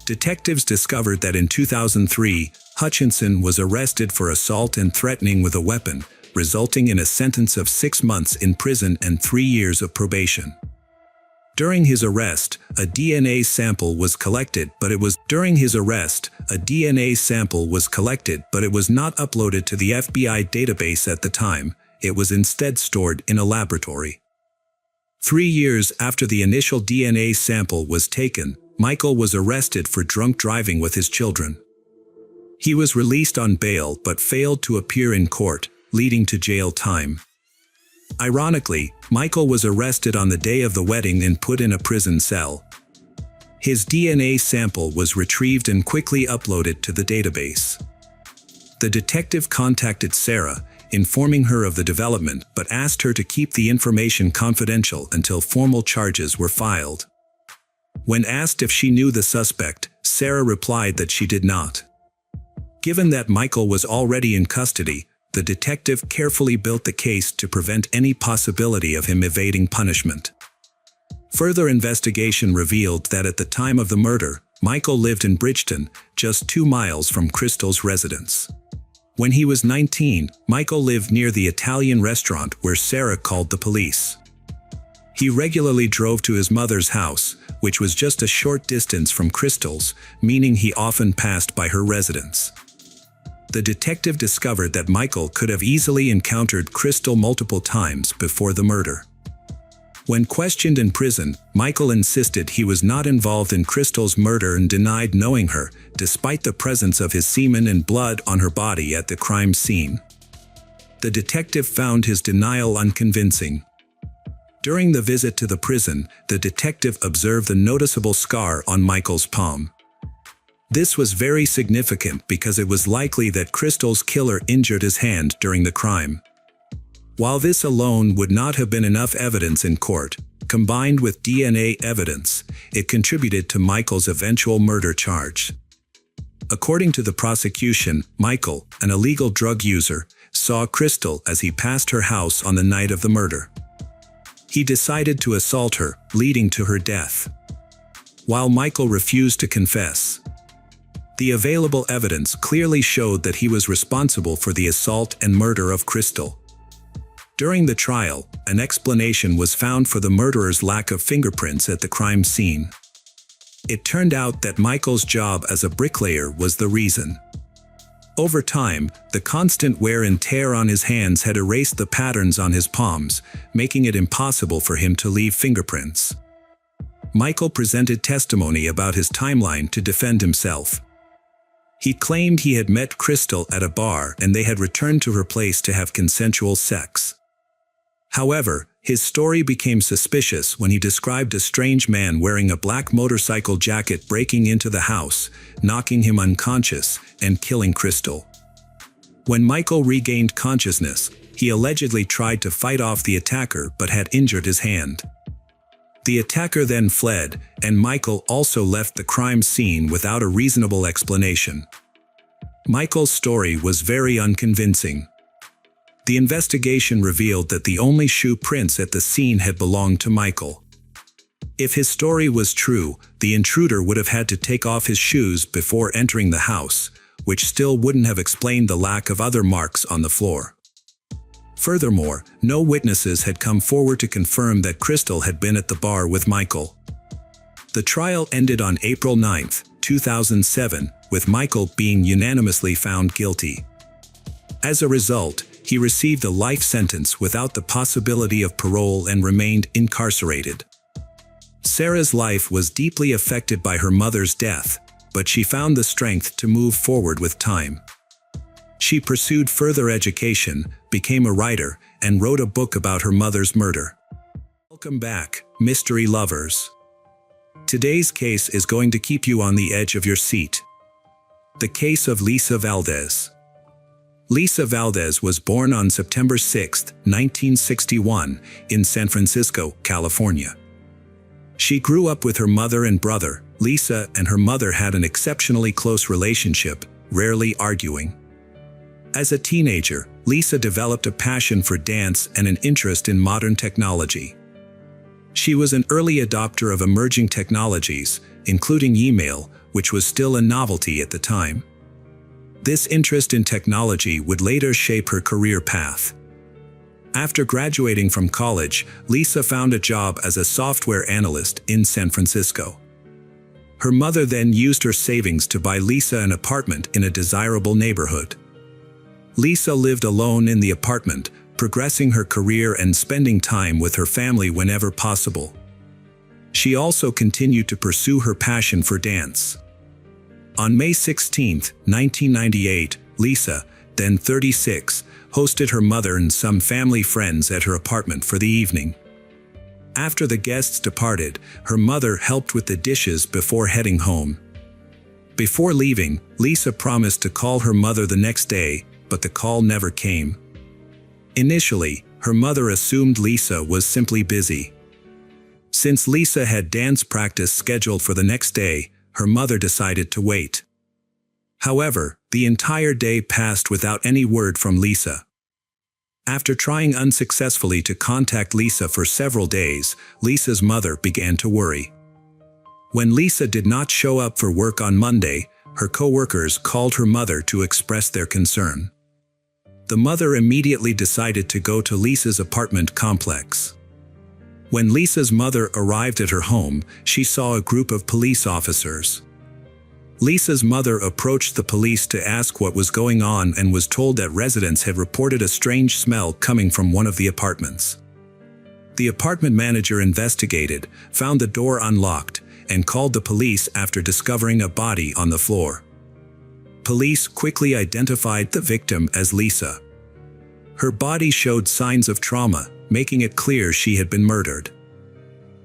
Detectives discovered that in 2003, Hutchinson was arrested for assault and threatening with a weapon, resulting in a sentence of 6 months in prison and 3 years of probation. During his arrest, a DNA sample was collected, but it was not uploaded to the FBI database at the time. It was instead stored in a laboratory. 3 years after the initial DNA sample was taken, Michael was arrested for drunk driving with his children. He was released on bail but failed to appear in court, leading to jail time. Ironically, Michael was arrested on the day of the wedding and put in a prison cell. His DNA sample was retrieved and quickly uploaded to the database. The detective contacted Sarah, informing her of the development, but asked her to keep the information confidential until formal charges were filed. When asked if she knew the suspect, Sarah replied that she did not. Given that Michael was already in custody, the detective carefully built the case to prevent any possibility of him evading punishment. Further investigation revealed that at the time of the murder, Michael lived in Bridgeton, just 2 miles from Crystal's residence. When he was 19, Michael lived near the Italian restaurant where Sarah called the police. He regularly drove to his mother's house, which was just a short distance from Crystal's, meaning he often passed by her residence. The detective discovered that Michael could have easily encountered Crystal multiple times before the murder. When questioned in prison, Michael insisted he was not involved in Crystal's murder and denied knowing her, despite the presence of his semen and blood on her body at the crime scene. The detective found his denial unconvincing. During the visit to the prison, the detective observed a noticeable scar on Michael's palm. This was very significant because it was likely that Crystal's killer injured his hand during the crime. While this alone would not have been enough evidence in court, combined with DNA evidence, it contributed to Michael's eventual murder charge. According to the prosecution, Michael, an illegal drug user, saw Crystal as he passed her house on the night of the murder. He decided to assault her, leading to her death. While Michael refused to confess, the available evidence clearly showed that he was responsible for the assault and murder of Crystal. During the trial, an explanation was found for the murderer's lack of fingerprints at the crime scene. It turned out that Michael's job as a bricklayer was the reason. Over time, the constant wear and tear on his hands had erased the patterns on his palms, making it impossible for him to leave fingerprints. Michael presented testimony about his timeline to defend himself. He claimed he had met Crystal at a bar and they had returned to her place to have consensual sex. However, his story became suspicious when he described a strange man wearing a black motorcycle jacket breaking into the house, knocking him unconscious, and killing Crystal. When Michael regained consciousness, he allegedly tried to fight off the attacker but had injured his hand. The attacker then fled, and Michael also left the crime scene without a reasonable explanation. Michael's story was very unconvincing. The investigation revealed that the only shoe prints at the scene had belonged to Michael. If his story was true, the intruder would have had to take off his shoes before entering the house, which still wouldn't have explained the lack of other marks on the floor. Furthermore, no witnesses had come forward to confirm that Crystal had been at the bar with Michael. The trial ended on April 9, 2007, with Michael being unanimously found guilty. As a result, he received a life sentence without the possibility of parole and remained incarcerated. Sarah's life was deeply affected by her mother's death, but she found the strength to move forward with time. She pursued further education, became a writer, and wrote a book about her mother's murder. Welcome back, mystery lovers. Today's case is going to keep you on the edge of your seat. The case of Lisa Valdez. Lisa Valdez was born on September 6, 1961, in San Francisco, California. She grew up with her mother and brother. Lisa and her mother had an exceptionally close relationship, rarely arguing. As a teenager, Lisa developed a passion for dance and an interest in modern technology. She was an early adopter of emerging technologies, including email, which was still a novelty at the time. This interest in technology would later shape her career path. After graduating from college, Lisa found a job as a software analyst in San Francisco. Her mother then used her savings to buy Lisa an apartment in a desirable neighborhood. Lisa lived alone in the apartment, progressing her career and spending time with her family whenever possible. She also continued to pursue her passion for dance. On May 16, 1998, Lisa, then 36, hosted her mother and some family friends at her apartment for the evening. After the guests departed, her mother helped with the dishes before heading home. Before leaving, Lisa promised to call her mother the next day, but the call never came. Initially, her mother assumed Lisa was simply busy. Since Lisa had dance practice scheduled for the next day, her mother decided to wait. However, the entire day passed without any word from Lisa. After trying unsuccessfully to contact Lisa for several days, Lisa's mother began to worry. When Lisa did not show up for work on Monday, her coworkers called her mother to express their concern. The mother immediately decided to go to Lisa's apartment complex. When Lisa's mother arrived at her home, she saw a group of police officers. Lisa's mother approached the police to ask what was going on and was told that residents had reported a strange smell coming from one of the apartments. The apartment manager investigated, found the door unlocked, and called the police after discovering a body on the floor. Police quickly identified the victim as Lisa. Her body showed signs of trauma, making it clear she had been murdered.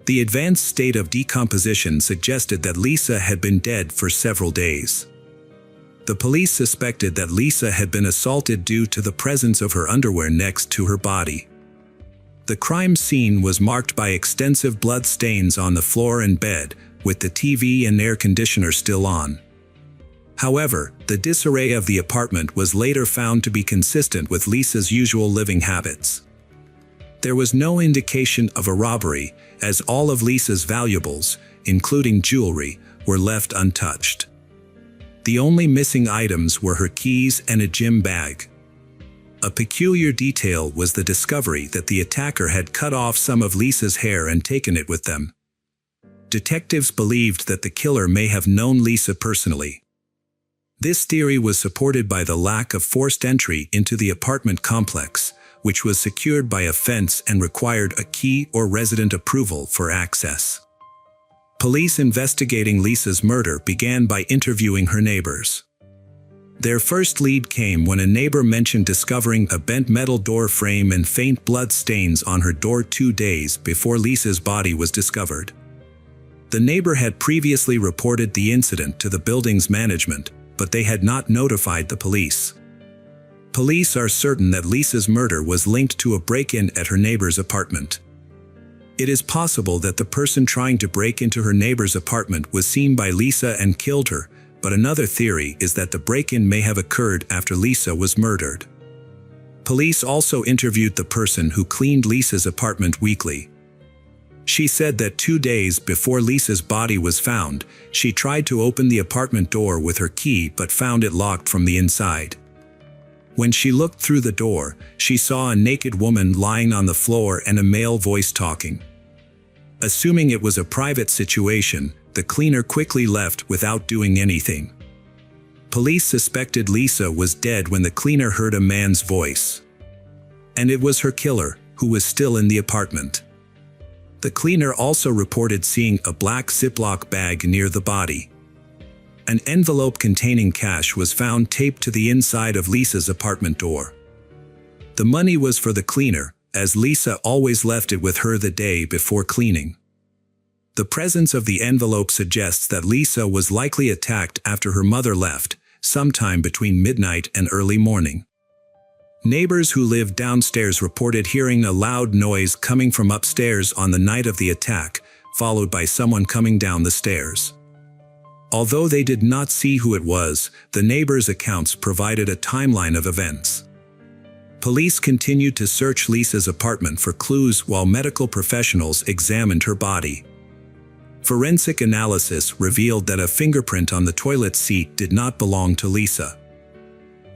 The advanced state of decomposition suggested that Lisa had been dead for several days. The police suspected that Lisa had been assaulted due to the presence of her underwear next to her body. The crime scene was marked by extensive blood stains on the floor and bed, with the TV and air conditioner still on. However, the disarray of the apartment was later found to be consistent with Lisa's usual living habits. There was no indication of a robbery, as all of Lisa's valuables, including jewelry, were left untouched. The only missing items were her keys and a gym bag. A peculiar detail was the discovery that the attacker had cut off some of Lisa's hair and taken it with them. Detectives believed that the killer may have known Lisa personally. This theory was supported by the lack of forced entry into the apartment complex, which was secured by a fence and required a key or resident approval for access. Police investigating Lisa's murder began by interviewing her neighbors. Their first lead came when a neighbor mentioned discovering a bent metal door frame and faint blood stains on her door 2 days before Lisa's body was discovered. The neighbor had previously reported the incident to the building's management, but they had not notified the police. Police are certain that Lisa's murder was linked to a break-in at her neighbor's apartment. It is possible that the person trying to break into her neighbor's apartment was seen by Lisa and killed her, but another theory is that the break-in may have occurred after Lisa was murdered. Police also interviewed the person who cleaned Lisa's apartment weekly. She said that 2 days before Lisa's body was found, she tried to open the apartment door with her key but found it locked from the inside. When she looked through the door, she saw a naked woman lying on the floor and a male voice talking. Assuming it was a private situation, the cleaner quickly left without doing anything. Police suspected Lisa was dead when the cleaner heard a man's voice. And it was her killer, who was still in the apartment. The cleaner also reported seeing a black Ziploc bag near the body. An envelope containing cash was found taped to the inside of Lisa's apartment door. The money was for the cleaner, as Lisa always left it with her the day before cleaning. The presence of the envelope suggests that Lisa was likely attacked after her mother left, sometime between midnight and early morning. Neighbors who lived downstairs reported hearing a loud noise coming from upstairs on the night of the attack, followed by someone coming down the stairs. Although they did not see who it was, the neighbors' accounts provided a timeline of events. Police continued to search Lisa's apartment for clues while medical professionals examined her body. Forensic analysis revealed that a fingerprint on the toilet seat did not belong to Lisa.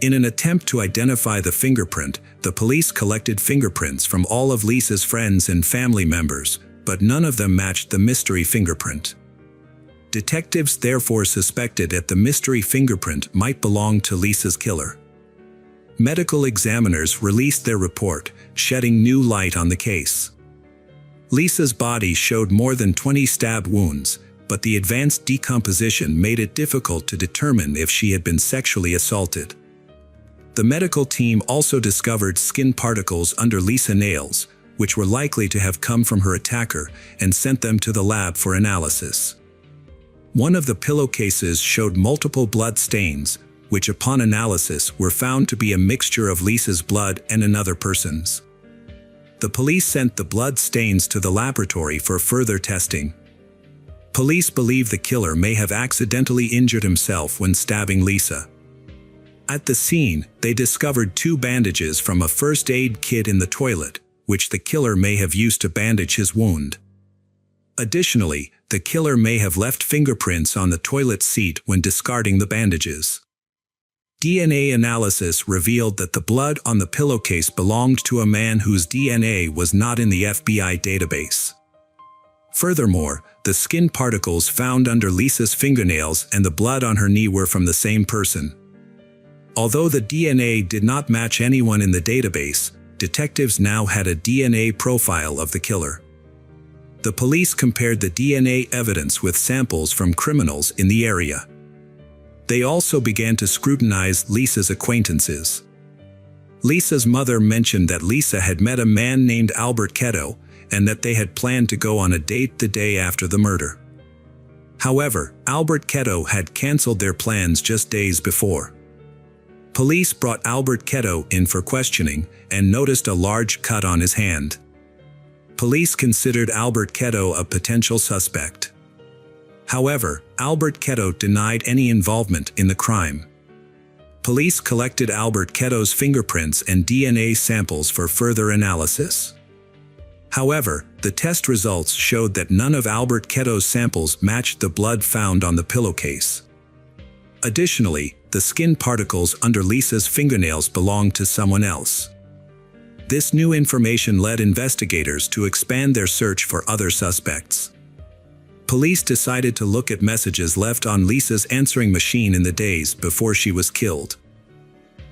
In an attempt to identify the fingerprint, the police collected fingerprints from all of Lisa's friends and family members, but none of them matched the mystery fingerprint. Detectives therefore suspected that the mystery fingerprint might belong to Lisa's killer. Medical examiners released their report, shedding new light on the case. Lisa's body showed more than 20 stab wounds, but the advanced decomposition made it difficult to determine if she had been sexually assaulted. The medical team also discovered skin particles under Lisa's nails, which were likely to have come from her attacker, and sent them to the lab for analysis. One of the pillowcases showed multiple blood stains, which upon analysis were found to be a mixture of Lisa's blood and another person's. The police sent the blood stains to the laboratory for further testing. Police believe the killer may have accidentally injured himself when stabbing Lisa. At the scene, they discovered 2 bandages from a first aid kit in the toilet, which the killer may have used to bandage his wound. Additionally, the killer may have left fingerprints on the toilet seat when discarding the bandages. DNA analysis revealed that the blood on the pillowcase belonged to a man whose DNA was not in the FBI database. Furthermore, the skin particles found under Lisa's fingernails and the blood on her knee were from the same person. Although the DNA did not match anyone in the database, detectives now had a DNA profile of the killer. The police compared the DNA evidence with samples from criminals in the area. They also began to scrutinize Lisa's acquaintances. Lisa's mother mentioned that Lisa had met a man named Albert Keto and that they had planned to go on a date the day after the murder. However, Albert Keto had canceled their plans just days before. Police brought Albert Keto in for questioning and noticed a large cut on his hand. Police considered Albert Keto a potential suspect. However, Albert Keto denied any involvement in the crime. Police collected Albert Keto's fingerprints and DNA samples for further analysis. However, the test results showed that none of Albert Keto's samples matched the blood found on the pillowcase. Additionally, the skin particles under Lisa's fingernails belonged to someone else. This new information led investigators to expand their search for other suspects. Police decided to look at messages left on Lisa's answering machine in the days before she was killed.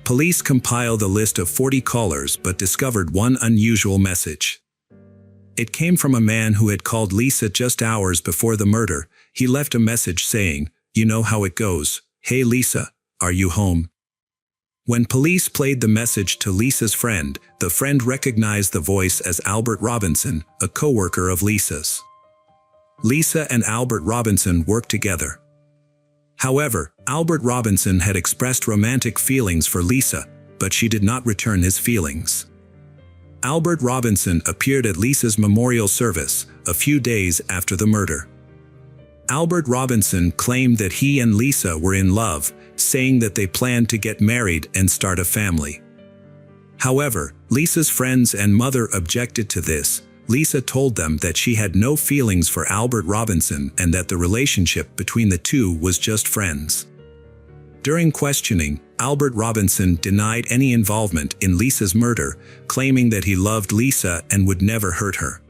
Police compiled a list of 40 callers but discovered one unusual message. It came from a man who had called Lisa just hours before the murder. He left a message saying, "You know how it goes. Hey Lisa, are you home?" When police played the message to Lisa's friend, the friend recognized the voice as Albert Robinson, a co-worker of Lisa's. Lisa and Albert Robinson worked together. However, Albert Robinson had expressed romantic feelings for Lisa, but she did not return his feelings. Albert Robinson appeared at Lisa's memorial service a few days after the murder. Albert Robinson claimed that he and Lisa were in love, saying that they planned to get married and start a family. However, Lisa's friends and mother objected to this, Lisa told them that she had no feelings for Albert Robinson and that the relationship between the two was just friends. During questioning, Albert Robinson denied any involvement in Lisa's murder, claiming that he loved Lisa and would never hurt her.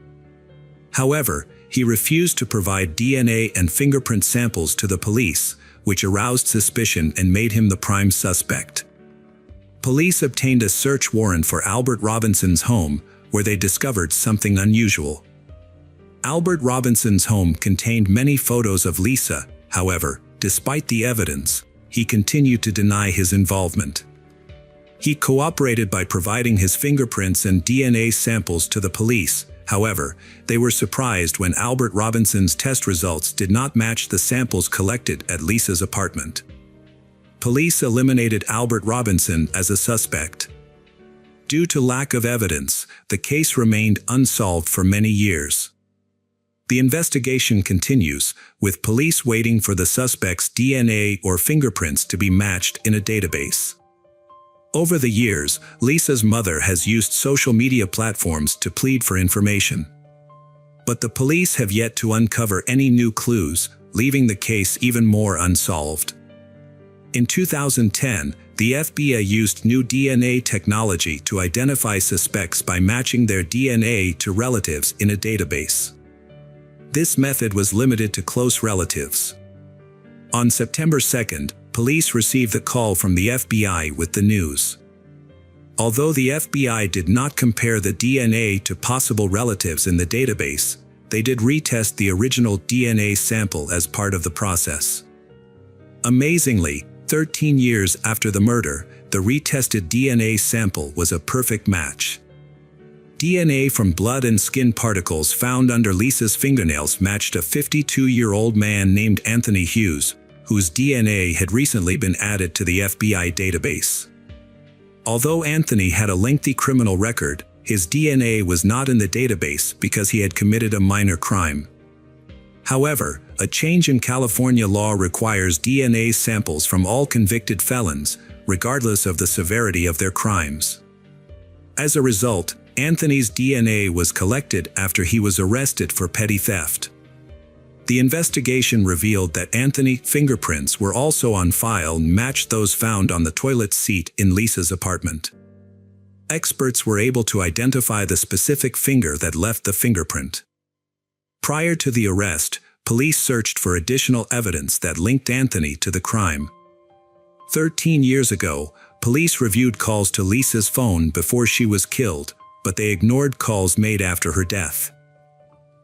However, he refused to provide DNA and fingerprint samples to the police, which aroused suspicion and made him the prime suspect. Police obtained a search warrant for Albert Robinson's home, where they discovered something unusual. Albert Robinson's home contained many photos of Lisa. However, despite the evidence, he continued to deny his involvement. He cooperated by providing his fingerprints and DNA samples to the police. However, they were surprised when Albert Robinson's test results did not match the samples collected at Lisa's apartment. Police eliminated Albert Robinson as a suspect. Due to lack of evidence, the case remained unsolved for many years. The investigation continues, with police waiting for the suspect's DNA or fingerprints to be matched in a database. Over the years, Lisa's mother has used social media platforms to plead for information. But the police have yet to uncover any new clues, leaving the case even more unsolved. In 2010, the FBI used new DNA technology to identify suspects by matching their DNA to relatives in a database. This method was limited to close relatives. On September 2nd, police received a call from the FBI with the news. Although the FBI did not compare the DNA to possible relatives in the database, they did retest the original DNA sample as part of the process. Amazingly, 13 years after the murder, the retested DNA sample was a perfect match. DNA from blood and skin particles found under Lisa's fingernails matched a 52-year-old man named Anthony Hughes, whose DNA had recently been added to the FBI database. Although Anthony had a lengthy criminal record, his DNA was not in the database because he had committed a minor crime. However, a change in California law requires DNA samples from all convicted felons, regardless of the severity of their crimes. As a result, Anthony's DNA was collected after he was arrested for petty theft. The investigation revealed that Anthony's fingerprints were also on file and matched those found on the toilet seat in Lisa's apartment. Experts were able to identify the specific finger that left the fingerprint. Prior to the arrest, police searched for additional evidence that linked Anthony to the crime. 13 years ago, police reviewed calls to Lisa's phone before she was killed, but they ignored calls made after her death.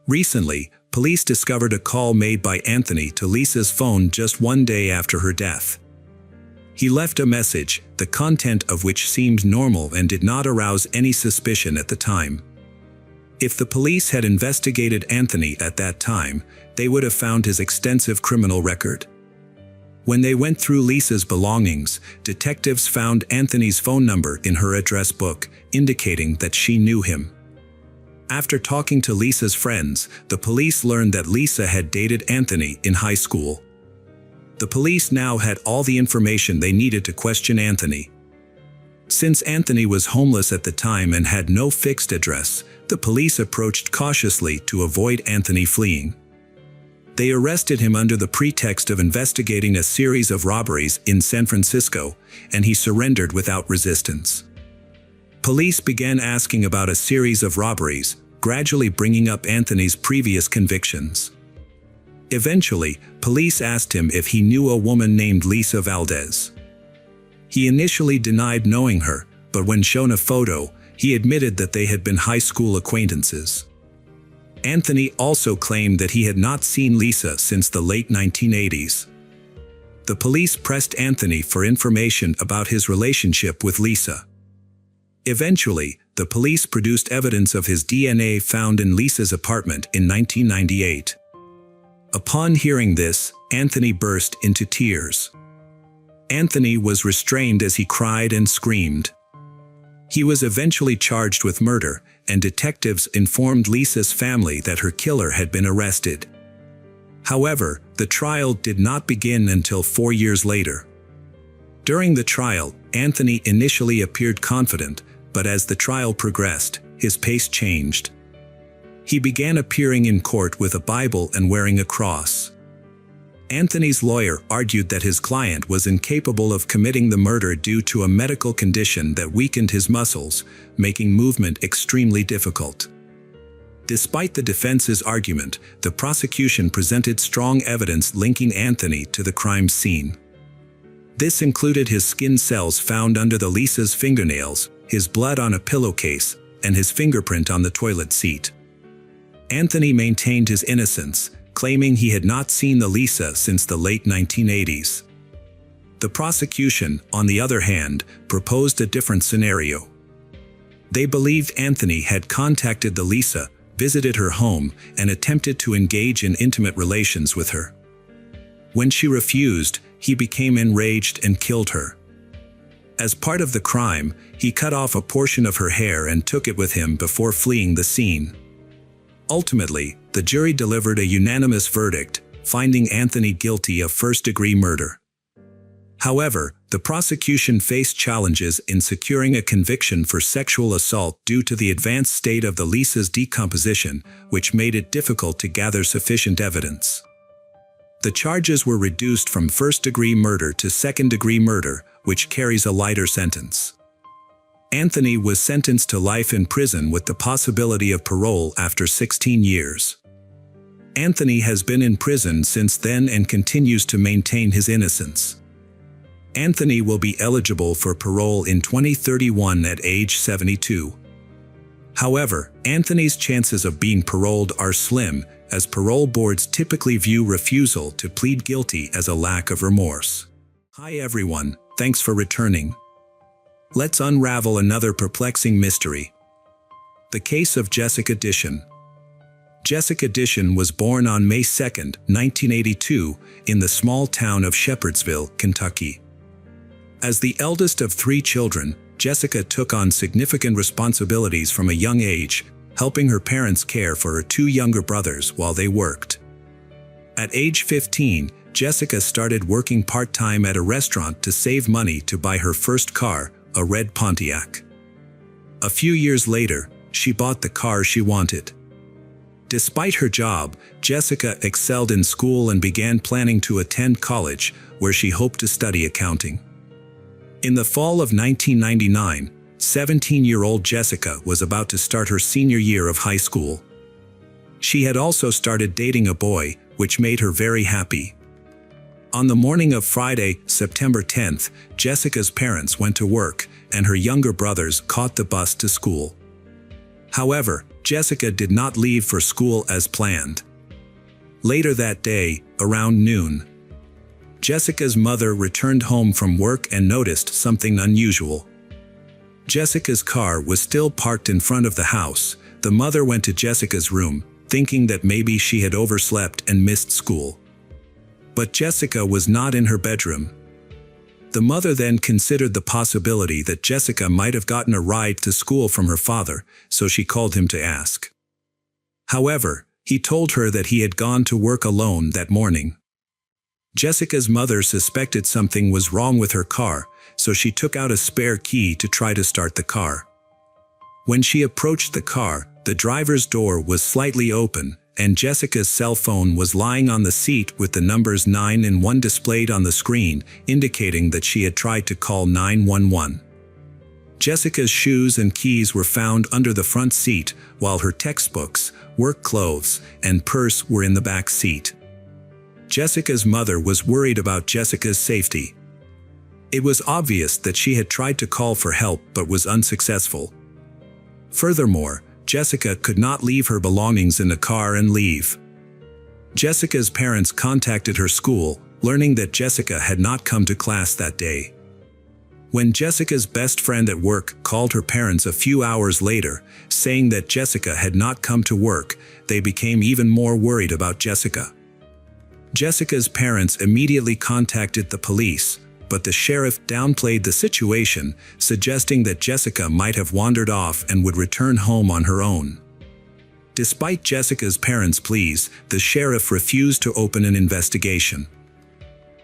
Recently, police discovered a call made by Anthony to Lisa's phone just one day after her death. He left a message, the content of which seemed normal and did not arouse any suspicion at the time. If the police had investigated Anthony at that time, they would have found his extensive criminal record. When they went through Lisa's belongings, detectives found Anthony's phone number in her address book, indicating that she knew him. After talking to Lisa's friends, the police learned that Lisa had dated Anthony in high school. The police now had all the information they needed to question Anthony. Since Anthony was homeless at the time and had no fixed address, the police approached cautiously to avoid Anthony fleeing. They arrested him under the pretext of investigating a series of robberies in San Francisco, and he surrendered without resistance. Police began asking about a series of robberies, gradually bringing up Anthony's previous convictions. Eventually, police asked him if he knew a woman named Lisa Valdez. He initially denied knowing her, but when shown a photo, he admitted that they had been high school acquaintances. Anthony also claimed that he had not seen Lisa since the late 1980s. The police pressed Anthony for information about his relationship with Lisa. Eventually, the police produced evidence of his DNA found in Lisa's apartment in 1998. Upon hearing this, Anthony burst into tears. Anthony was restrained as he cried and screamed. He was eventually charged with murder, and detectives informed Lisa's family that her killer had been arrested. However, the trial did not begin until 4 years later. During the trial, Anthony initially appeared confident, but as the trial progressed, his pace changed. He began appearing in court with a Bible and wearing a cross. Anthony's lawyer argued that his client was incapable of committing the murder due to a medical condition that weakened his muscles, making movement extremely difficult. Despite the defense's argument, the prosecution presented strong evidence linking Anthony to the crime scene. This included his skin cells found under the Lisa's fingernails, his blood on a pillowcase, and his fingerprint on the toilet seat. Anthony maintained his innocence, claiming he had not seen the Lisa since the late 1980s. The prosecution, on the other hand, proposed a different scenario. They believed Anthony had contacted the Lisa, visited her home, and attempted to engage in intimate relations with her. When she refused, he became enraged and killed her. As part of the crime, he cut off a portion of her hair and took it with him before fleeing the scene. Ultimately, the jury delivered a unanimous verdict, finding Anthony guilty of first-degree murder. However, the prosecution faced challenges in securing a conviction for sexual assault due to the advanced state of the Lisa's decomposition, which made it difficult to gather sufficient evidence. The charges were reduced from first-degree murder to second-degree murder, which carries a lighter sentence. Anthony was sentenced to life in prison with the possibility of parole after 16 years. Anthony has been in prison since then and continues to maintain his innocence. Anthony will be eligible for parole in 2031 at age 72. However, Anthony's chances of being paroled are slim, as parole boards typically view refusal to plead guilty as a lack of remorse. Hi everyone, thanks for returning. Let's unravel another perplexing mystery. The case of Jessica Dishon. Jessica Dishon was born on May 2, 1982, in the small town of Shepherdsville, Kentucky. As the eldest of 3 children, Jessica took on significant responsibilities from a young age, helping her parents care for her 2 younger brothers while they worked. At age 15, Jessica started working part-time at a restaurant to save money to buy her first car, a red Pontiac. A few years later, she bought the car she wanted. Despite her job, Jessica excelled in school and began planning to attend college, where she hoped to study accounting. In the fall of 1999, 17-year-old Jessica was about to start her senior year of high school. She had also started dating a boy, which made her very happy. On the morning of Friday, September 10th, Jessica's parents went to work, and her younger brothers caught the bus to school. However, Jessica did not leave for school as planned. Later that day, around noon, Jessica's mother returned home from work and noticed something unusual. Jessica's car was still parked in front of the house. The mother went to Jessica's room, thinking that maybe she had overslept and missed school. But Jessica was not in her bedroom. The mother then considered the possibility that Jessica might have gotten a ride to school from her father, so she called him to ask. However, he told her that he had gone to work alone that morning. Jessica's mother suspected something was wrong with her car, so she took out a spare key to try to start the car. When she approached the car, the driver's door was slightly open, and Jessica's cell phone was lying on the seat with the numbers 9 and 1 displayed on the screen, indicating that she had tried to call 911. Jessica's shoes and keys were found under the front seat, while her textbooks, work clothes, and purse were in the back seat. Jessica's mother was worried about Jessica's safety. It was obvious that she had tried to call for help but was unsuccessful. Furthermore, Jessica could not leave her belongings in the car and leave. Jessica's parents contacted her school, learning that Jessica had not come to class that day. When Jessica's best friend at work called her parents a few hours later, saying that Jessica had not come to work, they became even more worried about Jessica. Jessica's parents immediately contacted the police, but the sheriff downplayed the situation, suggesting that Jessica might have wandered off and would return home on her own. Despite Jessica's parents' pleas, the sheriff refused to open an investigation.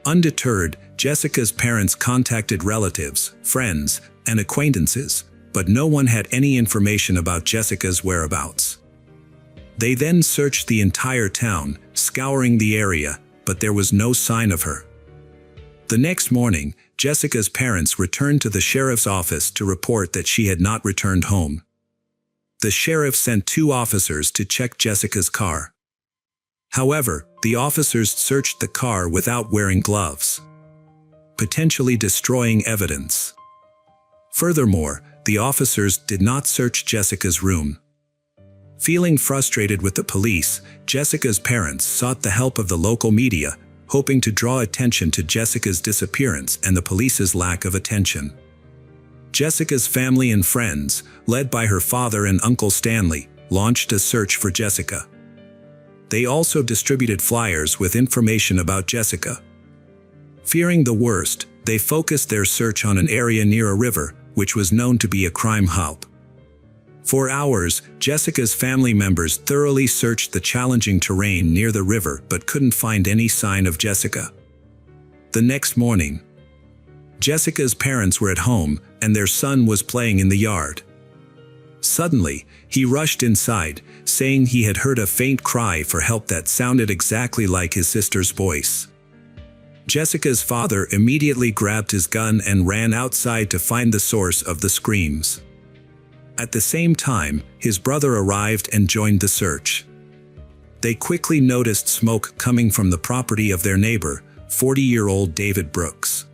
Undeterred, Jessica's parents contacted relatives, friends, and acquaintances, but no one had any information about Jessica's whereabouts. They then searched the entire town, scouring the area, but there was no sign of her. The next morning, Jessica's parents returned to the sheriff's office to report that she had not returned home. The sheriff sent 2 officers to check Jessica's car. However, the officers searched the car without wearing gloves, potentially destroying evidence. Furthermore, the officers did not search Jessica's room. Feeling frustrated with the police, Jessica's parents sought the help of the local media, hoping to draw attention to Jessica's disappearance and the police's lack of attention. Jessica's family and friends, led by her father and Uncle Stanley, launched a search for Jessica. They also distributed flyers with information about Jessica. Fearing the worst, they focused their search on an area near a river, which was known to be a crime hub. For hours, Jessica's family members thoroughly searched the challenging terrain near the river but couldn't find any sign of Jessica. The next morning, Jessica's parents were at home and their son was playing in the yard. Suddenly, he rushed inside, saying he had heard a faint cry for help that sounded exactly like his sister's voice. Jessica's father immediately grabbed his gun and ran outside to find the source of the screams. At the same time, his brother arrived and joined the search. They quickly noticed smoke coming from the property of their neighbor, 40-year-old David Brooks.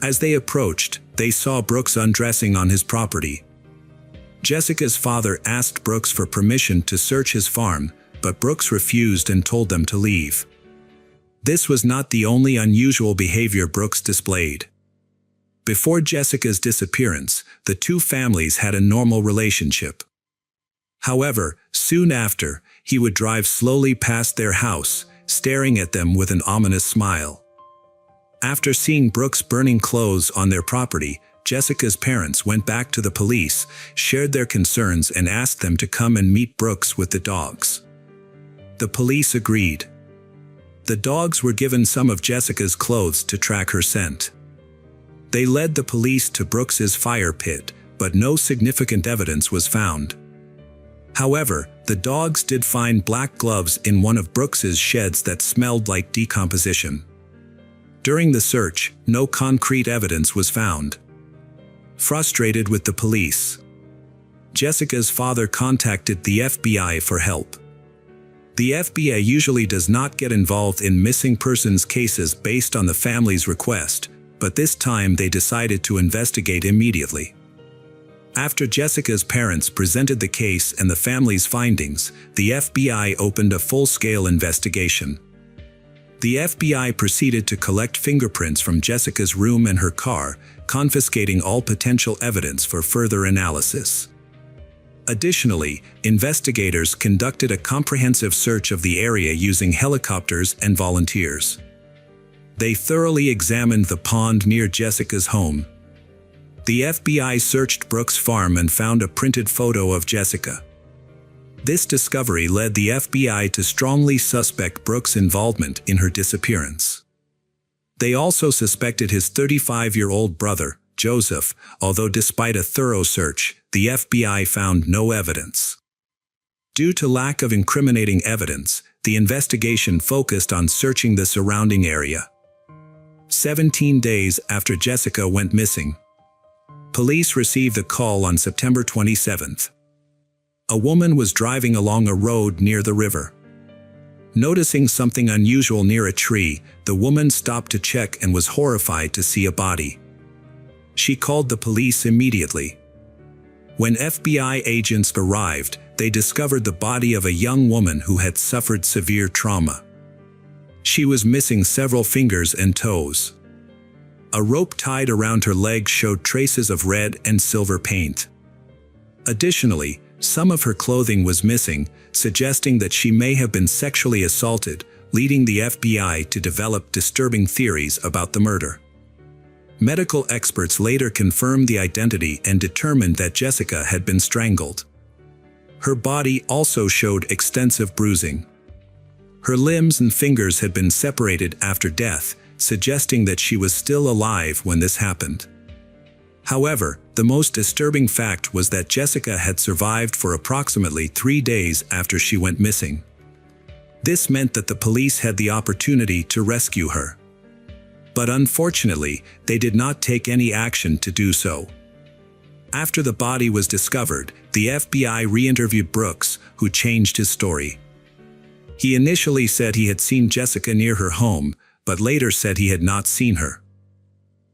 As they approached, they saw Brooks undressing on his property. Jessica's father asked Brooks for permission to search his farm, but Brooks refused and told them to leave. This was not the only unusual behavior Brooks displayed. Before Jessica's disappearance, the 2 families had a normal relationship. However, soon after, he would drive slowly past their house, staring at them with an ominous smile. After seeing Brooks burning clothes on their property, Jessica's parents went back to the police, shared their concerns and asked them to come and meet Brooks with the dogs. The police agreed. The dogs were given some of Jessica's clothes to track her scent. They led the police to Brooks's fire pit, but no significant evidence was found. However, the dogs did find black gloves in one of Brooks's sheds that smelled like decomposition. During the search, no concrete evidence was found. Frustrated with the police, Jessica's father contacted the FBI for help. The FBI usually does not get involved in missing persons cases based on the family's request, but this time they decided to investigate immediately. After Jessica's parents presented the case and the family's findings, the FBI opened a full-scale investigation. The FBI proceeded to collect fingerprints from Jessica's room and her car, confiscating all potential evidence for further analysis. Additionally, investigators conducted a comprehensive search of the area using helicopters and volunteers. They thoroughly examined the pond near Jessica's home. The FBI searched Brooks' farm and found a printed photo of Jessica. This discovery led the FBI to strongly suspect Brooks' involvement in her disappearance. They also suspected his 35-year-old brother, Joseph, although despite a thorough search, the FBI found no evidence. Due to lack of incriminating evidence, the investigation focused on searching the surrounding area. 17 days after Jessica went missing, police received a call on September 27th. A woman was driving along a road near the river. Noticing something unusual near a tree, the woman stopped to check and was horrified to see a body. She called the police immediately. When FBI agents arrived, they discovered the body of a young woman who had suffered severe trauma. She was missing several fingers and toes. A rope tied around her leg showed traces of red and silver paint. Additionally, some of her clothing was missing, suggesting that she may have been sexually assaulted, leading the FBI to develop disturbing theories about the murder. Medical experts later confirmed the identity and determined that Jessica had been strangled. Her body also showed extensive bruising. Her limbs and fingers had been separated after death, suggesting that she was still alive when this happened. However, the most disturbing fact was that Jessica had survived for approximately 3 days after she went missing. This meant that the police had the opportunity to rescue her. But unfortunately, they did not take any action to do so. After the body was discovered, the FBI re-interviewed Brooks, who changed his story. He initially said he had seen Jessica near her home, but later said he had not seen her.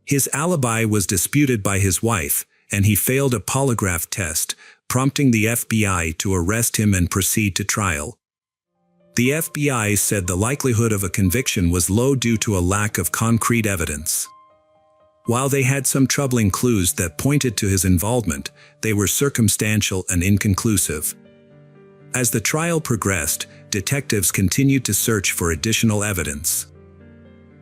His alibi was disputed by his wife, and he failed a polygraph test, prompting the FBI to arrest him and proceed to trial. The FBI said the likelihood of a conviction was low due to a lack of concrete evidence. While they had some troubling clues that pointed to his involvement, they were circumstantial and inconclusive. As the trial progressed, detectives continued to search for additional evidence.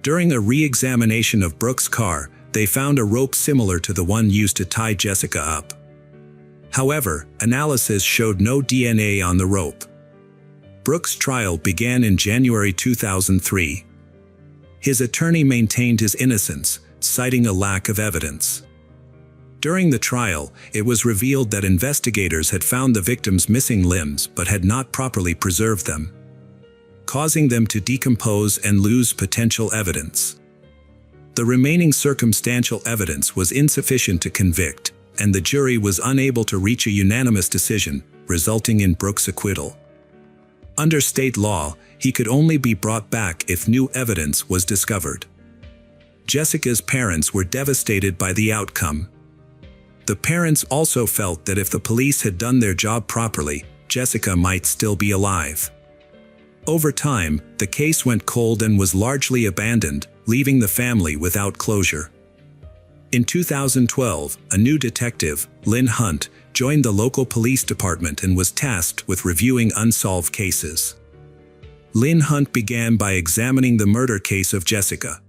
During a re-examination of Brooks' car, they found a rope similar to the one used to tie Jessica up. However, analysis showed no DNA on the rope. Brooks' trial began in January 2003. His attorney maintained his innocence, citing a lack of evidence. During the trial, it was revealed that investigators had found the victim's missing limbs but had not properly preserved them, causing them to decompose and lose potential evidence. The remaining circumstantial evidence was insufficient to convict, and the jury was unable to reach a unanimous decision, resulting in Brooks' acquittal. Under state law, he could only be brought back if new evidence was discovered. Jessica's parents were devastated by the outcome. The parents also felt that if the police had done their job properly, Jessica might still be alive. Over time, the case went cold and was largely abandoned, leaving the family without closure. In 2012, a new detective, Lynn Hunt, joined the local police department and was tasked with reviewing unsolved cases. Lynn Hunt began by examining the murder case of Jessica.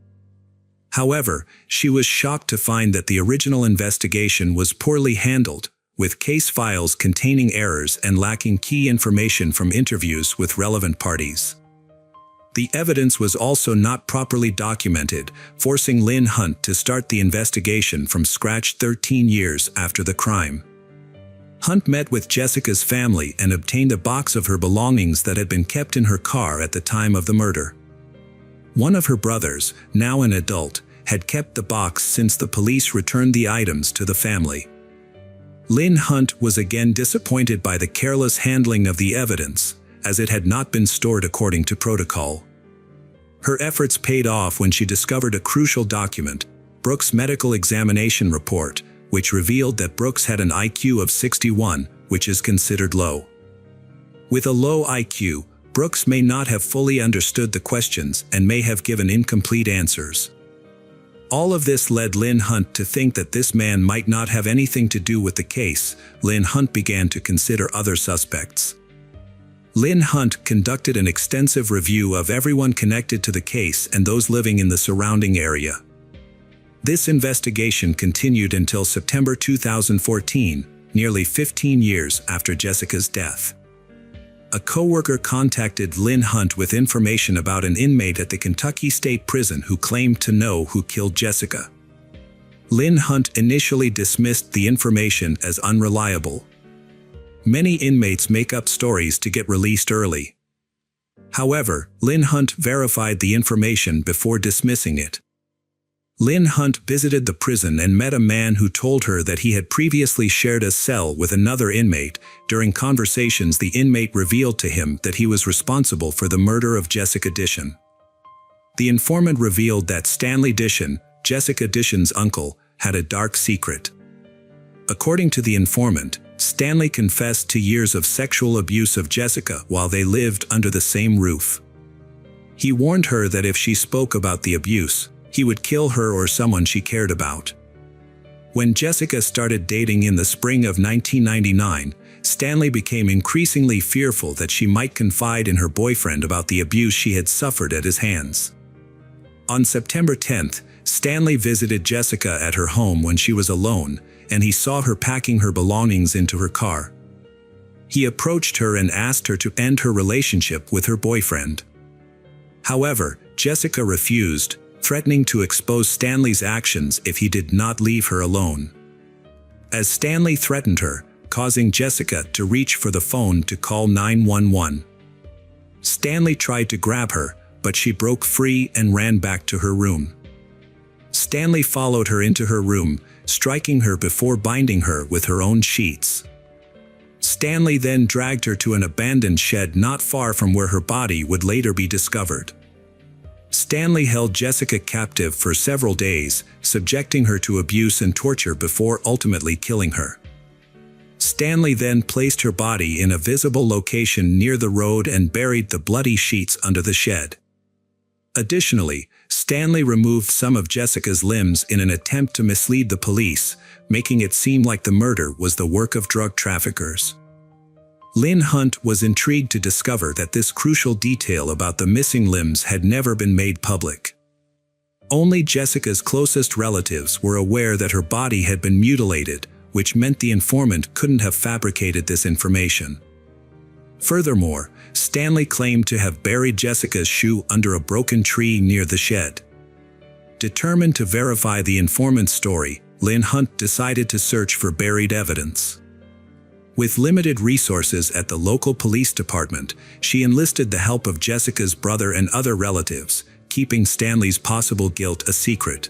However, she was shocked to find that the original investigation was poorly handled, with case files containing errors and lacking key information from interviews with relevant parties. The evidence was also not properly documented, forcing Lynn Hunt to start the investigation from scratch 13 years after the crime. Hunt met with Jessica's family and obtained a box of her belongings that had been kept in her car at the time of the murder. One of her brothers, now an adult, had kept the box since the police returned the items to the family. Lynn Hunt was again disappointed by the careless handling of the evidence, as it had not been stored according to protocol. Her efforts paid off when she discovered a crucial document, Brooks' medical examination report, which revealed that Brooks had an IQ of 61, which is considered low. With a low IQ, Brooks may not have fully understood the questions and may have given incomplete answers. All of this led Lynn Hunt to think that this man might not have anything to do with the case. Lynn Hunt began to consider other suspects. Lynn Hunt conducted an extensive review of everyone connected to the case and those living in the surrounding area. This investigation continued until September 2014, nearly 15 years after Jessica's death. A coworker contacted Lynn Hunt with information about an inmate at the Kentucky State Prison who claimed to know who killed Jessica. Lynn Hunt initially dismissed the information as unreliable. Many inmates make up stories to get released early. However, Lynn Hunt verified the information before dismissing it. Lynn Hunt visited the prison and met a man who told her that he had previously shared a cell with another inmate. During conversations, the inmate revealed to him that he was responsible for the murder of Jessica Dishon. The informant revealed that Stanley Dishon, Jessica Dishon's uncle, had a dark secret. According to the informant, Stanley confessed to years of sexual abuse of Jessica while they lived under the same roof. He warned her that if she spoke about the abuse, he would kill her or someone she cared about. When Jessica started dating in the spring of 1999, Stanley became increasingly fearful that she might confide in her boyfriend about the abuse she had suffered at his hands. On September 10th, Stanley visited Jessica at her home when she was alone, and he saw her packing her belongings into her car. He approached her and asked her to end her relationship with her boyfriend. However, Jessica refused, threatening to expose Stanley's actions if he did not leave her alone. as Stanley threatened her, causing Jessica to reach for the phone to call 911. Stanley tried to grab her, but she broke free and ran back to her room. Stanley followed her into her room, striking her before binding her with her own sheets. Stanley then dragged her to an abandoned shed not far from where her body would later be discovered. Stanley held Jessica captive for several days, subjecting her to abuse and torture before ultimately killing her. Stanley then placed her body in a visible location near the road and buried the bloody sheets under the shed. Additionally, Stanley removed some of Jessica's limbs in an attempt to mislead the police, making it seem like the murder was the work of drug traffickers. Lynn Hunt was intrigued to discover that this crucial detail about the missing limbs had never been made public. Only Jessica's closest relatives were aware that her body had been mutilated, which meant the informant couldn't have fabricated this information. Furthermore, Stanley claimed to have buried Jessica's shoe under a broken tree near the shed. Determined to verify the informant's story, Lynn Hunt decided to search for buried evidence. With limited resources at the local police department, she enlisted the help of Jessica's brother and other relatives, keeping Stanley's possible guilt a secret.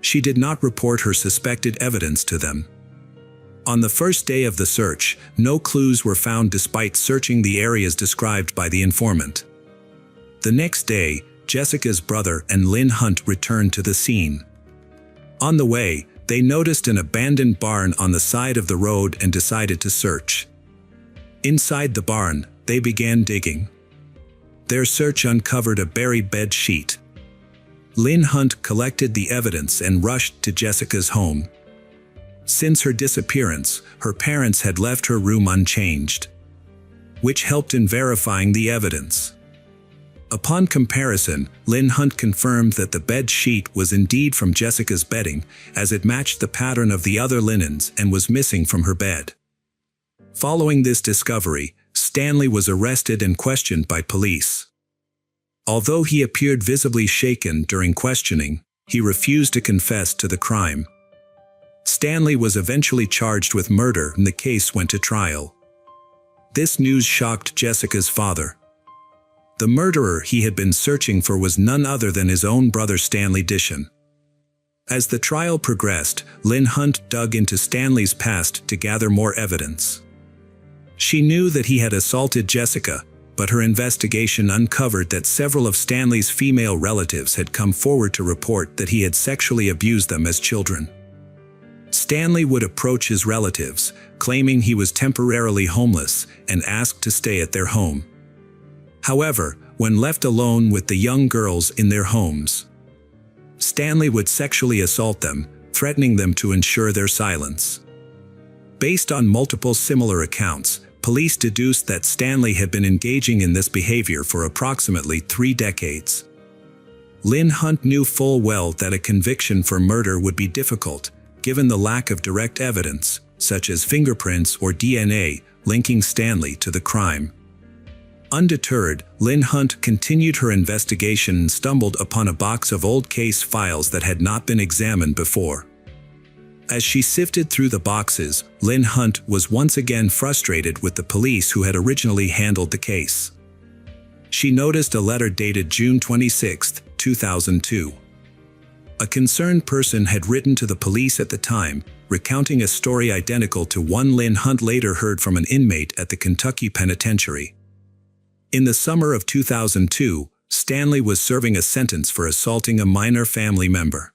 She did not report her suspected evidence to them. On the first day of the search, no clues were found despite searching the areas described by the informant. The next day, Jessica's brother and Lynn Hunt returned to the scene. On the way, they noticed an abandoned barn on the side of the road and decided to search. Inside the barn, they began digging. Their search uncovered a buried bed sheet. Lynn Hunt collected the evidence and rushed to Jessica's home. Since her disappearance, her parents had left her room unchanged, which helped in verifying the evidence. Upon comparison, Lynn Hunt confirmed that the bed sheet was indeed from Jessica's bedding, as it matched the pattern of the other linens and was missing from her bed. Following this discovery, Stanley was arrested and questioned by police. Although he appeared visibly shaken during questioning, he refused to confess to the crime. Stanley was eventually charged with murder and the case went to trial. This news shocked Jessica's father. The murderer he had been searching for was none other than his own brother Stanley Dishon. As the trial progressed, Lynn Hunt dug into Stanley's past to gather more evidence. She knew that he had assaulted Jessica, but her investigation uncovered that several of Stanley's female relatives had come forward to report that he had sexually abused them as children. Stanley would approach his relatives, claiming he was temporarily homeless, and asked to stay at their home. However, when left alone with the young girls in their homes, Stanley would sexually assault them, threatening them to ensure their silence. Based on multiple similar accounts, police deduced that Stanley had been engaging in this behavior for approximately 3 decades. Lynn Hunt knew full well that a conviction for murder would be difficult, given the lack of direct evidence, such as fingerprints or DNA, linking Stanley to the crime. Undeterred, Lynn Hunt continued her investigation and stumbled upon a box of old case files that had not been examined before. As she sifted through the boxes, Lynn Hunt was once again frustrated with the police who had originally handled the case. She noticed a letter dated June 26, 2002. A concerned person had written to the police at the time, recounting a story identical to one Lynn Hunt later heard from an inmate at the Kentucky penitentiary. In the summer of 2002, Stanley was serving a sentence for assaulting a minor family member.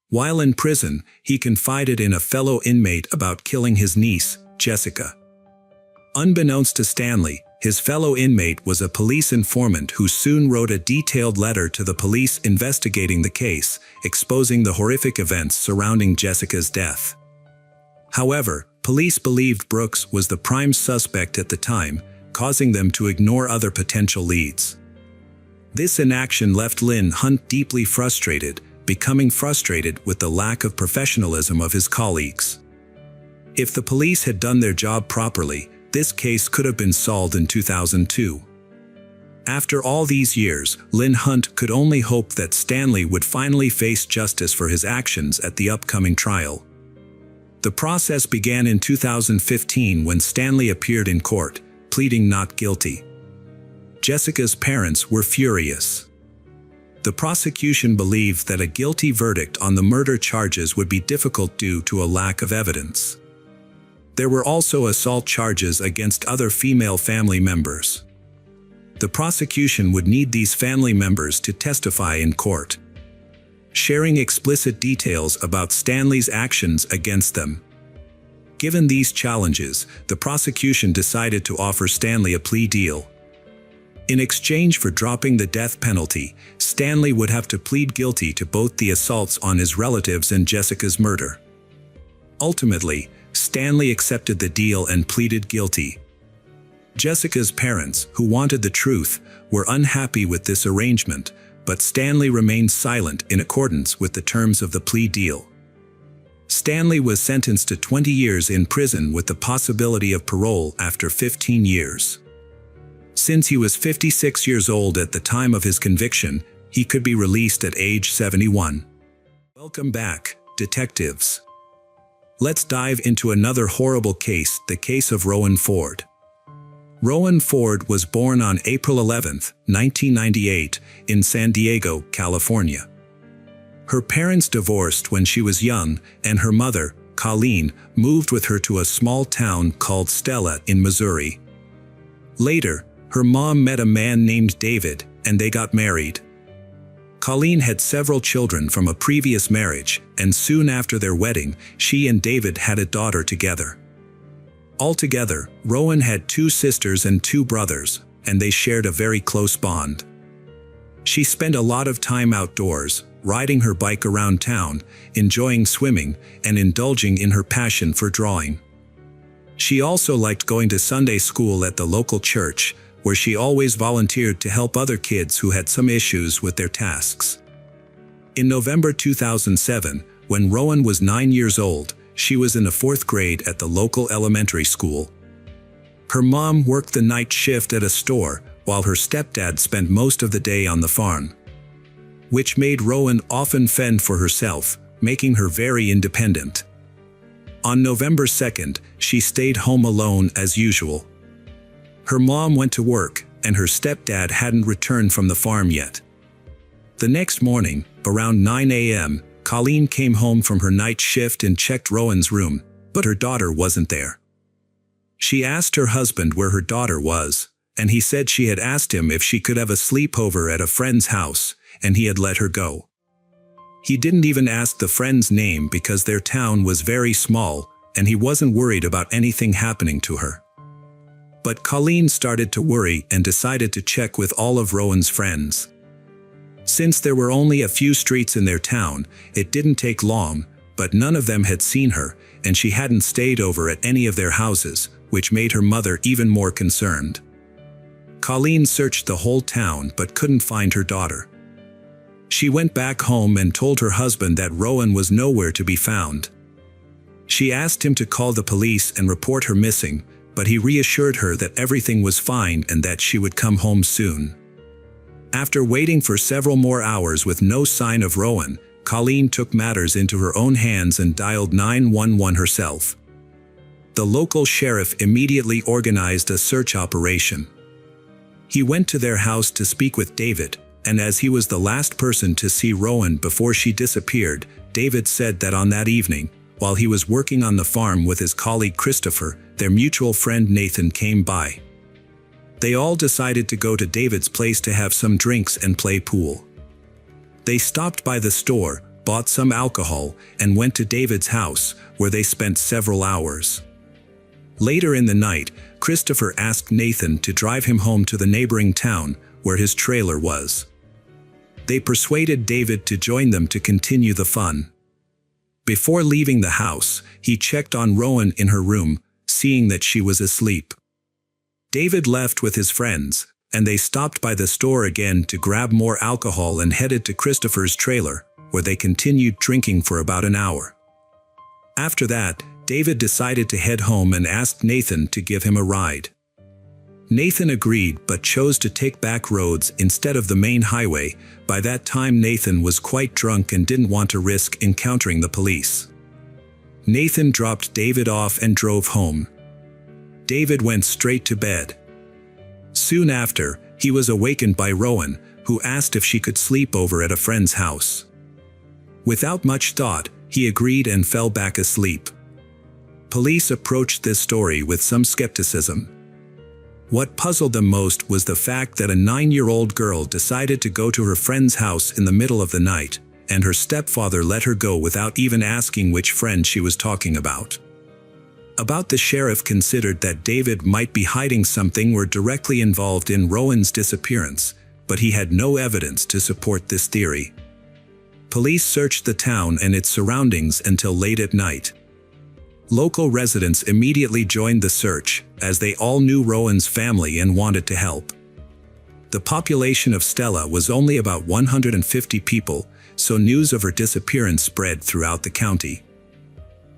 While in prison, he confided in a fellow inmate about killing his niece, Jessica. Unbeknownst to Stanley, his fellow inmate was a police informant who soon wrote a detailed letter to the police investigating the case, exposing the horrific events surrounding Jessica's death. However, police believed Brooks was the prime suspect at the time, causing them to ignore other potential leads. This inaction left Lynn Hunt deeply frustrated, becoming frustrated with the lack of professionalism of his colleagues. If the police had done their job properly, this case could have been solved in 2002. After all these years, Lynn Hunt could only hope that Stanley would finally face justice for his actions at the upcoming trial. The process began in 2015 when Stanley appeared in court, pleading not guilty. Jessica's parents were furious. The prosecution believed that a guilty verdict on the murder charges would be difficult due to a lack of evidence. There were also assault charges against other female family members. The prosecution would need these family members to testify in court, sharing explicit details about Stanley's actions against them. Given these challenges, the prosecution decided to offer Stanley a plea deal. In exchange for dropping the death penalty, Stanley would have to plead guilty to both the assaults on his relatives and Jessica's murder. Ultimately, Stanley accepted the deal and pleaded guilty. Jessica's parents, who wanted the truth, were unhappy with this arrangement, but Stanley remained silent in accordance with the terms of the plea deal. Stanley was sentenced to 20 years in prison with the possibility of parole after 15 years. Since he was 56 years old at the time of his conviction, he could be released at age 71. Welcome back, detectives. Let's dive into another horrible case, the case of Rowan Ford. Rowan Ford was born on April 11, 1998, in San Diego, California. Her parents divorced when she was young, and her mother, Colleen, moved with her to a small town called Stella in Missouri. Later, her mom met a man named David, and they got married. Colleen had several children from a previous marriage, and soon after their wedding, she and David had a daughter together. Altogether, Rowan had 2 sisters and 2 brothers, and they shared a very close bond. She spent a lot of time outdoors, riding her bike around town, enjoying swimming, and indulging in her passion for drawing. She also liked going to Sunday school at the local church, where she always volunteered to help other kids who had some issues with their tasks. In November 2007, when Rowan was 9 years old, she was in the 4th grade at the local elementary school. Her mom worked the night shift at a store, while her stepdad spent most of the day on the farm, which made Rowan often fend for herself, making her very independent. On November 2nd, she stayed home alone as usual. Her mom went to work, and her stepdad hadn't returned from the farm yet. The next morning, around 9 a.m., Colleen came home from her night shift and checked Rowan's room, but her daughter wasn't there. She asked her husband where her daughter was, and he said she had asked him if she could have a sleepover at a friend's house, and he had let her go. He didn't even ask the friend's name because their town was very small, and he wasn't worried about anything happening to her. But Colleen started to worry and decided to check with all of Rowan's friends. Since there were only a few streets in their town, it didn't take long, but none of them had seen her, and she hadn't stayed over at any of their houses, which made her mother even more concerned. Colleen searched the whole town but couldn't find her daughter. She went back home and told her husband that Rowan was nowhere to be found. She asked him to call the police and report her missing, but he reassured her that everything was fine and that she would come home soon. After waiting for several more hours with no sign of Rowan, Colleen took matters into her own hands and dialed 911 herself. The local sheriff immediately organized a search operation. He went to their house to speak with David, and as he was the last person to see Rowan before she disappeared, David said that on that evening, while he was working on the farm with his colleague Christopher, their mutual friend Nathan came by. They all decided to go to David's place to have some drinks and play pool. They stopped by the store, bought some alcohol, and went to David's house, where they spent several hours. Later in the night, Christopher asked Nathan to drive him home to the neighboring town, where his trailer was. They persuaded David to join them to continue the fun. Before leaving the house, he checked on Rowan in her room, seeing that she was asleep. David left with his friends, and they stopped by the store again to grab more alcohol and headed to Christopher's trailer, where they continued drinking for about an hour. After that, David decided to head home and asked Nathan to give him a ride. Nathan agreed but chose to take back roads instead of the main highway. By that time Nathan was quite drunk and didn't want to risk encountering the police. Nathan dropped David off and drove home. David went straight to bed. Soon after, he was awakened by Rowan, who asked if she could sleep over at a friend's house. Without much thought, he agreed and fell back asleep. Police approached this story with some skepticism. What puzzled them most was the fact that a 9-year-old girl decided to go to her friend's house in the middle of the night, and her stepfather let her go without even asking which friend she was talking about. The sheriff considered that David might be hiding something or directly involved in Rowan's disappearance, but he had no evidence to support this theory. Police searched the town and its surroundings until late at night. Local residents immediately joined the search, as they all knew Rowan's family and wanted to help. The population of Stella was only about 150 people, so news of her disappearance spread throughout the county.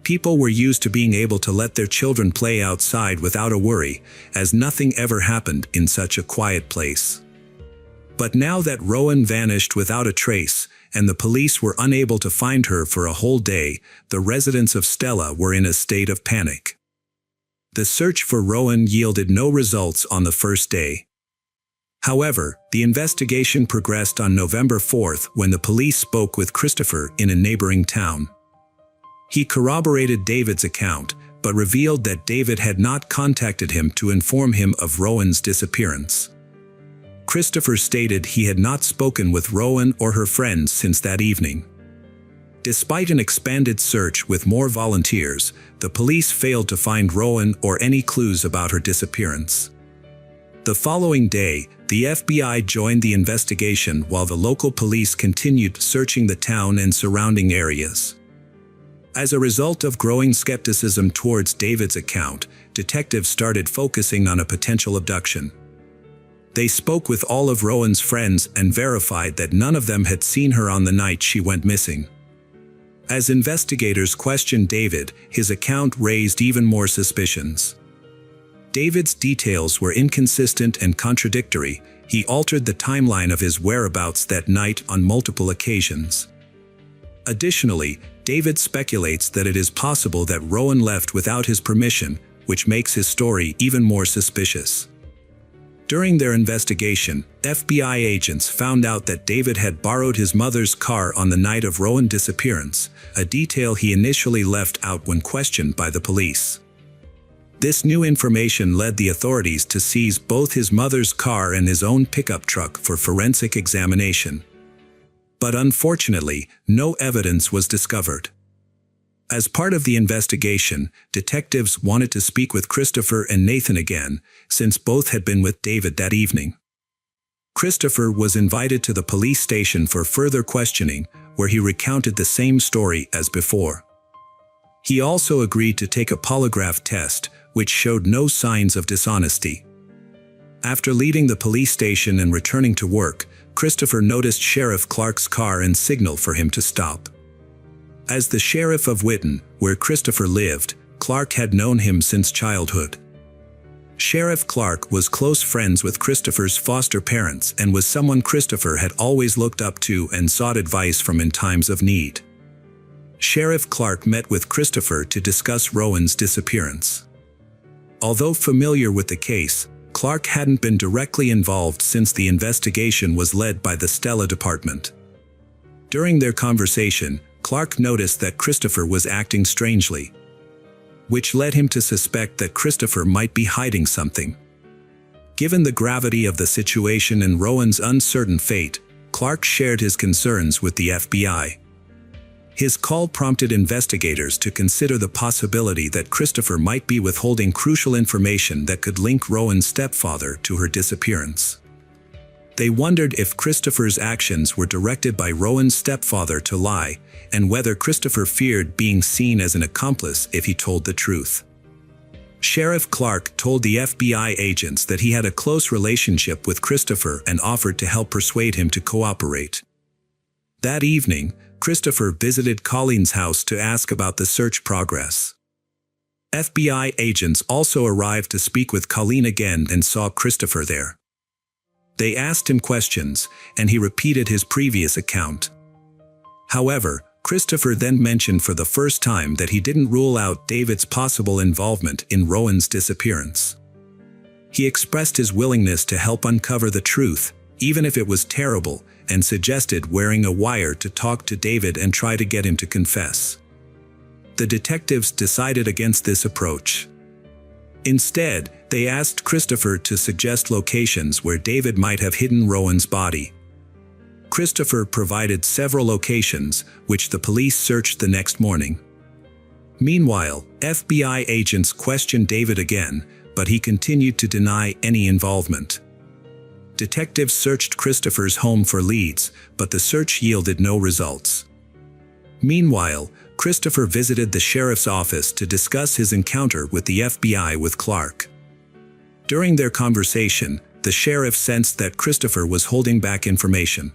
People were used to being able to let their children play outside without a worry, as nothing ever happened in such a quiet place. But now that Rowan vanished without a trace, and the police were unable to find her for a whole day, the residents of Stella were in a state of panic. The search for Rowan yielded no results on the first day. However, the investigation progressed on November 4th when the police spoke with Christopher in a neighboring town. He corroborated David's account, but revealed that David had not contacted him to inform him of Rowan's disappearance. Christopher stated he had not spoken with Rowan or her friends since that evening. Despite an expanded search with more volunteers, the police failed to find Rowan or any clues about her disappearance. The following day, the FBI joined the investigation while the local police continued searching the town and surrounding areas. As a result of growing skepticism towards David's account, detectives started focusing on a potential abduction. They spoke with all of Rowan's friends and verified that none of them had seen her on the night she went missing. As investigators questioned David, his account raised even more suspicions. David's details were inconsistent and contradictory. He altered the timeline of his whereabouts that night on multiple occasions. Additionally, David speculates that it is possible that Rowan left without his permission, which makes his story even more suspicious. During their investigation, FBI agents found out that David had borrowed his mother's car on the night of Rowan's disappearance, a detail he initially left out when questioned by the police. This new information led the authorities to seize both his mother's car and his own pickup truck for forensic examination. But unfortunately, no evidence was discovered. As part of the investigation, detectives wanted to speak with Christopher and Nathan again, since both had been with David that evening. Christopher was invited to the police station for further questioning, where he recounted the same story as before. He also agreed to take a polygraph test, which showed no signs of dishonesty. After leaving the police station and returning to work, Christopher noticed Sheriff Clark's car and signaled for him to stop. As the sheriff of Whitton, where Christopher lived, Clark had known him since childhood. Sheriff Clark was close friends with Christopher's foster parents and was someone Christopher had always looked up to and sought advice from in times of need. Sheriff Clark met with Christopher to discuss Rowan's disappearance. Although familiar with the case, Clark hadn't been directly involved since the investigation was led by the Stella Department. During their conversation, Clark noticed that Christopher was acting strangely, which led him to suspect that Christopher might be hiding something. Given the gravity of the situation and Rowan's uncertain fate, Clark shared his concerns with the FBI. His call prompted investigators to consider the possibility that Christopher might be withholding crucial information that could link Rowan's stepfather to her disappearance. They wondered if Christopher's actions were directed by Rowan's stepfather to lie, and whether Christopher feared being seen as an accomplice if he told the truth. Sheriff Clark told the FBI agents that he had a close relationship with Christopher and offered to help persuade him to cooperate. That evening, Christopher visited Colleen's house to ask about the search progress. FBI agents also arrived to speak with Colleen again and saw Christopher there. They asked him questions, and he repeated his previous account. However, Christopher then mentioned for the first time that he didn't rule out David's possible involvement in Rowan's disappearance. He expressed his willingness to help uncover the truth, even if it was terrible, and suggested wearing a wire to talk to David and try to get him to confess. The detectives decided against this approach. Instead, they asked Christopher to suggest locations where David might have hidden Rowan's body. Christopher provided several locations, which the police searched the next morning. Meanwhile, FBI agents questioned David again, but he continued to deny any involvement. Detectives searched Christopher's home for leads, but the search yielded no results. Meanwhile, Christopher visited the sheriff's office to discuss his encounter with the FBI with Clark. During their conversation, the sheriff sensed that Christopher was holding back information.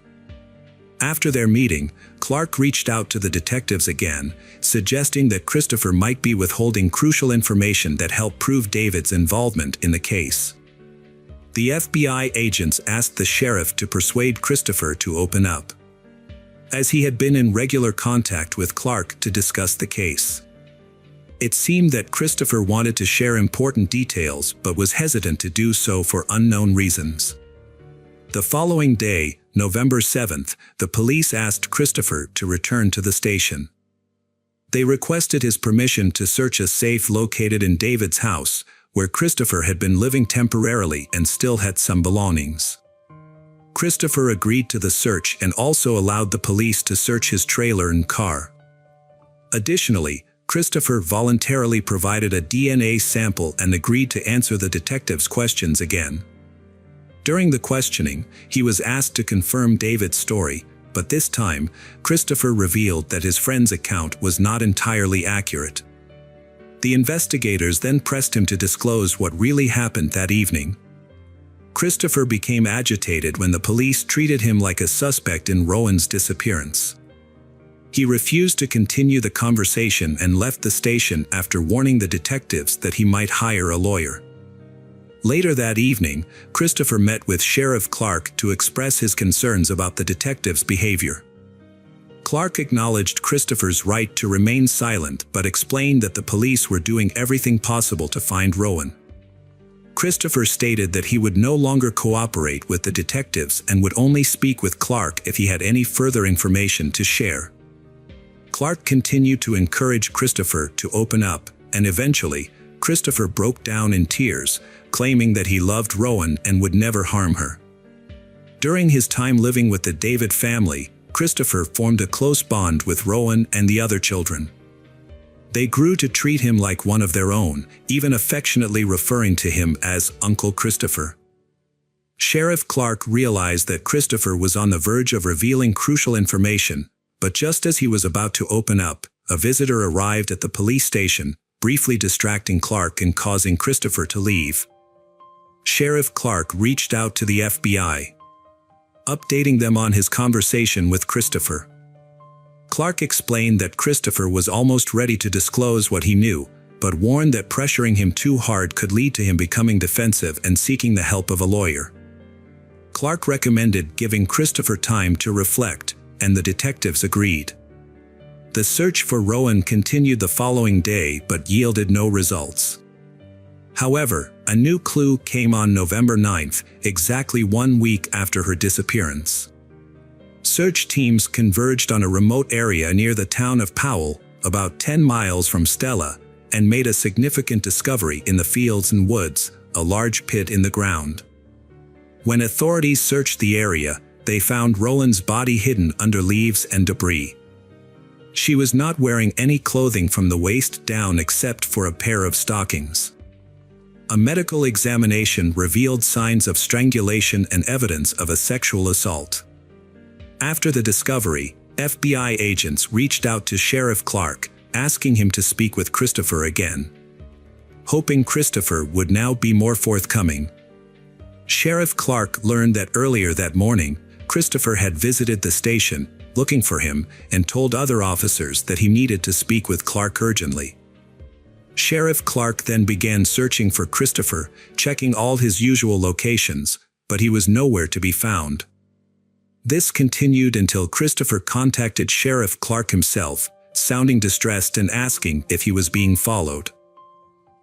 After their meeting, Clark reached out to the detectives again, suggesting that Christopher might be withholding crucial information that helped prove David's involvement in the case. The FBI agents asked the sheriff to persuade Christopher to open up, as he had been in regular contact with Clark to discuss the case. It seemed that Christopher wanted to share important details but was hesitant to do so for unknown reasons. The following day, November 7th, the police asked Christopher to return to the station. They requested his permission to search a safe located in David's house, where Christopher had been living temporarily and still had some belongings. Christopher agreed to the search and also allowed the police to search his trailer and car. Additionally, Christopher voluntarily provided a DNA sample and agreed to answer the detectives' questions again. During the questioning, he was asked to confirm David's story, but this time, Christopher revealed that his friend's account was not entirely accurate. The investigators then pressed him to disclose what really happened that evening. Christopher became agitated when the police treated him like a suspect in Rowan's disappearance. He refused to continue the conversation and left the station after warning the detectives that he might hire a lawyer. Later that evening, Christopher met with Sheriff Clark to express his concerns about the detectives' behavior. Clark acknowledged Christopher's right to remain silent but explained that the police were doing everything possible to find Rowan. Christopher stated that he would no longer cooperate with the detectives and would only speak with Clark if he had any further information to share. Clark continued to encourage Christopher to open up, and eventually, Christopher broke down in tears, claiming that he loved Rowan and would never harm her. During his time living with the David family, Christopher formed a close bond with Rowan and the other children. They grew to treat him like one of their own, even affectionately referring to him as Uncle Christopher. Sheriff Clark realized that Christopher was on the verge of revealing crucial information, but just as he was about to open up, a visitor arrived at the police station, briefly distracting Clark and causing Christopher to leave. Sheriff Clark reached out to the FBI, updating them on his conversation with Christopher. Clark explained that Christopher was almost ready to disclose what he knew, but warned that pressuring him too hard could lead to him becoming defensive and seeking the help of a lawyer. Clark recommended giving Christopher time to reflect, and the detectives agreed. The search for Rowan continued the following day but yielded no results. However, a new clue came on November 9th, exactly 1 week after her disappearance. Search teams converged on a remote area near the town of Powell, about 10 miles from Stella, and made a significant discovery in the fields and woods, a large pit in the ground. When authorities searched the area, they found Rowan's body hidden under leaves and debris. She was not wearing any clothing from the waist down except for a pair of stockings. A medical examination revealed signs of strangulation and evidence of a sexual assault. After the discovery, FBI agents reached out to Sheriff Clark, asking him to speak with Christopher again, hoping Christopher would now be more forthcoming. Sheriff Clark learned that earlier that morning, Christopher had visited the station, looking for him, and told other officers that he needed to speak with Clark urgently. Sheriff Clark then began searching for Christopher, checking all his usual locations, but he was nowhere to be found. This continued until Christopher contacted Sheriff Clark himself, sounding distressed and asking if he was being followed.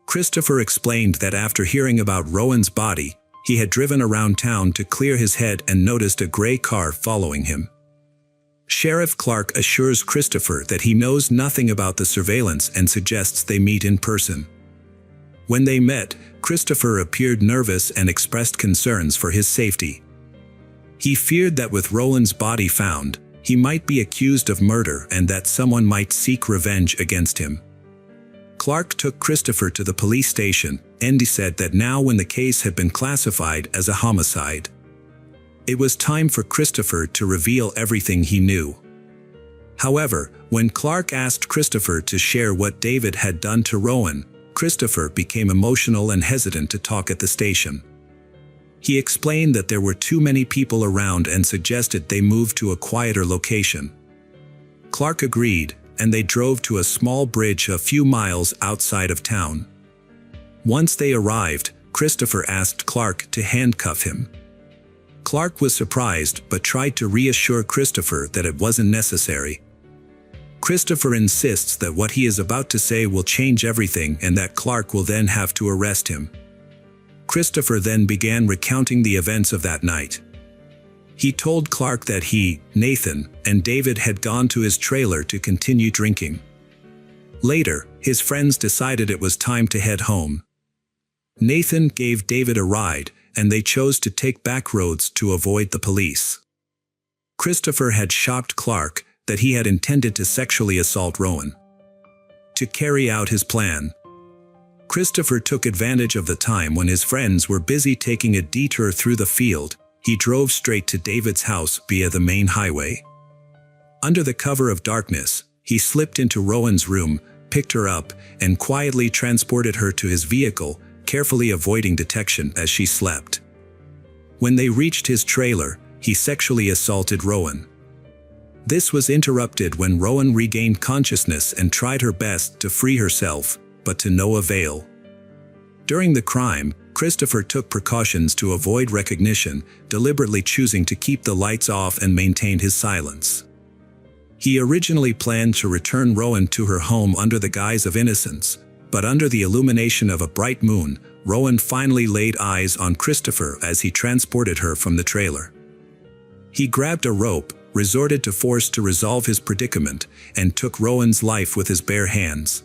Christopher explained that after hearing about Rowan's body, he had driven around town to clear his head and noticed a gray car following him. Sheriff Clark assures Christopher that he knows nothing about the surveillance and suggests they meet in person. When they met, Christopher appeared nervous and expressed concerns for his safety. He feared that with Rowan's body found, he might be accused of murder and that someone might seek revenge against him. Clark took Christopher to the police station, and he said that now when the case had been classified as a homicide, it was time for Christopher to reveal everything he knew. However, when Clark asked Christopher to share what David had done to Rowan, Christopher became emotional and hesitant to talk at the station. He explained that there were too many people around and suggested they move to a quieter location. Clark agreed, and they drove to a small bridge a few miles outside of town. Once they arrived, Christopher asked Clark to handcuff him. Clark was surprised but tried to reassure Christopher that it wasn't necessary. Christopher insists that what he is about to say will change everything and that Clark will then have to arrest him. Christopher then began recounting the events of that night. He told Clark that he, Nathan, and David had gone to his trailer to continue drinking. Later, his friends decided it was time to head home. Nathan gave David a ride, and they chose to take back roads to avoid the police. Christopher had shocked Clark that he had intended to sexually assault Rowan. To carry out his plan, Christopher took advantage of the time when his friends were busy taking a detour through the field. He drove straight to David's house via the main highway. Under the cover of darkness, he slipped into Rowan's room, picked her up, and quietly transported her to his vehicle, carefully avoiding detection as she slept. When they reached his trailer, he sexually assaulted Rowan. This was interrupted when Rowan regained consciousness and tried her best to free herself, but to no avail. During the crime, Christopher took precautions to avoid recognition, deliberately choosing to keep the lights off and maintain his silence. He originally planned to return Rowan to her home under the guise of innocence, but under the illumination of a bright moon, Rowan finally laid eyes on Christopher as he transported her from the trailer. He grabbed a rope, resorted to force to resolve his predicament, and took Rowan's life with his bare hands.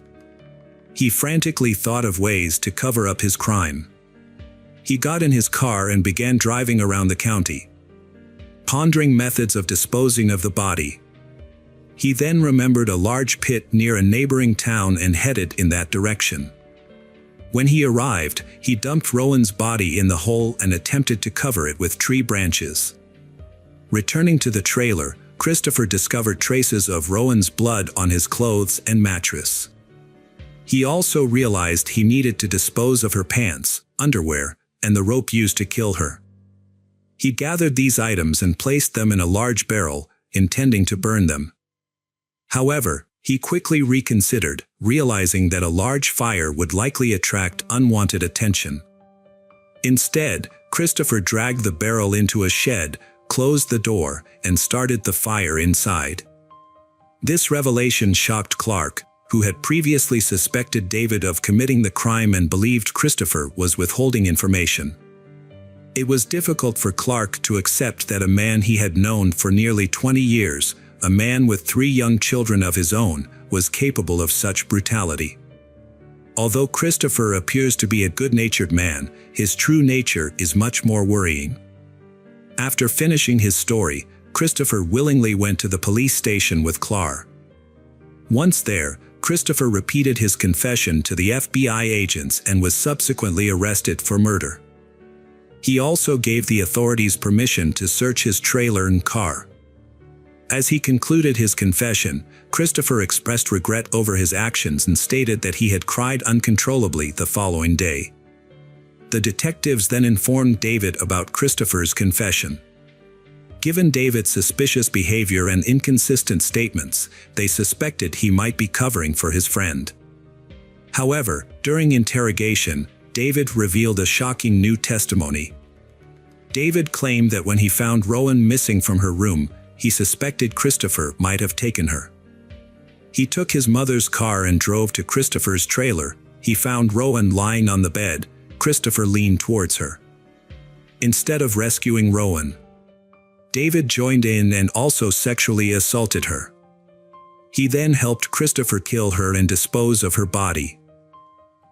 He frantically thought of ways to cover up his crime. He got in his car and began driving around the county, pondering methods of disposing of the body. He then remembered a large pit near a neighboring town and headed in that direction. When he arrived, he dumped Rowan's body in the hole and attempted to cover it with tree branches. Returning to the trailer, Christopher discovered traces of Rowan's blood on his clothes and mattress. He also realized he needed to dispose of her pants, underwear, and the rope used to kill her. He gathered these items and placed them in a large barrel, intending to burn them. However, he quickly reconsidered, realizing that a large fire would likely attract unwanted attention. Instead, Christopher dragged the barrel into a shed, closed the door, and started the fire inside. This revelation shocked Clark, who had previously suspected David of committing the crime and believed Christopher was withholding information. It was difficult for Clark to accept that a man he had known for nearly 20 years, a man with 3 young children of his own, was capable of such brutality. Although Christopher appears to be a good-natured man, his true nature is much more worrying. After finishing his story, Christopher willingly went to the police station with Clark. Once there, Christopher repeated his confession to the FBI agents and was subsequently arrested for murder. He also gave the authorities permission to search his trailer and car. As he concluded his confession, Christopher expressed regret over his actions and stated that he had cried uncontrollably the following day. The detectives then informed David about Christopher's confession. Given David's suspicious behavior and inconsistent statements, they suspected he might be covering for his friend. However, during interrogation, David revealed a shocking new testimony. David claimed that when he found Rowan missing from her room, he suspected Christopher might have taken her. He took his mother's car and drove to Christopher's trailer. He found Rowan lying on the bed. Christopher leaned towards her. Instead of rescuing Rowan, David joined in and also sexually assaulted her. He then helped Christopher kill her and dispose of her body.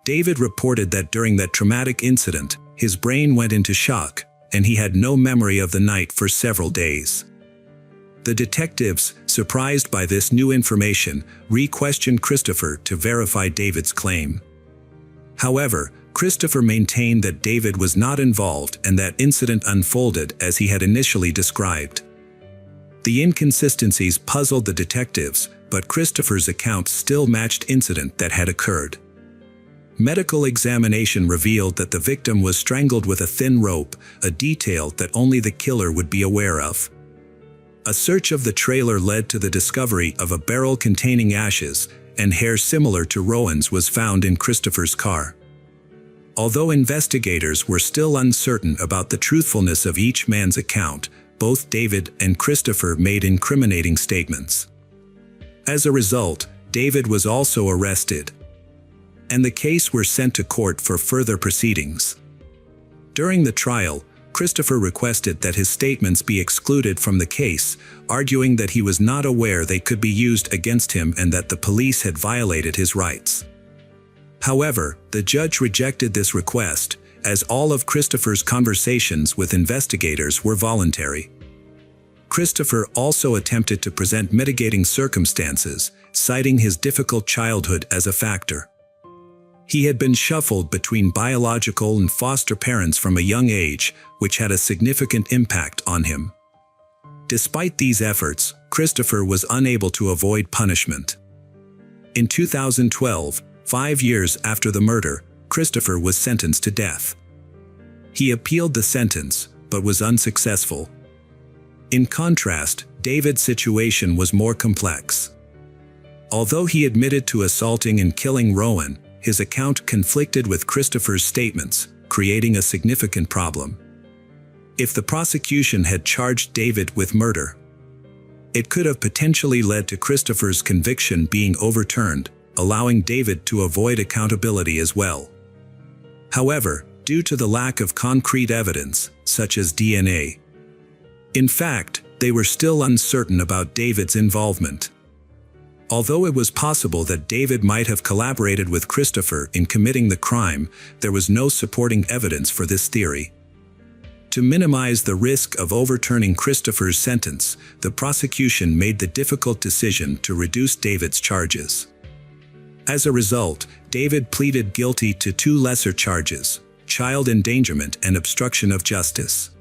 David reported that during that traumatic incident, his brain went into shock, and he had no memory of the night for several days. The detectives, surprised by this new information, re-questioned Christopher to verify David's claim. However, Christopher maintained that David was not involved and that incident unfolded as he had initially described. The inconsistencies puzzled the detectives, but Christopher's account still matched incident that had occurred. Medical examination revealed that the victim was strangled with a thin rope, a detail that only the killer would be aware of. A search of the trailer led to the discovery of a barrel containing ashes, and hair similar to Rowan's was found in Christopher's car. Although investigators were still uncertain about the truthfulness of each man's account, both David and Christopher made incriminating statements. As a result, David was also arrested, and the case were sent to court for further proceedings. During the trial, Christopher requested that his statements be excluded from the case, arguing that he was not aware they could be used against him and that the police had violated his rights. However, the judge rejected this request, as all of Christopher's conversations with investigators were voluntary. Christopher also attempted to present mitigating circumstances, citing his difficult childhood as a factor. He had been shuffled between biological and foster parents from a young age, which had a significant impact on him. Despite these efforts, Christopher was unable to avoid punishment. In 2012, 5 years after the murder, Christopher was sentenced to death. He appealed the sentence, but was unsuccessful. In contrast, David's situation was more complex. Although he admitted to assaulting and killing Rowan, his account conflicted with Christopher's statements, creating a significant problem. If the prosecution had charged David with murder, it could have potentially led to Christopher's conviction being overturned, allowing David to avoid accountability as well. However, due to the lack of concrete evidence, such as DNA, in fact, they were still uncertain about David's involvement. Although it was possible that David might have collaborated with Christopher in committing the crime, there was no supporting evidence for this theory. To minimize the risk of overturning Christopher's sentence, the prosecution made the difficult decision to reduce David's charges. As a result, David pleaded guilty to 2 lesser charges: child endangerment and obstruction of justice.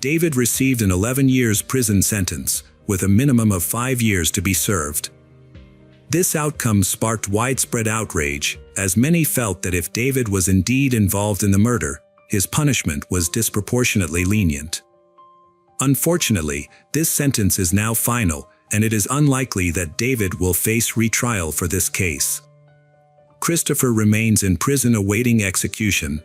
David received an 11 years prison sentence, with a minimum of 5 years to be served. This outcome sparked widespread outrage, as many felt that if David was indeed involved in the murder, his punishment was disproportionately lenient. Unfortunately, this sentence is now final, and it is unlikely that David will face retrial for this case. Christopher remains in prison awaiting execution,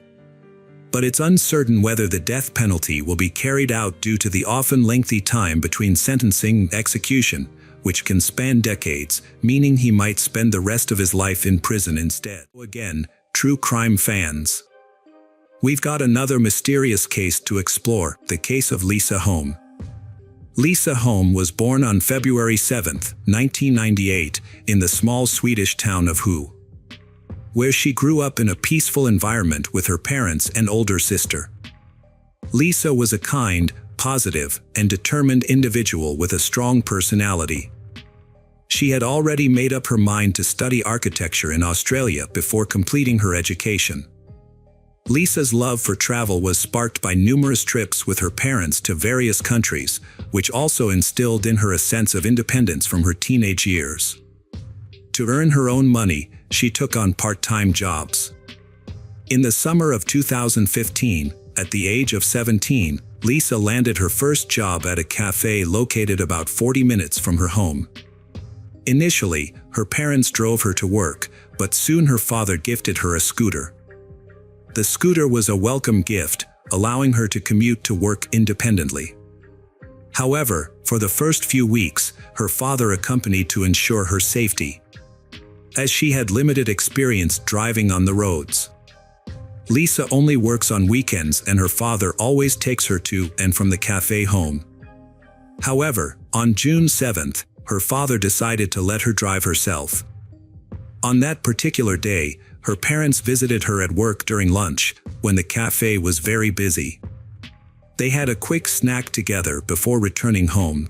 but it's uncertain whether the death penalty will be carried out due to the often lengthy time between sentencing and execution, which can span decades, meaning he might spend the rest of his life in prison instead. Again, true crime fans, we've got another mysterious case to explore: the case of Lisa Holm. Lisa Holm was born on February 7, 1998, in the small Swedish town of Hu, where she grew up in a peaceful environment with her parents and older sister. Lisa was a kind, positive, and determined individual with a strong personality. She had already made up her mind to study architecture in Australia before completing her education. Lisa's love for travel was sparked by numerous trips with her parents to various countries, which also instilled in her a sense of independence from her teenage years. To earn her own money, she took on part-time jobs. In the summer of 2015, at the age of 17, Lisa landed her first job at a cafe located about 40 minutes from her home. Initially, her parents drove her to work, but soon her father gifted her a scooter. The scooter was a welcome gift, allowing her to commute to work independently. However, for the first few weeks, her father accompanied to ensure her safety, as she had limited experience driving on the roads. Lisa only works on weekends and her father always takes her to and from the cafe home. However, on June 7th, her father decided to let her drive herself. On that particular day, her parents visited her at work during lunch, when the cafe was very busy. They had a quick snack together before returning home.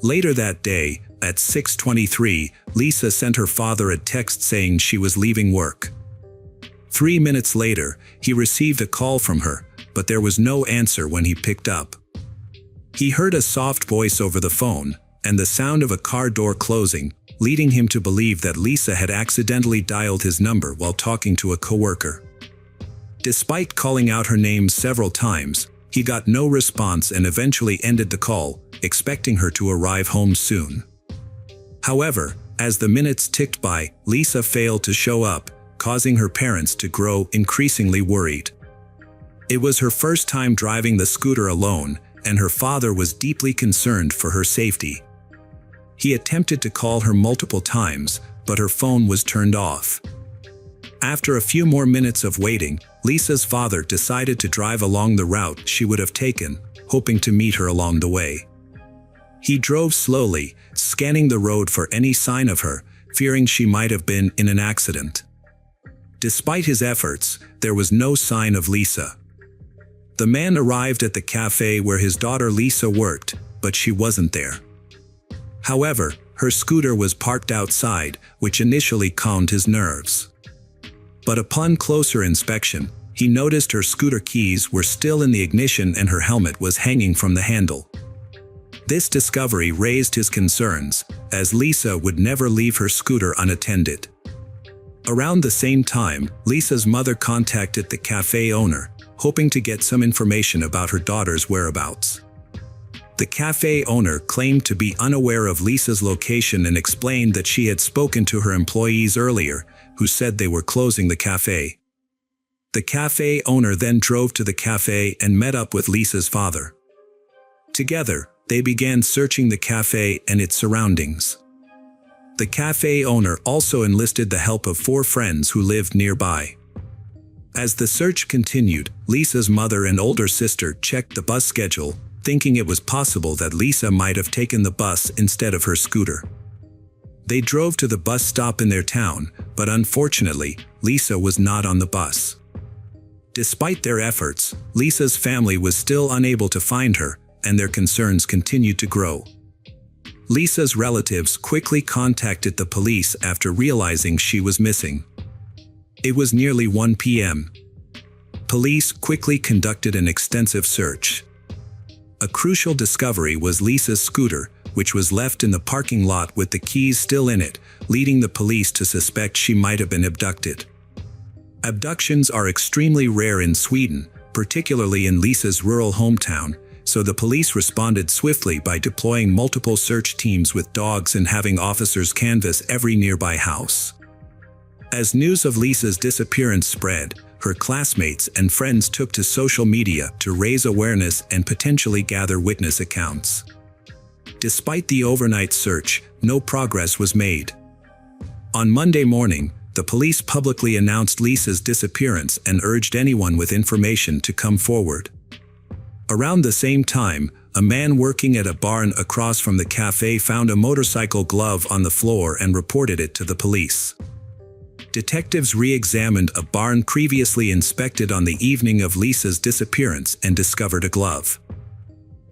Later that day, at 6:23, Lisa sent her father a text saying she was leaving work. 3 minutes later, he received a call from her, but there was no answer when he picked up. He heard a soft voice over the phone, and the sound of a car door closing, leading him to believe that Lisa had accidentally dialed his number while talking to a coworker. Despite calling out her name several times, he got no response and eventually ended the call, expecting her to arrive home soon. However, as the minutes ticked by, Lisa failed to show up, causing her parents to grow increasingly worried. It was her first time driving the scooter alone, and her father was deeply concerned for her safety. He attempted to call her multiple times, but her phone was turned off. After a few more minutes of waiting, Lisa's father decided to drive along the route she would have taken, hoping to meet her along the way. He drove slowly, scanning the road for any sign of her, fearing she might have been in an accident. Despite his efforts, there was no sign of Lisa. The man arrived at the cafe where his daughter Lisa worked, but she wasn't there. However, her scooter was parked outside, which initially calmed his nerves. But upon closer inspection, he noticed her scooter keys were still in the ignition and her helmet was hanging from the handle. This discovery raised his concerns, as Lisa would never leave her scooter unattended. Around the same time, Lisa's mother contacted the cafe owner, hoping to get some information about her daughter's whereabouts. The cafe owner claimed to be unaware of Lisa's location and explained that she had spoken to her employees earlier, who said they were closing the cafe. The cafe owner then drove to the cafe and met up with Lisa's father. Together, they began searching the cafe and its surroundings. The cafe owner also enlisted the help of 4 friends who lived nearby. As the search continued, Lisa's mother and older sister checked the bus schedule, thinking it was possible that Lisa might have taken the bus instead of her scooter. They drove to the bus stop in their town, but unfortunately, Lisa was not on the bus. Despite their efforts, Lisa's family was still unable to find her, and their concerns continued to grow. Lisa's relatives quickly contacted the police after realizing she was missing. It was nearly 1 p.m. Police quickly conducted an extensive search. A crucial discovery was Lisa's scooter, which was left in the parking lot with the keys still in it, leading the police to suspect she might have been abducted. Abductions are extremely rare in Sweden, particularly in Lisa's rural hometown, so the police responded swiftly by deploying multiple search teams with dogs and having officers canvass every nearby house. As news of Lisa's disappearance spread, her classmates and friends took to social media to raise awareness and potentially gather witness accounts. Despite the overnight search, no progress was made. On Monday morning, the police publicly announced Lisa's disappearance and urged anyone with information to come forward. Around the same time, a man working at a barn across from the cafe found a motorcycle glove on the floor and reported it to the police. Detectives re-examined a barn previously inspected on the evening of Lisa's disappearance and discovered a glove.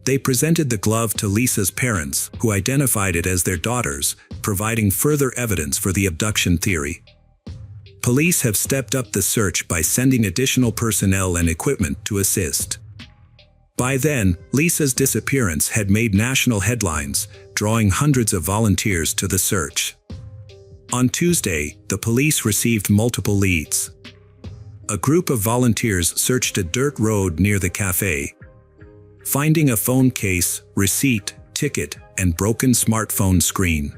They presented the glove to Lisa's parents, who identified it as their daughter's, providing further evidence for the abduction theory. Police have stepped up the search by sending additional personnel and equipment to assist. By then, Lisa's disappearance had made national headlines, drawing hundreds of volunteers to the search. On Tuesday, the police received multiple leads. A group of volunteers searched a dirt road near the cafe, finding a phone case, receipt, ticket, and broken smartphone screen.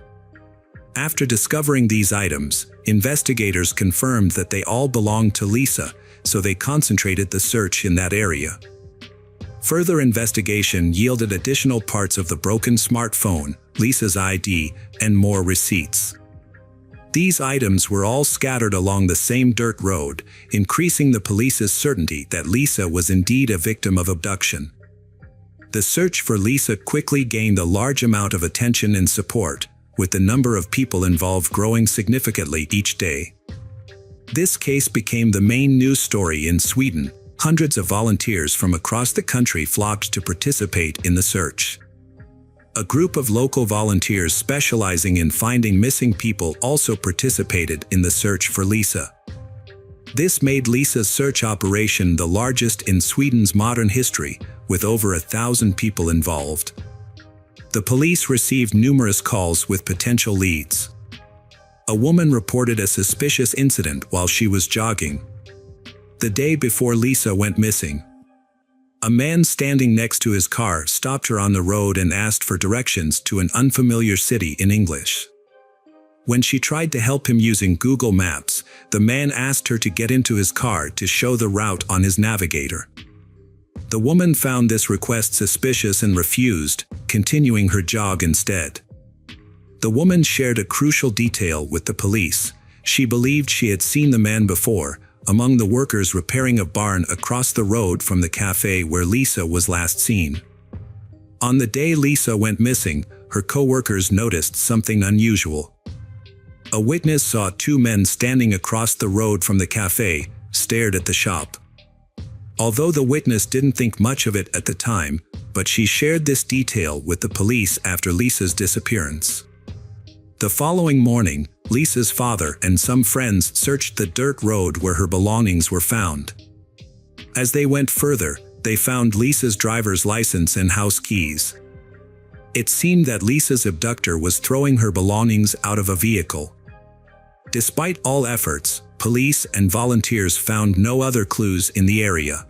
After discovering these items, investigators confirmed that they all belonged to Lisa, so they concentrated the search in that area. Further investigation yielded additional parts of the broken smartphone, Lisa's ID, and more receipts. These items were all scattered along the same dirt road, increasing the police's certainty that Lisa was indeed a victim of abduction. The search for Lisa quickly gained a large amount of attention and support, with the number of people involved growing significantly each day. This case became the main news story in Sweden. Hundreds of volunteers from across the country flocked to participate in the search. A group of local volunteers specializing in finding missing people also participated in the search for Lisa. This made Lisa's search operation the largest in Sweden's modern history, with over 1,000 people involved. The police received numerous calls with potential leads. A woman reported a suspicious incident while she was jogging the day before Lisa went missing. A man standing next to his car stopped her on the road and asked for directions to an unfamiliar city in English. When she tried to help him using Google Maps, the man asked her to get into his car to show the route on his navigator. The woman found this request suspicious and refused, continuing her jog instead. The woman shared a crucial detail with the police. She believed she had seen the man before, among the workers repairing a barn across the road from the cafe where Lisa was last seen. On the day Lisa went missing, her co-workers noticed something unusual. A witness saw two men standing across the road from the cafe, stared at the shop. Although the witness didn't think much of it at the time, but she shared this detail with the police after Lisa's disappearance. The following morning, Lisa's father and some friends searched the dirt road where her belongings were found. As they went further, they found Lisa's driver's license and house keys. It seemed that Lisa's abductor was throwing her belongings out of a vehicle. Despite all efforts, police and volunteers found no other clues in the area.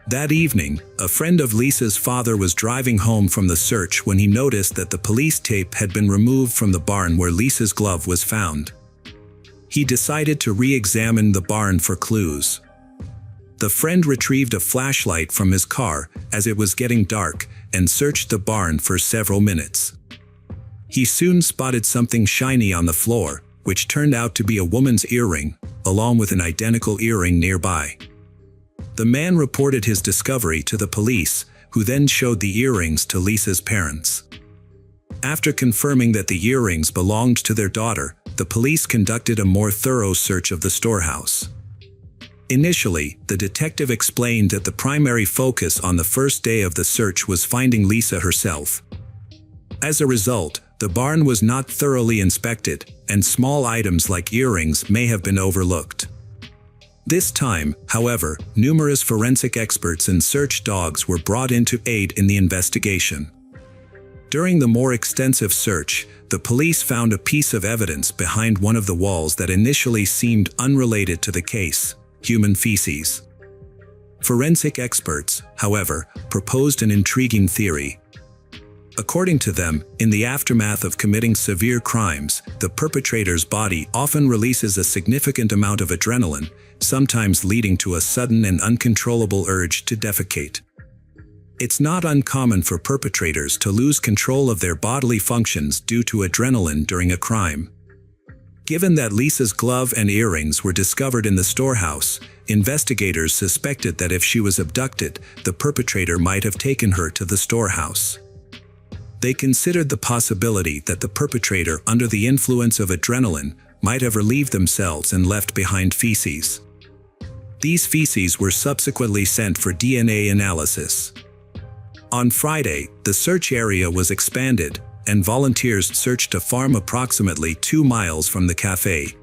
That evening, a friend of Lisa's father was driving home from the search when he noticed that the police tape had been removed from the barn where Lisa's glove was found. He decided to re-examine the barn for clues. The friend retrieved a flashlight from his car as it was getting dark and searched the barn for several minutes. He soon spotted something shiny on the floor, which turned out to be a woman's earring, along with an identical earring nearby. The man reported his discovery to the police, who then showed the earrings to Lisa's parents. After confirming that the earrings belonged to their daughter, the police conducted a more thorough search of the storehouse. Initially, the detective explained that the primary focus on the first day of the search was finding Lisa herself. As a result, the barn was not thoroughly inspected, and small items like earrings may have been overlooked. This time, however, numerous forensic experts and search dogs were brought in to aid in the investigation. During the more extensive search, the police found a piece of evidence behind one of the walls that initially seemed unrelated to the case: human feces. Forensic experts, however, proposed an intriguing theory. According to them, in the aftermath of committing severe crimes, the perpetrator's body often releases a significant amount of adrenaline, sometimes leading to a sudden and uncontrollable urge to defecate. It's not uncommon for perpetrators to lose control of their bodily functions due to adrenaline during a crime. Given that Lisa's glove and earrings were discovered in the storehouse, investigators suspected that if she was abducted, the perpetrator might have taken her to the storehouse. They considered the possibility that the perpetrator, under the influence of adrenaline, might have relieved themselves and left behind feces. These feces were subsequently sent for DNA analysis. On Friday, the search area was expanded, and volunteers searched a farm approximately 2 miles from the cafe.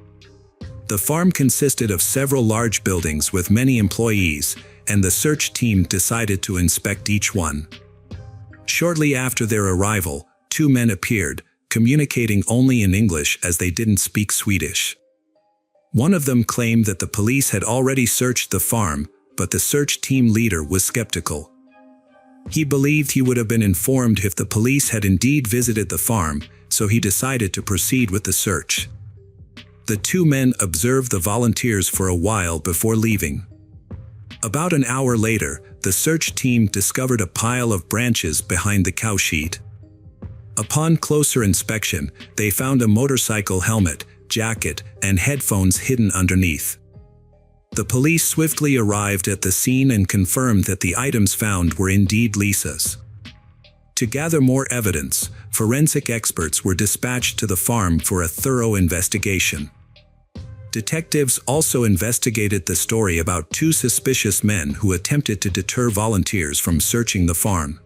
The farm consisted of several large buildings with many employees, and the search team decided to inspect each one. Shortly after their arrival, 2 men appeared, communicating only in English as they didn't speak Swedish. One of them claimed that the police had already searched the farm, but the search team leader was skeptical. He believed he would have been informed if the police had indeed visited the farm, so he decided to proceed with the search. The 2 men observed the volunteers for a while before leaving. About an hour later, the search team discovered a pile of branches behind the cowshed. Upon closer inspection, they found a motorcycle helmet, jacket, and headphones hidden underneath. The police swiftly arrived at the scene and confirmed that the items found were indeed Lisa's. To gather more evidence, forensic experts were dispatched to the farm for a thorough investigation. Detectives also investigated the story about two suspicious men who attempted to deter volunteers from searching the farm.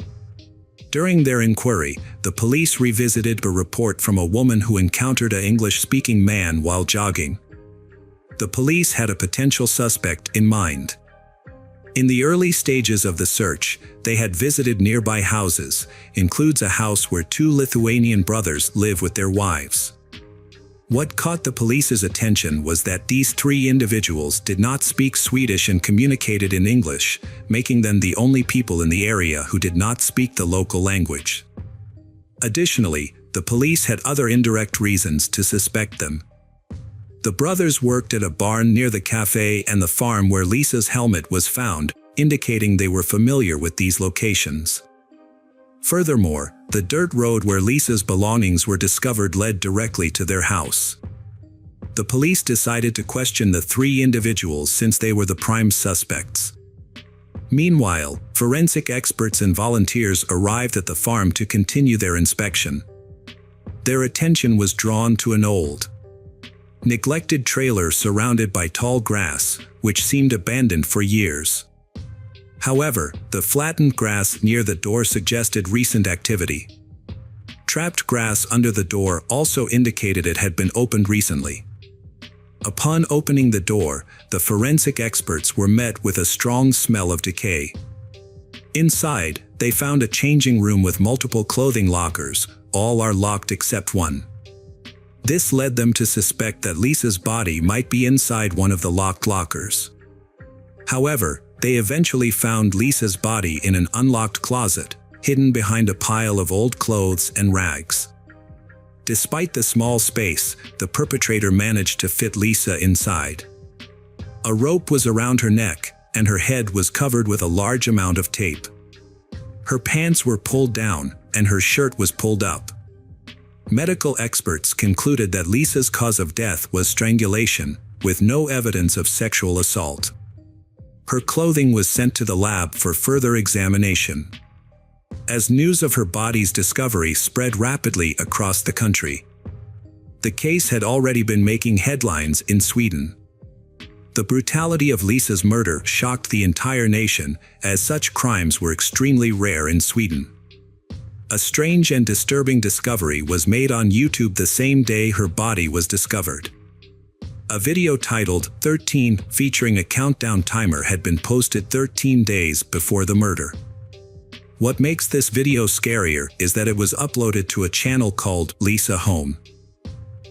During their inquiry, the police revisited a report from a woman who encountered an English-speaking man while jogging. The police had a potential suspect in mind. In the early stages of the search, they had visited nearby houses, includes a house where two Lithuanian brothers live with their wives. What caught the police's attention was that these three individuals did not speak Swedish and communicated in English, making them the only people in the area who did not speak the local language. Additionally, the police had other indirect reasons to suspect them. The brothers worked at a barn near the cafe and the farm where Lisa's helmet was found, indicating they were familiar with these locations. Furthermore, the dirt road where Lisa's belongings were discovered led directly to their house. The police decided to question the three individuals since they were the prime suspects. Meanwhile, forensic experts and volunteers arrived at the farm to continue their inspection. Their attention was drawn to an old, neglected trailer surrounded by tall grass, which seemed abandoned for years. However, the flattened grass near the door suggested recent activity. Trapped grass under the door also indicated it had been opened recently. Upon opening the door, the forensic experts were met with a strong smell of decay. Inside, they found a changing room with multiple clothing lockers, all are locked except one. This led them to suspect that Lisa's body might be inside one of the locked lockers. However, they eventually found Lisa's body in an unlocked closet, hidden behind a pile of old clothes and rags. Despite the small space, the perpetrator managed to fit Lisa inside. A rope was around her neck, and her head was covered with a large amount of tape. Her pants were pulled down, and her shirt was pulled up. Medical experts concluded that Lisa's cause of death was strangulation, with no evidence of sexual assault. Her clothing was sent to the lab for further examination. As news of her body's discovery spread rapidly across the country, the case had already been making headlines in Sweden. The brutality of Lisa's murder shocked the entire nation, as such crimes were extremely rare in Sweden. A strange and disturbing discovery was made on YouTube the same day her body was discovered. A video titled 13, featuring a countdown timer, had been posted 13 days before the murder. What makes this video scarier is that it was uploaded to a channel called Lisa Home.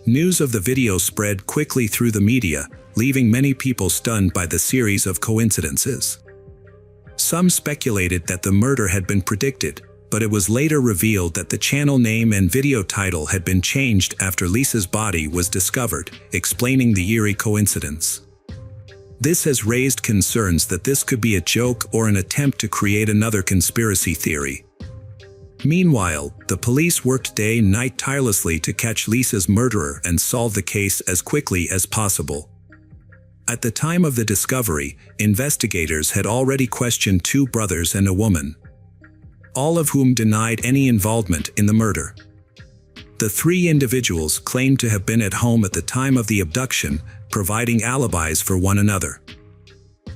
News of the video spread quickly through the media, leaving many people stunned by the series of coincidences. Some speculated that the murder had been predicted, but it was later revealed that the channel name and video title had been changed after Lisa's body was discovered, explaining the eerie coincidence. This has raised concerns that this could be a joke or an attempt to create another conspiracy theory. Meanwhile, the police worked day and night tirelessly to catch Lisa's murderer and solve the case as quickly as possible. At the time of the discovery, investigators had already questioned two brothers and a woman, all of whom denied any involvement in the murder. The three individuals claimed to have been at home at the time of the abduction, providing alibis for one another.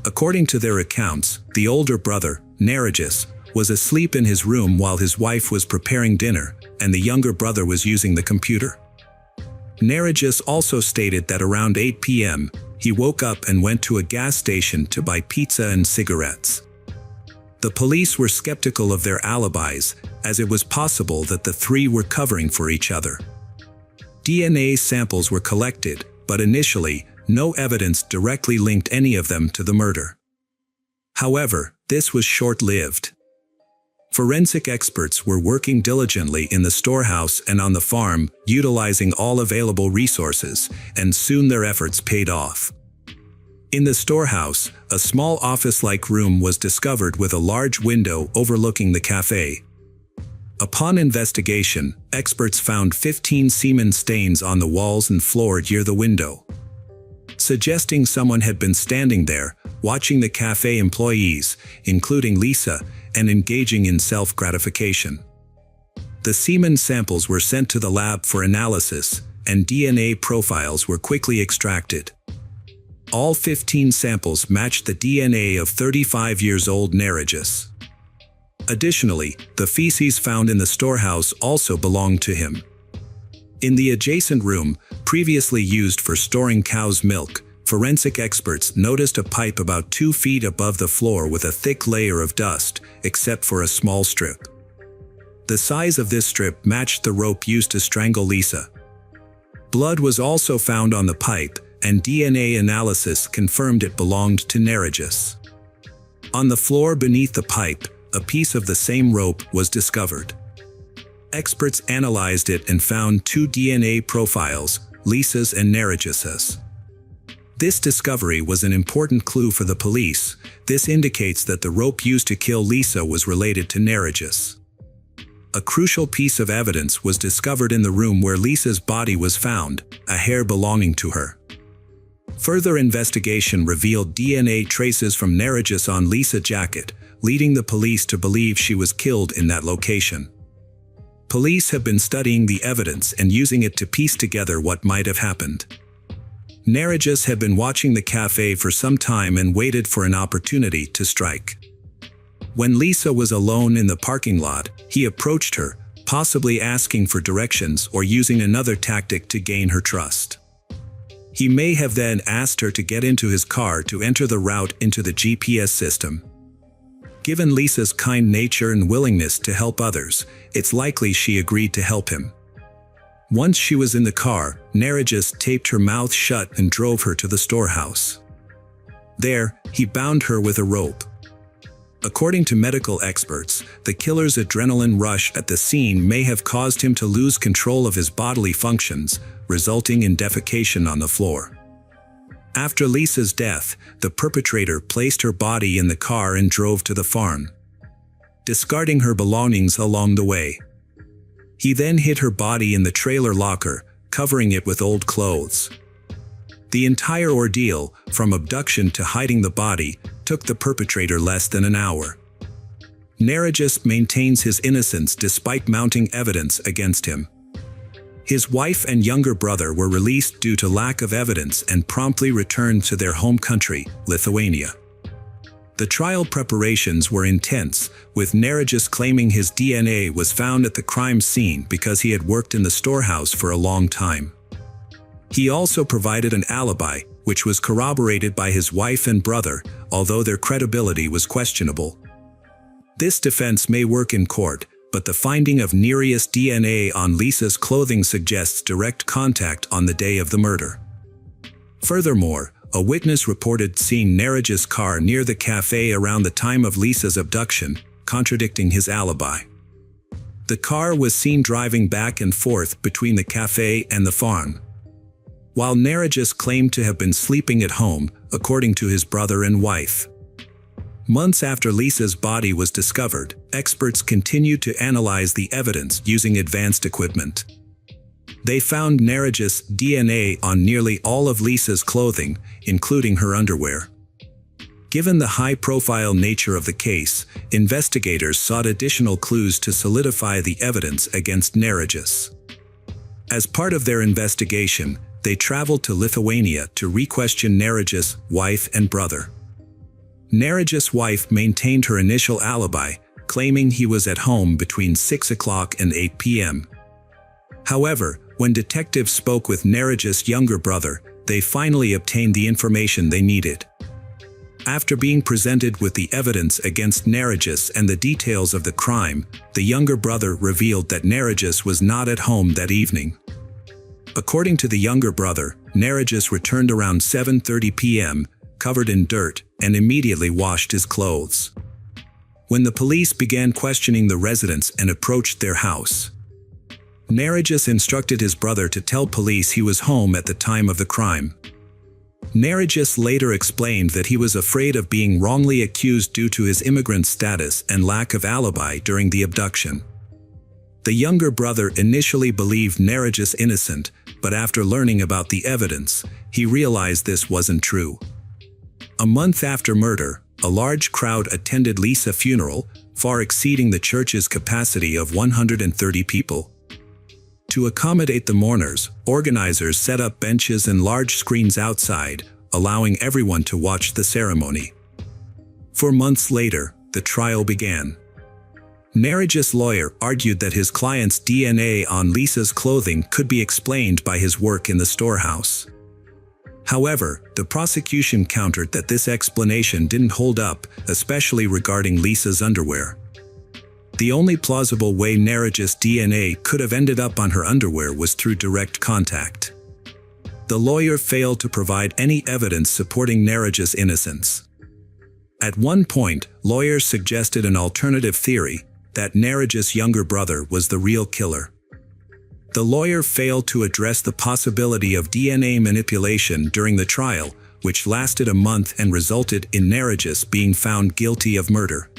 According to their accounts, the older brother, Newlywed, was asleep in his room while his wife was preparing dinner, and the younger brother was using the computer. Newlywed also stated that around 8 p.m., he woke up and went to a gas station to buy pizza and cigarettes. The police were skeptical of their alibis, as it was possible that the three were covering for each other. DNA samples were collected, but initially, no evidence directly linked any of them to the murder. However, this was short-lived. Forensic experts were working diligently in the storehouse and on the farm, utilizing all available resources, and soon their efforts paid off. In the storehouse, a small office-like room was discovered with a large window overlooking the cafe. Upon investigation, experts found 15 semen stains on the walls and floor near the window, suggesting someone had been standing there, watching the cafe employees, including Lisa, and engaging in self-gratification. The semen samples were sent to the lab for analysis, and DNA profiles were quickly extracted. All 15 samples matched the DNA of 35-year-old Narigis. Additionally, the feces found in the storehouse also belonged to him. In the adjacent room, previously used for storing cow's milk, forensic experts noticed a pipe about 2 feet above the floor with a thick layer of dust, except for a small strip. The size of this strip matched the rope used to strangle Lisa. Blood was also found on the pipe, and DNA analysis confirmed it belonged to Narigis. On the floor beneath the pipe, a piece of the same rope was discovered. Experts analyzed it and found 2 DNA profiles, Lisa's and Narigis's. This discovery was an important clue for the police. This indicates that the rope used to kill Lisa was related to Narigis. A crucial piece of evidence was discovered in the room where Lisa's body was found, a hair belonging to her. Further investigation revealed DNA traces from Narigis on Lisa's jacket, leading the police to believe she was killed in that location. Police have been studying the evidence and using it to piece together what might have happened. Narigis had been watching the cafe for some time and waited for an opportunity to strike. When Lisa was alone in the parking lot, he approached her, possibly asking for directions or using another tactic to gain her trust. He may have then asked her to get into his car to enter the route into the GPS system. Given Lisa's kind nature and willingness to help others, it's likely she agreed to help him. Once she was in the car, Narigis taped her mouth shut and drove her to the storehouse. There, he bound her with a rope. According to medical experts, the killer's adrenaline rush at the scene may have caused him to lose control of his bodily functions, resulting in defecation on the floor. After Lisa's death, the perpetrator placed her body in the car and drove to the farm, discarding her belongings along the way. He then hid her body in the trailer locker, covering it with old clothes. The entire ordeal, from abduction to hiding the body, took the perpetrator less than an hour. Narigis maintains his innocence despite mounting evidence against him. His wife and younger brother were released due to lack of evidence and promptly returned to their home country, Lithuania. The trial preparations were intense, with Narigis claiming his DNA was found at the crime scene because he had worked in the storehouse for a long time. He also provided an alibi, which was corroborated by his wife and brother, although their credibility was questionable. This defense may work in court, but the finding of Narigis' DNA on Lisa's clothing suggests direct contact on the day of the murder. Furthermore, a witness reported seeing Narigis' car near the cafe around the time of Lisa's abduction, contradicting his alibi. The car was seen driving back and forth between the cafe and the farm, while Narigis claimed to have been sleeping at home, according to his brother and wife. Months after Lisa's body was discovered, experts continued to analyze the evidence using advanced equipment. They found Narigis' DNA on nearly all of Lisa's clothing, including her underwear. Given the high-profile nature of the case, investigators sought additional clues to solidify the evidence against Narigis. As part of their investigation, they traveled to Lithuania to re-question Narigis' wife and brother. Narigis' wife maintained her initial alibi, claiming he was at home between 6 o'clock and 8 p.m. However, when detectives spoke with Narigis' younger brother, they finally obtained the information they needed. After being presented with the evidence against Narigis and the details of the crime, the younger brother revealed that Narigis was not at home that evening. According to the younger brother, Narigis returned around 7:30 p.m., covered in dirt, and immediately washed his clothes. When the police began questioning the residents and approached their house, Narigis instructed his brother to tell police he was home at the time of the crime. Nerigis later explained that he was afraid of being wrongly accused due to his immigrant status and lack of alibi during the abduction. The younger brother initially believed Nerigis innocent, but after learning about the evidence, he realized this wasn't true. A month after murder, a large crowd attended Lisa's funeral, far exceeding the church's capacity of 130 people. To accommodate the mourners, organizers set up benches and large screens outside, allowing everyone to watch the ceremony. 4 months later, the trial began. Nerigis' lawyer argued that his client's DNA on Lisa's clothing could be explained by his work in the storehouse. However, the prosecution countered that this explanation didn't hold up, especially regarding Lisa's underwear. The only plausible way Nerigis' DNA could have ended up on her underwear was through direct contact. The lawyer failed to provide any evidence supporting Nerigis' innocence. At one point, lawyers suggested an alternative theory, that Nerigis' younger brother was the real killer. The lawyer failed to address the possibility of DNA manipulation during the trial, which lasted a month and resulted in Nerigis being found guilty of murder.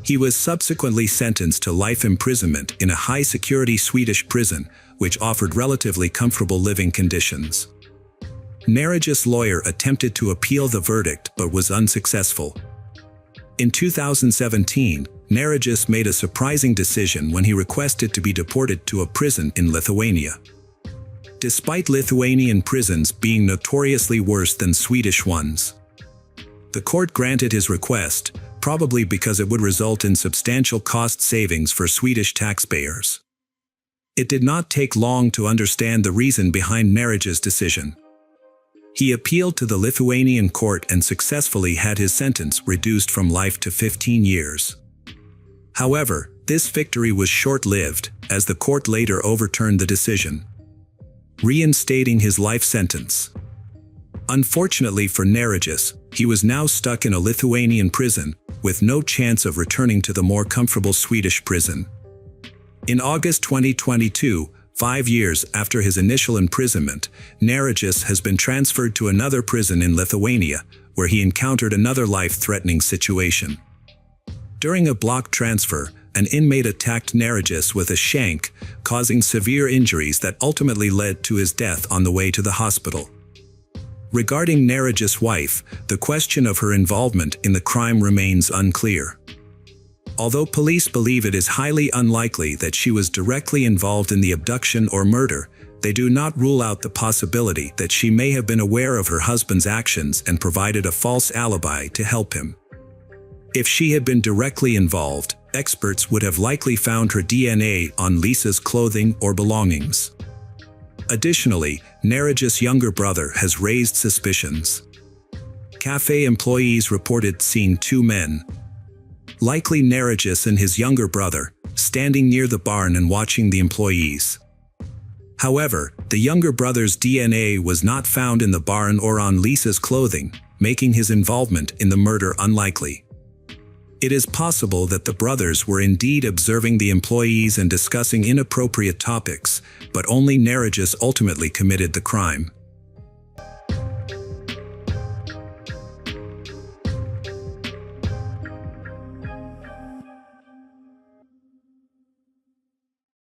He was subsequently sentenced to life imprisonment in a high-security Swedish prison, which offered relatively comfortable living conditions. Nerigis' lawyer attempted to appeal the verdict but was unsuccessful. In 2017, Nerigis made a surprising decision when he requested to be deported to a prison in Lithuania. Despite Lithuanian prisons being notoriously worse than Swedish ones, the court granted his request, probably because it would result in substantial cost savings for Swedish taxpayers. It did not take long to understand the reason behind Nerigis' decision. He appealed to the Lithuanian court and successfully had his sentence reduced from life to 15 years. However, this victory was short-lived, as the court later overturned the decision, reinstating his life sentence. Unfortunately for Nerigis, he was now stuck in a Lithuanian prison, with no chance of returning to the more comfortable Swedish prison. In August 2022, 5 years after his initial imprisonment, Nerigis has been transferred to another prison in Lithuania, where he encountered another life-threatening situation. During a block transfer, an inmate attacked Nerigis with a shank, causing severe injuries that ultimately led to his death on the way to the hospital. Regarding Nerigis' wife, the question of her involvement in the crime remains unclear. Although police believe it is highly unlikely that she was directly involved in the abduction or murder, they do not rule out the possibility that she may have been aware of her husband's actions and provided a false alibi to help him. If she had been directly involved, experts would have likely found her DNA on Lisa's clothing or belongings. Additionally, Nerigis' younger brother has raised suspicions. Cafe employees reported seeing 2 men, likely Nerigis and his younger brother, standing near the barn and watching the employees. However, the younger brother's DNA was not found in the barn or on Lisa's clothing, making his involvement in the murder unlikely. It is possible that the brothers were indeed observing the employees and discussing inappropriate topics, but only Nerigis ultimately committed the crime.